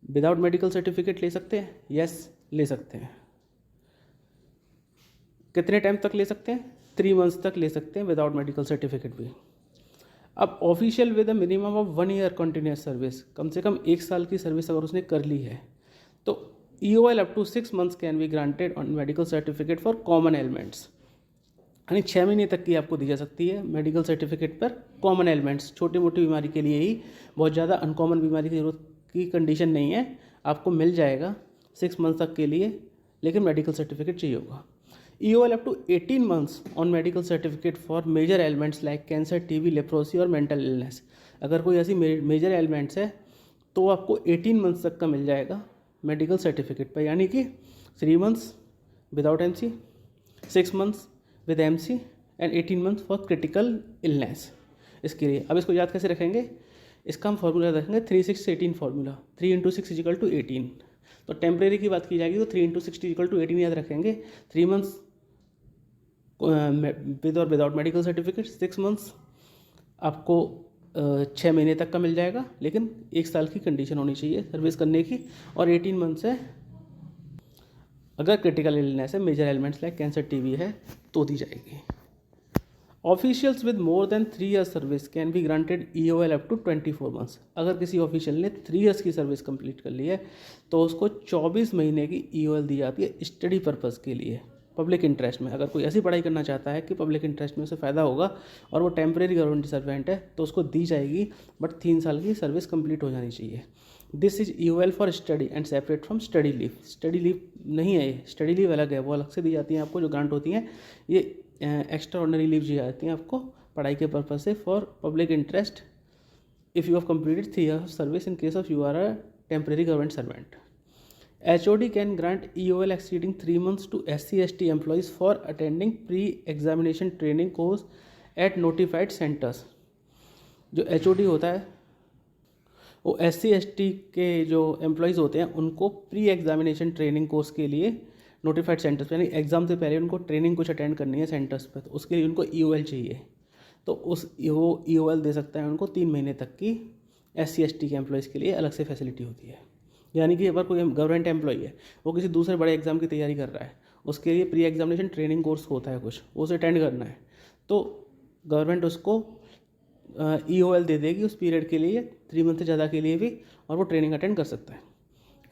विदाउट मेडिकल सर्टिफिकेट ले सकते हैं? यस ले सकते हैं। कितने टाइम तक ले सकते हैं? 3 मंथ्स तक ले सकते हैं विदाउट मेडिकल सर्टिफिकेट भी। अब official with a minimum of 1 year continuous service, कम से कम 1 साल की सर्विस अगर उसने कर ली है तो EOL up to 6 months can be granted on medical certificate for common elements. यानी 6 महीने तक की आपको दी जा सकती है मेडिकल सर्टिफिकेट पर कॉमन एलिमेंट्स, छोटी मोटी बीमारी के लिए ही, बहुत ज़्यादा अनकॉमन बीमारी की जरूरत की कंडीशन नहीं है, आपको मिल जाएगा 6 मंथ तक के लिए, लेकिन मेडिकल सर्टिफिकेट चाहिए होगा। EOL up to 18 months on medical certificate for major elements like cancer, TB, leprosy और मेंटल इलनेस। अगर कोई ऐसी मेजर एलिमेंट्स है तो आपको 18 मंथ्स तक का मिल जाएगा मेडिकल सर्टिफिकेट पर, यानी कि 3 months without MC, 6 months with MC and 18 months for critical illness. इसके लिए अब इसको याद कैसे रखेंगे? इसका हम फॉर्मूला रखेंगे 3/6/18 फार्मूला, 3 × 6 = 18। तो टेम्परेरी की बात की जाएगी तो 3 × 6 = 18 याद रखेंगे। 3 मंथ्स विद और विदाउट मेडिकल सर्टिफिकेट, 6 मंथ्स आपको 6 महीने तक का मिल जाएगा, लेकिन 1 साल की कंडीशन होनी चाहिए सर्विस करने की, और 18 मंथ्स है अगर क्रिटिकल इलनेस है, major elements like cancer, TB है तो दी जाएगी। Officials with more than 3 years service can be granted EOL up to 24 months. अगर किसी ऑफिशियल ने 3 ईयर्स की सर्विस कंप्लीट कर ली है तो उसको 24 महीने की EOL दी जाती है स्टडी पर्पज़ के लिए, पब्लिक इंटरेस्ट में। अगर कोई ऐसी पढ़ाई करना चाहता है कि पब्लिक इंटरेस्ट में उसे फ़ायदा होगा और वो टेम्परेरी गवर्नमेंट सर्वेंट है तो उसको दी जाएगी, बट 3 साल की सर्विस कंप्लीट हो जानी चाहिए। This is EOL for study and separate from study leave. Study leave नहीं है ये, स्टडी लीव अलग है, वो अलग से दी जाती हैं आपको जो ग्रांट होती हैं। ये एक्स्ट्रा ऑर्डिनरी लीव दी जाती हैं आपको पढ़ाई के पर्पज से for public interest if you have completed 3 years service in case of you are a temporary government servant. HOD can grant EOL exceeding 3 months to SC/ST employees for attending pre examination training course at notified centres. जो HOD होता है वो SC/ST के जो employees होते हैं उनको pre examination training course के लिए नोटिफाइड सेंटर्स, यानी एग्ज़ाम से पहले उनको ट्रेनिंग कुछ अटेंड करनी है सेंटर्स पर, तो उसके लिए उनको EOL चाहिए, तो वो EOL दे सकता है उनको 3 महीने तक की। SC/ST के एम्प्लॉयज़ के लिए अलग से फैसिलिटी होती है। यानी कि अगर कोई गवर्नमेंट एम्प्लॉई है वो किसी दूसरे बड़े एग्जाम की तैयारी कर रहा है, उसके लिए प्री एग्जामिनेशन ट्रेनिंग कोर्स होता है कुछ, वो उसे अटेंड करना है, तो गवर्नमेंट उसको EOL दे देगी उस पीरियड के लिए, 3 मंथ से ज़्यादा के लिए भी, और वो ट्रेनिंग अटेंड कर सकता है।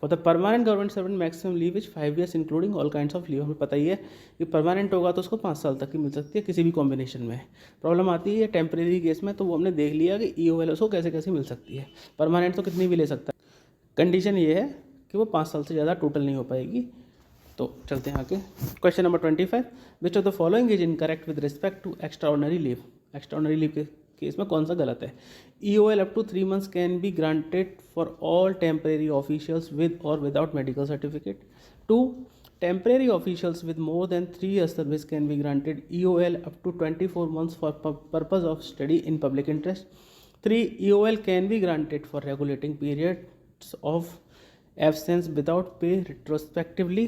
For the permanent government servant maximum leave is 5 years including all kinds of leave. हमें पता ही है कि परमानेंट होगा तो उसको 5 साल तक की मिल सकती है किसी भी कॉम्बिनेशन में। प्रॉब्लम आती है टेम्परेरी केस में, तो वो हमने देख लिया कि EOL उसको कैसे कैसे मिल सकती है। परमानेंट तो कितनी भी ले सकता है, कंडीशन ये है कि वो 5 साल से ज़्यादा टोटल नहीं हो पाएगी। तो चलते हैं आगे। Question number 25, which of the following is incorrect with respect to extraordinary leave. Extraordinary leave के केस में कौन सा गलत है? EOL up to 3 months can be granted for all temporary officials with और without medical certificate. 2, temporary officials with more than 3 years service can be granted EOL up to 24 months for purpose of study in public interest. 3, EOL can be granted for regulating periods of absence without pay retrospectively.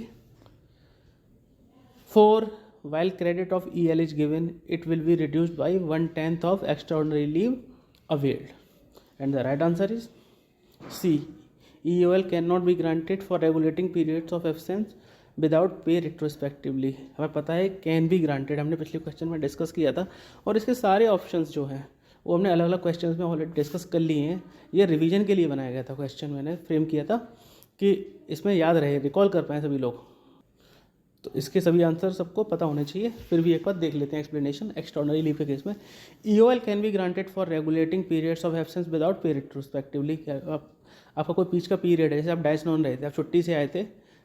4, while credit of EL is given, it will be reduced by 1/10 of extraordinary leave availed. And the right answer is C. EOL cannot be granted for regulating periods of absence without pay retrospectively. हमें पता है can be granted, हमने पिछले question में discuss किया था, और इसके सारे ऑप्शंस जो हैं वो हमने अलग अलग क्वेश्चंस में ऑलरेडी डिस्कस कर लिए हैं। ये रिवीजन के लिए बनाया गया था क्वेश्चन, मैंने फ्रेम किया था कि इसमें याद रहे, रिकॉल कर पाएँ सभी लोग। तो इसके सभी आंसर सबको पता होने चाहिए। फिर भी एक बार देख लेते हैं एक्सप्लेनेशन। एक्स्ट्राऑर्डिनरी लीव के केस में EOL can be granted for regulating periods of absence without pay retrospectively. आपका कोई बीच का पीरियड है, जैसे आप डाइस नॉन रहे थे, आप छुट्टी से आए थे,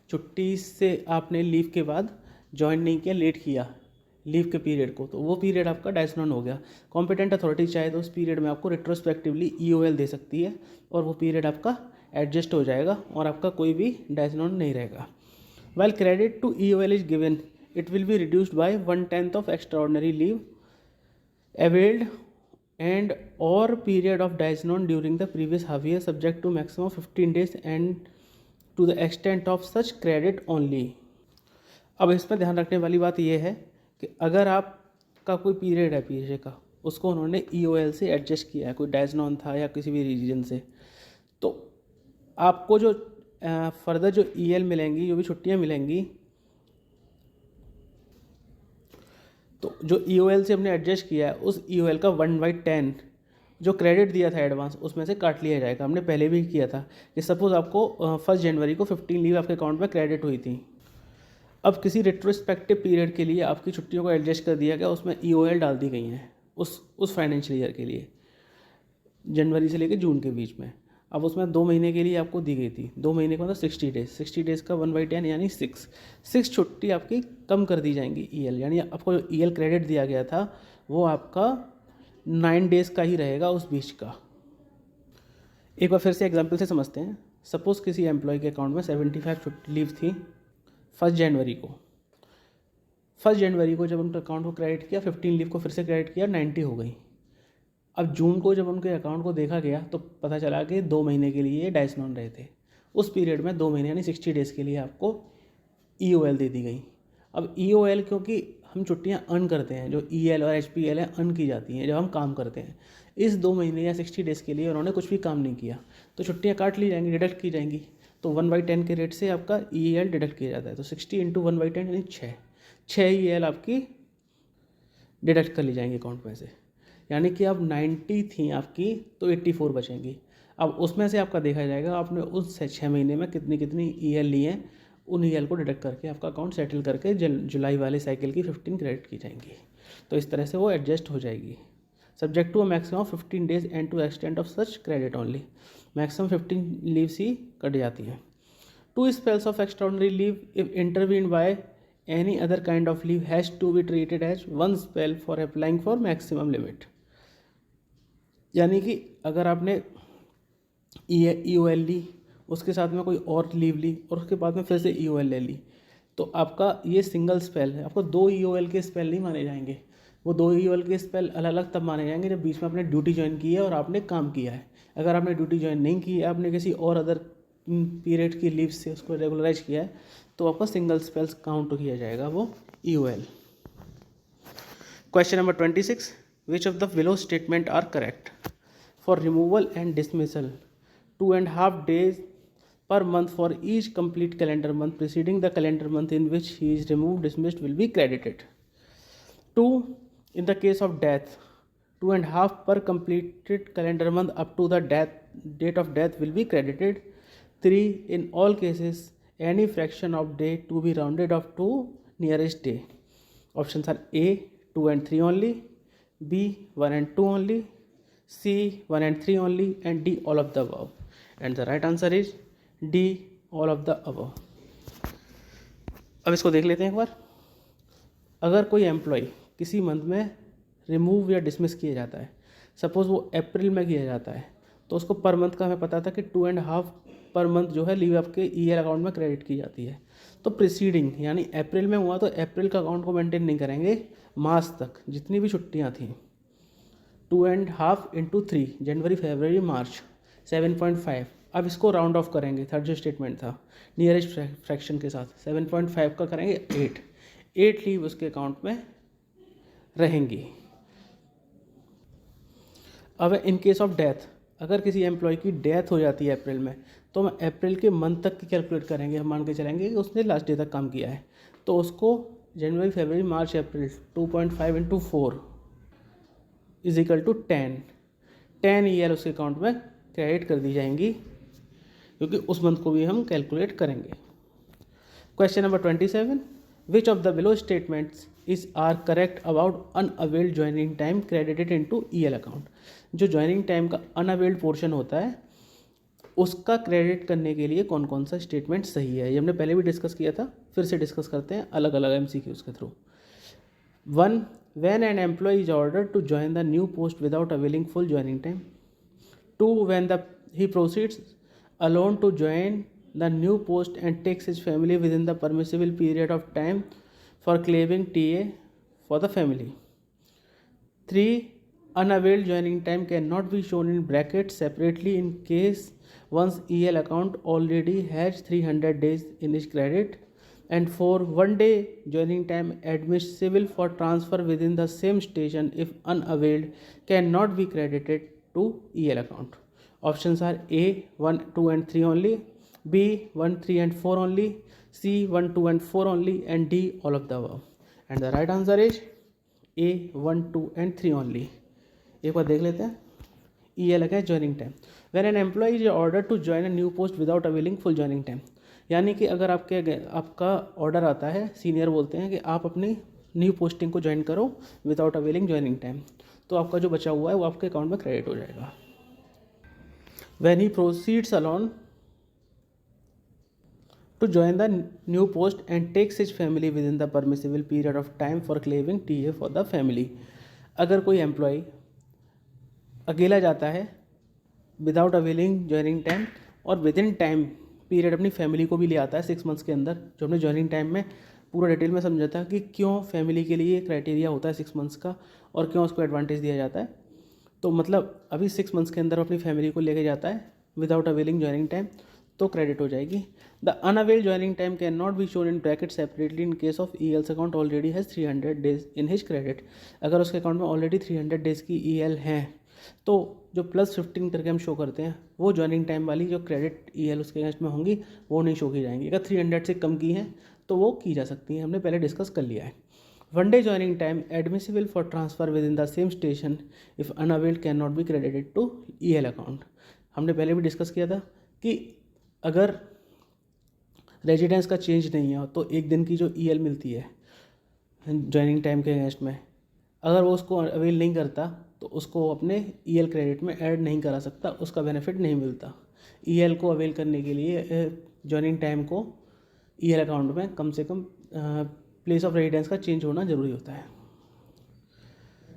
छुट्टी से आपने लीव के बाद ज्वाइन नहीं किया, लेट किया लीव के पीरियड को, तो वो पीरियड आपका डाइस नॉन हो गया। कॉम्पिटेंट अथॉरिटी चाहे तो उस पीरियड में आपको रिट्रोस्पेक्टिवली EOL दे सकती है, और वो पीरियड आपका एडजस्ट हो जाएगा और आपका कोई भी डाइस नॉन नहीं रहेगा। While credit to EOL is given, it will be reduced by 1/10 of extraordinary leave availed and or period of dies known during the previous half year, subject to maximum 15 days and to the extent of such credit only. अब इसमें ध्यान रखने वाली बात यह है कि अगर आपका कोई पीरियड है पीछे का, उसको उन्होंने EOL से एडजस्ट किया है, कोई डाइस नॉन था या किसी भी रीजन से, तो आपको जो फर्दर जो EL मिलेंगी, जो भी छुट्टियां मिलेंगी, तो जो EOL से हमने एडजस्ट किया है उस EOL का 1/10 जो क्रेडिट दिया था एडवांस, उसमें से काट लिया जाएगा। हमने पहले भी किया था कि सपोज़ आपको 1 जनवरी को 15 लीव आपके अकाउंट में क्रेडिट हुई थी। अब किसी रिट्रोस्पेक्टिव पीरियड के लिए आपकी छुट्टियों को एडजस्ट कर दिया गया, उसमें EOL डाल दी गई हैं उस फाइनेंशियल ईयर के लिए, जनवरी से लेकर जून के बीच में। अब उसमें 2 महीने के लिए आपको दी गई थी, 2 महीने का मतलब 60 डेज़ का 1/10 यानी 6 छुट्टी आपकी कम कर दी जाएंगी EL, यानी आपको जो EL क्रेडिट दिया गया था वो आपका 9 डेज़ का ही रहेगा उस बीच का। एक बार फिर से एग्जांपल से समझते हैं। सपोज़ किसी एम्प्लॉय के अकाउंट में 75 छुट्टी लीव थी 1 जनवरी को। 1 जनवरी को जब उनके अकाउंट को क्रेडिट किया, 15 लीव को फिर से क्रेडिट किया, 90 हो गई। अब जून को जब उनके अकाउंट को देखा गया तो पता चला कि 2 महीने के लिए डाइस नॉन रहे थे। उस पीरियड में 2 महीने यानी 60 डेज़ के लिए आपको EOL दे दी गई। अब EOL क्योंकि हम छुट्टियां अर्न करते हैं, जो EL और HPL है अर्न की जाती हैं जब हम काम करते हैं। इस 2 महीने या 60 डेज़ के लिए उन्होंने कुछ भी काम नहीं किया, तो छुट्टियाँ काट ली जाएंगी, डिडक्ट की जाएंगी। तो 1/10 के रेट से आपका EL डिडक्ट किया जाता है। तो 60 × 1/10 यानी 6 EL आपकी डिडक्ट कर ली जाएंगी अकाउंट में से। यानी कि अब 90 थी आपकी तो 84 बचेंगी। अब उसमें से आपका देखा जाएगा आपने उस 6 महीने में कितनी EL ली हैं, उन EL को डिडक्ट करके आपका अकाउंट सेटल करके जुलाई वाले साइकिल की 15 क्रेडिट की जाएंगी। तो इस तरह से वो एडजस्ट हो जाएगी। Subject to a maximum 15 days and to extent of such credit only. Maximum 15 leaves ही कट जाती हैं। 2 spells of extraordinary leave if intervened by any other kind of leave has to be treated as 1 spell for applying for maximum limit। यानी कि अगर आपने EOL ली, उसके साथ में कोई और लीव ली और उसके बाद में फिर से EOL ले ली, तो आपका ये सिंगल स्पेल है। आपको 2 EOL के स्पेल नहीं माने जाएंगे। वो 2 EOL के स्पेल अलग अलग तब माने जाएंगे जब बीच में आपने ड्यूटी ज्वाइन की है और आपने काम किया है। अगर आपने ड्यूटी ज्वाइन नहीं की है, आपने किसी और अदर पीरियड की लीव से उसको रेगुलराइज किया है, तो आपका सिंगल स्पेल्स काउंट किया जाएगा वो EOL। Question number 26, which of the below statement are correct? For removal and dismissal, 2.5 days per month for each complete calendar month preceding the calendar month in which he is removed dismissed will be credited. 2, in the case of death, 2.5 per completed calendar month up to the date of death will be credited. 3. In all cases, any fraction of day to be rounded off to nearest day. Options are A, 2 and 3 only, B, 1 and 2 only, C, 1 and 3 only, and D, all of the above. And the right answer is D, all of the above. अब इसको देख लेते हैं एक बार. अगर कोई employ किसी month में रिमूव या डिसमिस किया जाता है, सपोज़ वो अप्रैल में किया जाता है, तो उसको पर मंथ का हमें पता था कि 2.5 पर मंथ जो है लीव आपके ईएल अकाउंट में क्रेडिट की जाती है. तो प्रीसीडिंग यानी अप्रैल में हुआ तो अप्रैल का अकाउंट को मेंटेन नहीं करेंगे, मार्च तक जितनी भी छुट्टियाँ थी 2.5 इंटू 3 जनवरी फरवरी मार्च 7.5. अब इसको राउंड ऑफ करेंगे, थर्ड जो स्टेटमेंट था नियरेस्ट फ्रैक्शन के साथ 7.5 का करेंगे 8 लीव उसके अकाउंट में रहेंगी. अब इन केस ऑफ डेथ, अगर किसी एम्प्लॉय की डेथ हो जाती है अप्रैल में, तो हम अप्रैल के मंथ तक की कैलकुलेट करेंगे. हम मान के चलेंगे कि उसने लास्ट डे तक काम किया है, तो उसको जनवरी फरवरी March April 2.5 into 4 is equal to 10 EL उसके अकाउंट में क्रेडिट कर दी जाएंगी, क्योंकि उस मंथ को भी हम कैलकुलेट करेंगे. Question number 27. Which of the below statements are correct about unavailed joining time credited into EL account. जो ज्वाइनिंग टाइम का अनअवेल्ड पोर्शन होता है उसका क्रेडिट करने के लिए कौन कौन सा स्टेटमेंट सही है, ये हमने पहले भी डिस्कस किया था, फिर से डिस्कस करते हैं अलग अलग एमसीक्यूज के through. 1. When an employee is ordered to join the new post without availing full joining time. 2. When he proceeds alone to join the new post and takes his family within the permissible period of time for claiming TA for the family. 3. Unavailed joining time cannot be shown in brackets separately in case one's EL account already has 300 days in its credit. And 4. 1 day joining time admissible for transfer within the same station if unavailed cannot be credited to EL account. Options are A, 1, 2 and 3 only, B, 1, 3 and 4 only, C, 1, 2 and 4 only, and D, all of the above. And the right answer is A, 1, 2 and 3 only. एक बार देख लेते हैं. EL है joining time. When an employee is ordered to join a new post without availing full joining time, यानी कि अगर आपका ऑर्डर आता है, सीनियर बोलते हैं कि आप अपनी न्यू पोस्टिंग को ज्वाइन करो विदाउट अवेलिंग ज्वाइनिंग टाइम, तो आपका जो बचा हुआ है वो आपके अकाउंट में क्रेडिट हो जाएगा. When he proceeds alone to join the new post and takes his family within the permissible period of time for claiming TA for the family. अगर कोई एम्प्लॉय अकेला जाता है विदाउट अवेलिंग ज्वाइनिंग टाइम और with in time period अपनी family को भी ले आता है 6 मंथ्स के अंदर, जो हमने ज्वाइनिंग टाइम में पूरा डिटेल में समझा था कि क्यों फैमिली के लिए क्राइटेरिया होता है 6 मंथ्स का और क्यों उसको एडवांटेज दिया जाता है. तो मतलब अभी 6 मंथ्स के अंदर अपनी फैमिली को लेके जाता है विदाउट अवेलिंग ज्वाइनिंग टाइम, तो क्रेडिट हो जाएगी. The unavailed joining time can not be shown in bracket separately in case of EL's account already has 300 days in his credit. अगर उसके अकाउंट में ऑलरेडी 300 डेज की EL हैं, तो जो +15 करके हम शो करते हैं वो ज्वाइनिंग टाइम वाली जो क्रेडिट EL उसके अगेंस्ट में होंगी वो नहीं शो की जाएंगी. अगर 300 से कम की हैं तो वो की जा सकती हैं, हमने पहले डिस्कस कर लिया है. 1 day joining time admissible for transfer within the same station if unavailed cannot be credited to EL account. हमने पहले भी डिस्कस किया था कि अगर रेजिडेंस का चेंज नहीं है तो 1 दिन की जो EL मिलती है ज्वाइनिंग टाइम के अगेंस्ट में, अगर वो उसको अवेल नहीं करता तो उसको अपने EL क्रेडिट में ऐड नहीं करा सकता, उसका बेनिफिट नहीं मिलता. EL को अवेल करने के लिए ज्वाइनिंग टाइम को EL अकाउंट में कम से कम प्लेस ऑफ रेजिडेंस का चेंज होना जरूरी होता है.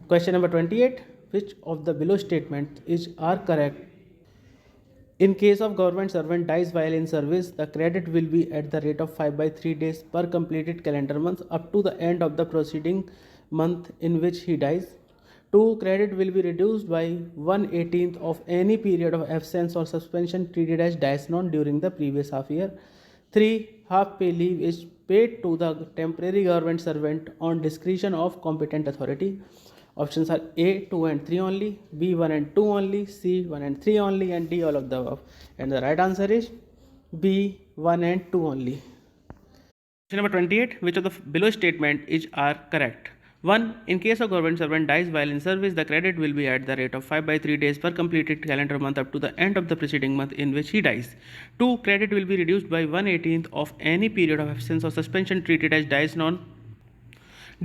Question number 28. Which of the below statement are correct. In case of government servant dies while in service, the credit will be at the rate of 5/3 days per completed calendar month up to the end of the preceding month in which he dies. 2. Credit will be reduced by 1/18 of any period of absence or suspension treated as dies non during the previous half year. 3. Half pay leave is paid to the temporary government servant on discretion of competent authority. Options are A, 2 and 3 only, B, 1 and 2 only, C, 1 and 3 only, and D, all of the above. And the right answer is B, 1 and 2 only. Question number 28. Which of the below statement are correct? 1. In case of government servant dies while in service, the credit will be at the rate of 5/3 days per completed calendar month up to the end of the preceding month in which he dies. 2. Credit will be reduced by 1/18th of any period of absence or suspension treated as dies non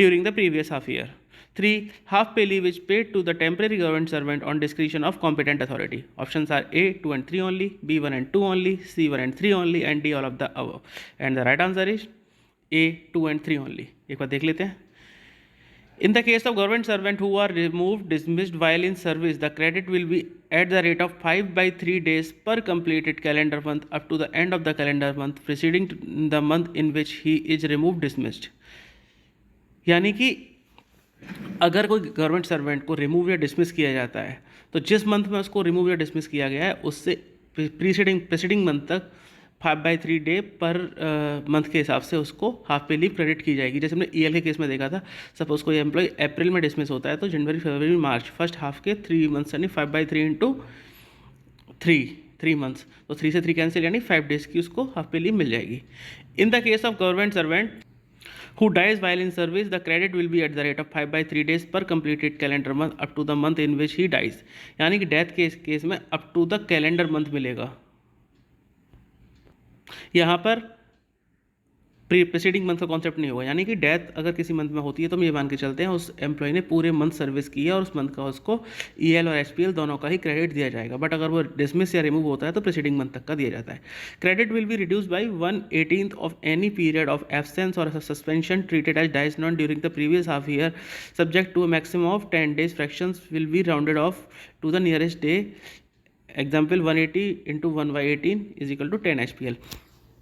during the previous half year. 3. Half pay leave is paid to the temporary government servant on discretion of competent authority. Options are A, 2 and 3 only, B, 1 and 2 only, C, 1 and 3 only, and D, all of the above. And the right answer is A, 2 and 3 only. एक बार देख लेते हैं. In the case of government servant who are removed, dismissed while in service, the credit will be at the rate of 5/3 days per completed calendar month up to the end of the calendar month preceding the month in which he is removed, dismissed. यानी कि अगर कोई government servant को remove या dismiss किया जाता है तो जिस मंथ में उसको रिमूव या डिसमिस किया गया है उससे प्रीसीडिंग मंथ तक 5/3 डे पर मंथ के हिसाब से उसको हाफ पे लीव क्रेडिट की जाएगी. जैसे हमने ईएल के केस में देखा था, सपोज कोई एम्प्लॉय अप्रैल में डिसमिस होता है तो जनवरी, फरवरी, मार्च फर्स्ट हाफ के 3 मंथ्स यानी 5/3 इंटू 3 मंथ्स, तो 3 से 3 कैंसिल यानी 5 डेज़ की उसको हाफ पे लीव मिल जाएगी. इन the case of government servant who dies while in service, the credit will be at the rate of 5/3 days per completed calendar month up to the month in which he dies. यानी कि death के case में up to the calendar month मिलेगा. यहाँ पर preceding month का concept नहीं होगा. यानी कि डेथ अगर किसी मंथ में होती है तो हम ये मान के चलते हैं उस एम्प्लॉय ने पूरे मंथ सर्विस की है और उस मंथ का उसको ईएल और एचपीएल दोनों का ही क्रेडिट दिया जाएगा. बट अगर वो डिसमिस या रिमूव होता है तो प्रीसीडिंग मंथ तक का दिया जाता है. Credit will be reduce by 1/18th of any period of absence और suspension treated as dies non during the previous half year subject to a maximum of 10 days. Fractions will be rounded off to the nearest day. Example 180 into 1/18 is equal to 10 HPL.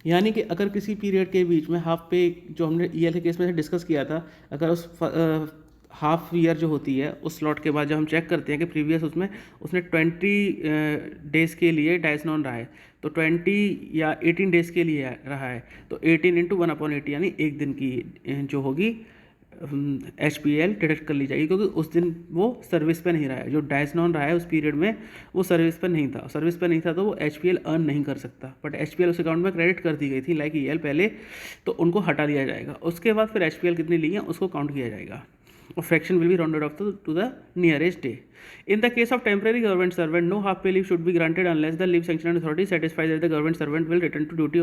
यानी कि अगर किसी period के बीच में half पे जो हमने EL के केस में डिस्कस किया था, अगर उस हाफ ईयर जो होती है उस स्लॉट के बाद जब हम चेक करते हैं कि प्रीवियस उसने 20 डेज़ के लिए डाइस नॉन रहा है तो 20 या 18 डेज़ के लिए रहा है तो 18 इंटू 1/80 यानी एक दिन की जो होगी HPL डिडक्ट कर ली जाएगी क्योंकि उस दिन वो सर्विस पे नहीं रहा है. जो डाइस नॉन रहा है उस पीरियड में वो सर्विस पे नहीं था तो वो HPL अर्न नहीं कर सकता. बट HPL उस अकाउंट में क्रेडिट कर दी गई थी लाइक EL पहले, तो उनको हटा दिया जाएगा. उसके बाद फिर HPL कितनी ली है उसको काउंट किया जाएगा और fraction will be rounded off to the nearest day. In the case of temporary government servant, no half pay leave should be granted unless the leave sanctioning authority satisfies that the government servant will return to duty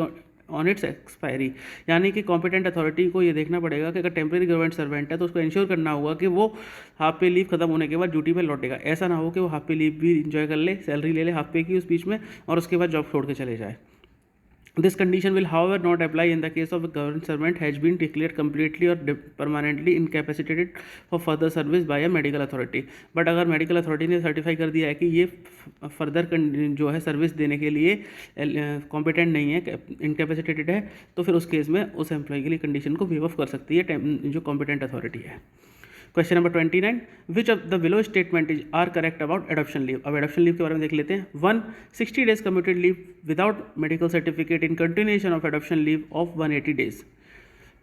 on its expiry. यानी कि competent authority को ये देखना पड़ेगा कि अगर temporary government servant है तो उसको इंश्योर करना होगा कि वो हाफ पे लीव खत्म होने के बाद ड्यूटी पे लौटेगा. ऐसा ना हो कि वो हाफ पे लीव भी इंजॉय कर ले, सैलरी ले ले हाफ पे की उस बीच में और उसके बाद जॉब छोड़ के चले जाए. This condition will, however, not apply in the case of a government servant has been declared completely or permanently incapacitated for further service by a medical authority. But अगर मेडिकल अथॉरिटी ने certify कर दिया है कि ये further जो है service देने के लिए कॉम्पिटेंट नहीं है, इनकेपेसिटेटेड है, तो फिर उस केस में उस एम्प्लॉय के लिए कंडीशन को वेव ऑफ कर सकती है जो कॉम्पिटेंट अथॉरिटी है. Question number 29, which of the below statement is are correct about adoption leave. अब एडॉप्शन लीव के बारे में देख लेते हैं. 1. 60 days commuted leave without medical certificate in continuation of adoption leave of 180 days.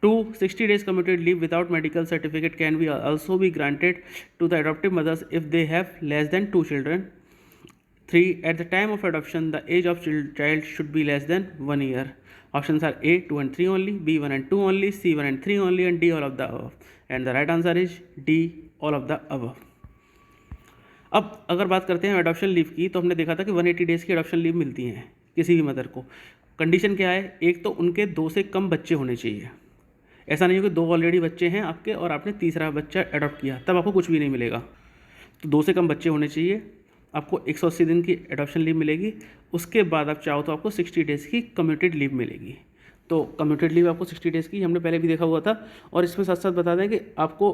2. 60 days commuted leave without medical certificate can be also be granted to the adoptive mothers if they have less than 2 children. 3. At the time of adoption, the age of child should be less than 1 year. Options are A, 2 and 3 only, B, 1 and 2 only, C, 1 and 3 only, and D, all of the above. And the right answer is D, all of the above. अब अगर बात करते हैं adoption leave की तो हमने देखा था कि 180 डेज़ की अडॉप्शन लीव मिलती है किसी भी मदर को. कंडीशन क्या है, एक तो उनके 2 से कम बच्चे होने चाहिए. ऐसा नहीं हो कि 2 ऑलरेडी बच्चे हैं आपके और आपने तीसरा बच्चा अडॉप्ट किया, तब आपको कुछ भी नहीं मिलेगा. तो 2 से कम बच्चे होने चाहिए, आपको 180 दिन की एडॉप्शन लीव मिलेगी. उसके बाद आप चाहो तो आपको 60 डेज़ की कम्यूटेड लीव मिलेगी. तो कम्यूटेड लीव आपको 60 डेज़ की हमने पहले भी देखा हुआ था. और इसमें साथ साथ बता दें कि आपको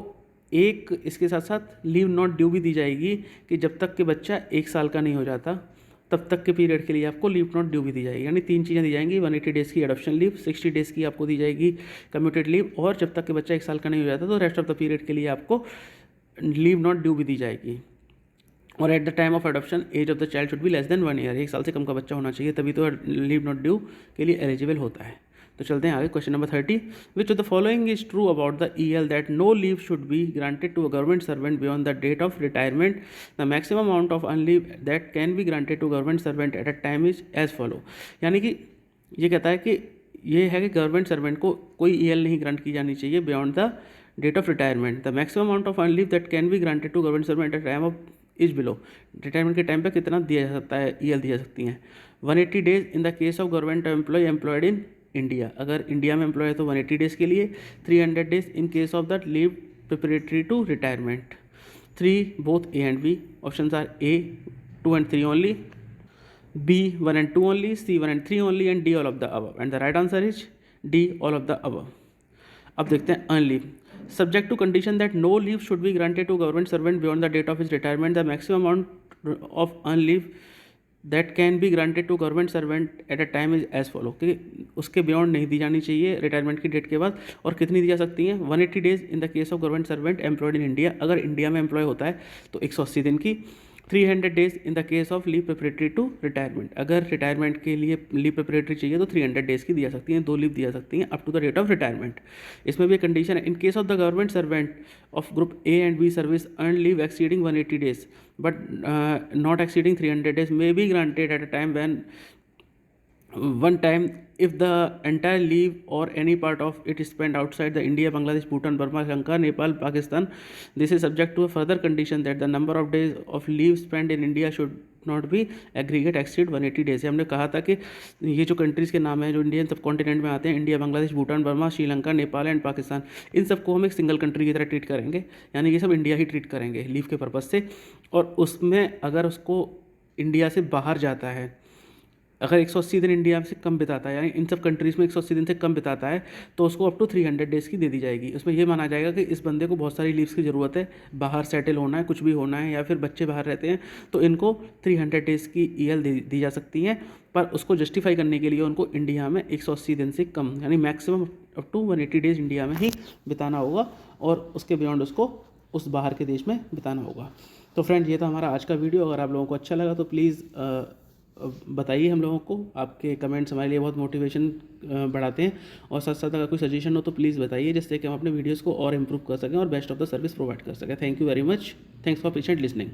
एक इसके साथ साथ लीव नॉट ड्यू भी दी जाएगी कि जब तक कि बच्चा 1 साल का नहीं हो जाता तब तक के पीरियड के लिए आपको लीव नॉट ड्यू भी दी जाएगी. यानी 3 चीज़ें दी जाएंगी, 180 डेज़ की एडॉप्शन लीव, 60 डेज़ की आपको दी जाएगी कम्यूटेड लीव, और जब तक कि बच्चा 1 साल का नहीं हो जाता तो रेस्ट ऑफ द पीरियड के लिए आपको लीव नॉट ड्यू भी दी जाएगी. और at the time of adoption age of the child should be less than 1 year. 1 साल से कम का बच्चा होना चाहिए तभी तो लीव नॉट ड्यू के लिए एलिजिबल होता है. तो चलते हैं आगे. Question number 30, which of the following is true about the EL that no leave should be granted to a government servant beyond the date of retirement. The maximum amount of any leave that can be granted to government servant at a time is as follow. यानी कि ये कहता है कि ये है कि government servant को कोई ईएल नहीं ग्रांट की जानी चाहिए beyond the date of retirement. The maximum amount of earn leave that can be granted to government servant at time of is below. Retirement के टाइम पे कितना दिया जा सकता है, ईएल दी जा सकती हैं। 180 days in the case of government employ employed in India, अगर इंडिया में एम्प्लॉय है तो 180 डेज के लिए। 300 days in case of that leave preparatory to retirement. 3 both A and B, options are A 2 and 3 only, B 1 and 2 only, C 1 and 3 only, and D all of the above. And the right answer is D all of the above. अब देखते हैं earn leave. Subject to condition that no leave should be granted to government servant beyond the date of his retirement, the maximum amount of earn leave that can be granted to government servant at a time is as follow, कि उसके beyond नहीं दी जानी चाहिए retirement की date के बाद। और कितनी दी जा सकती हैं? 180 days in the case of government servant employed in India, अगर इंडिया में एम्प्लॉय होता है तो 180 दिन की। 300 days in the case of leave preparatory to retirement, अगर रिटायरमेंट के लिए लीव प्रिपरेटरी चाहिए तो 300 डेज की दी जा सकती हैं, 2 लीव दी जा सकती हैं up to the date of retirement. इसमें भी कंडीशन है, in case of the government servant of group A and B service earn leave exceeding 180 days but not exceeding 300 days may be granted at a time when one time if the entire leave or any part of it is spent outside the India, Bangladesh, Bhutan, Burma, Sri Lanka, Nepal, Pakistan. This is subject to a further condition that the number of days of leave spent in India should not be aggregate exceed 180 days। हमने कहा था कि ये जो countries के नाम हैं जो इंडियन सब कॉन्टिनेंट में आते हैं, India, Bangladesh, Bhutan, Burma, Sri Lanka, Nepal and Pakistan, इन सबको हम एक सिंगल कंट्री की तरह ट्रीट करेंगे, यानी ये सब इंडिया ही ट्रीट करेंगे लीव के पर्पज़ से। और उसमें अगर उसको इंडिया से बाहर जाता है, अगर 180 दिन इंडिया से कम बिताता है, यानी इन सब कंट्रीज़ में 180 दिन से कम बिताता है, तो उसको अप टू 300 डेज़ की दे दी जाएगी। उसमें यह माना जाएगा कि इस बंदे को बहुत सारी लीव्स की ज़रूरत है, बाहर सेटल होना है, कुछ भी होना है, या फिर बच्चे बाहर रहते हैं, तो इनको 300 डेज़ की ईएल दी जा सकती हैं। पर उसको जस्टिफाई करने के लिए उनको इंडिया में 180 दिन से कम, यानी maximum up to 180 days India में ही बिताना होगा, और उसके बियॉन्ड उसको उस बाहर के देश में बिताना होगा। तो फ्रेंड, ये था हमारा आज का वीडियो। अगर आप लोगों को अच्छा लगा तो प्लीज़ बताइए हम लोगों को, आपके कमेंट्स हमारे लिए बहुत मोटिवेशन बढ़ाते हैं। और साथ साथ अगर कोई सजेशन हो तो प्लीज़ बताइए, जिससे कि हम अपने वीडियोस को और इम्प्रूव कर सकें और best of the service provide कर सकें। Thank you very much. Thanks for patient listening.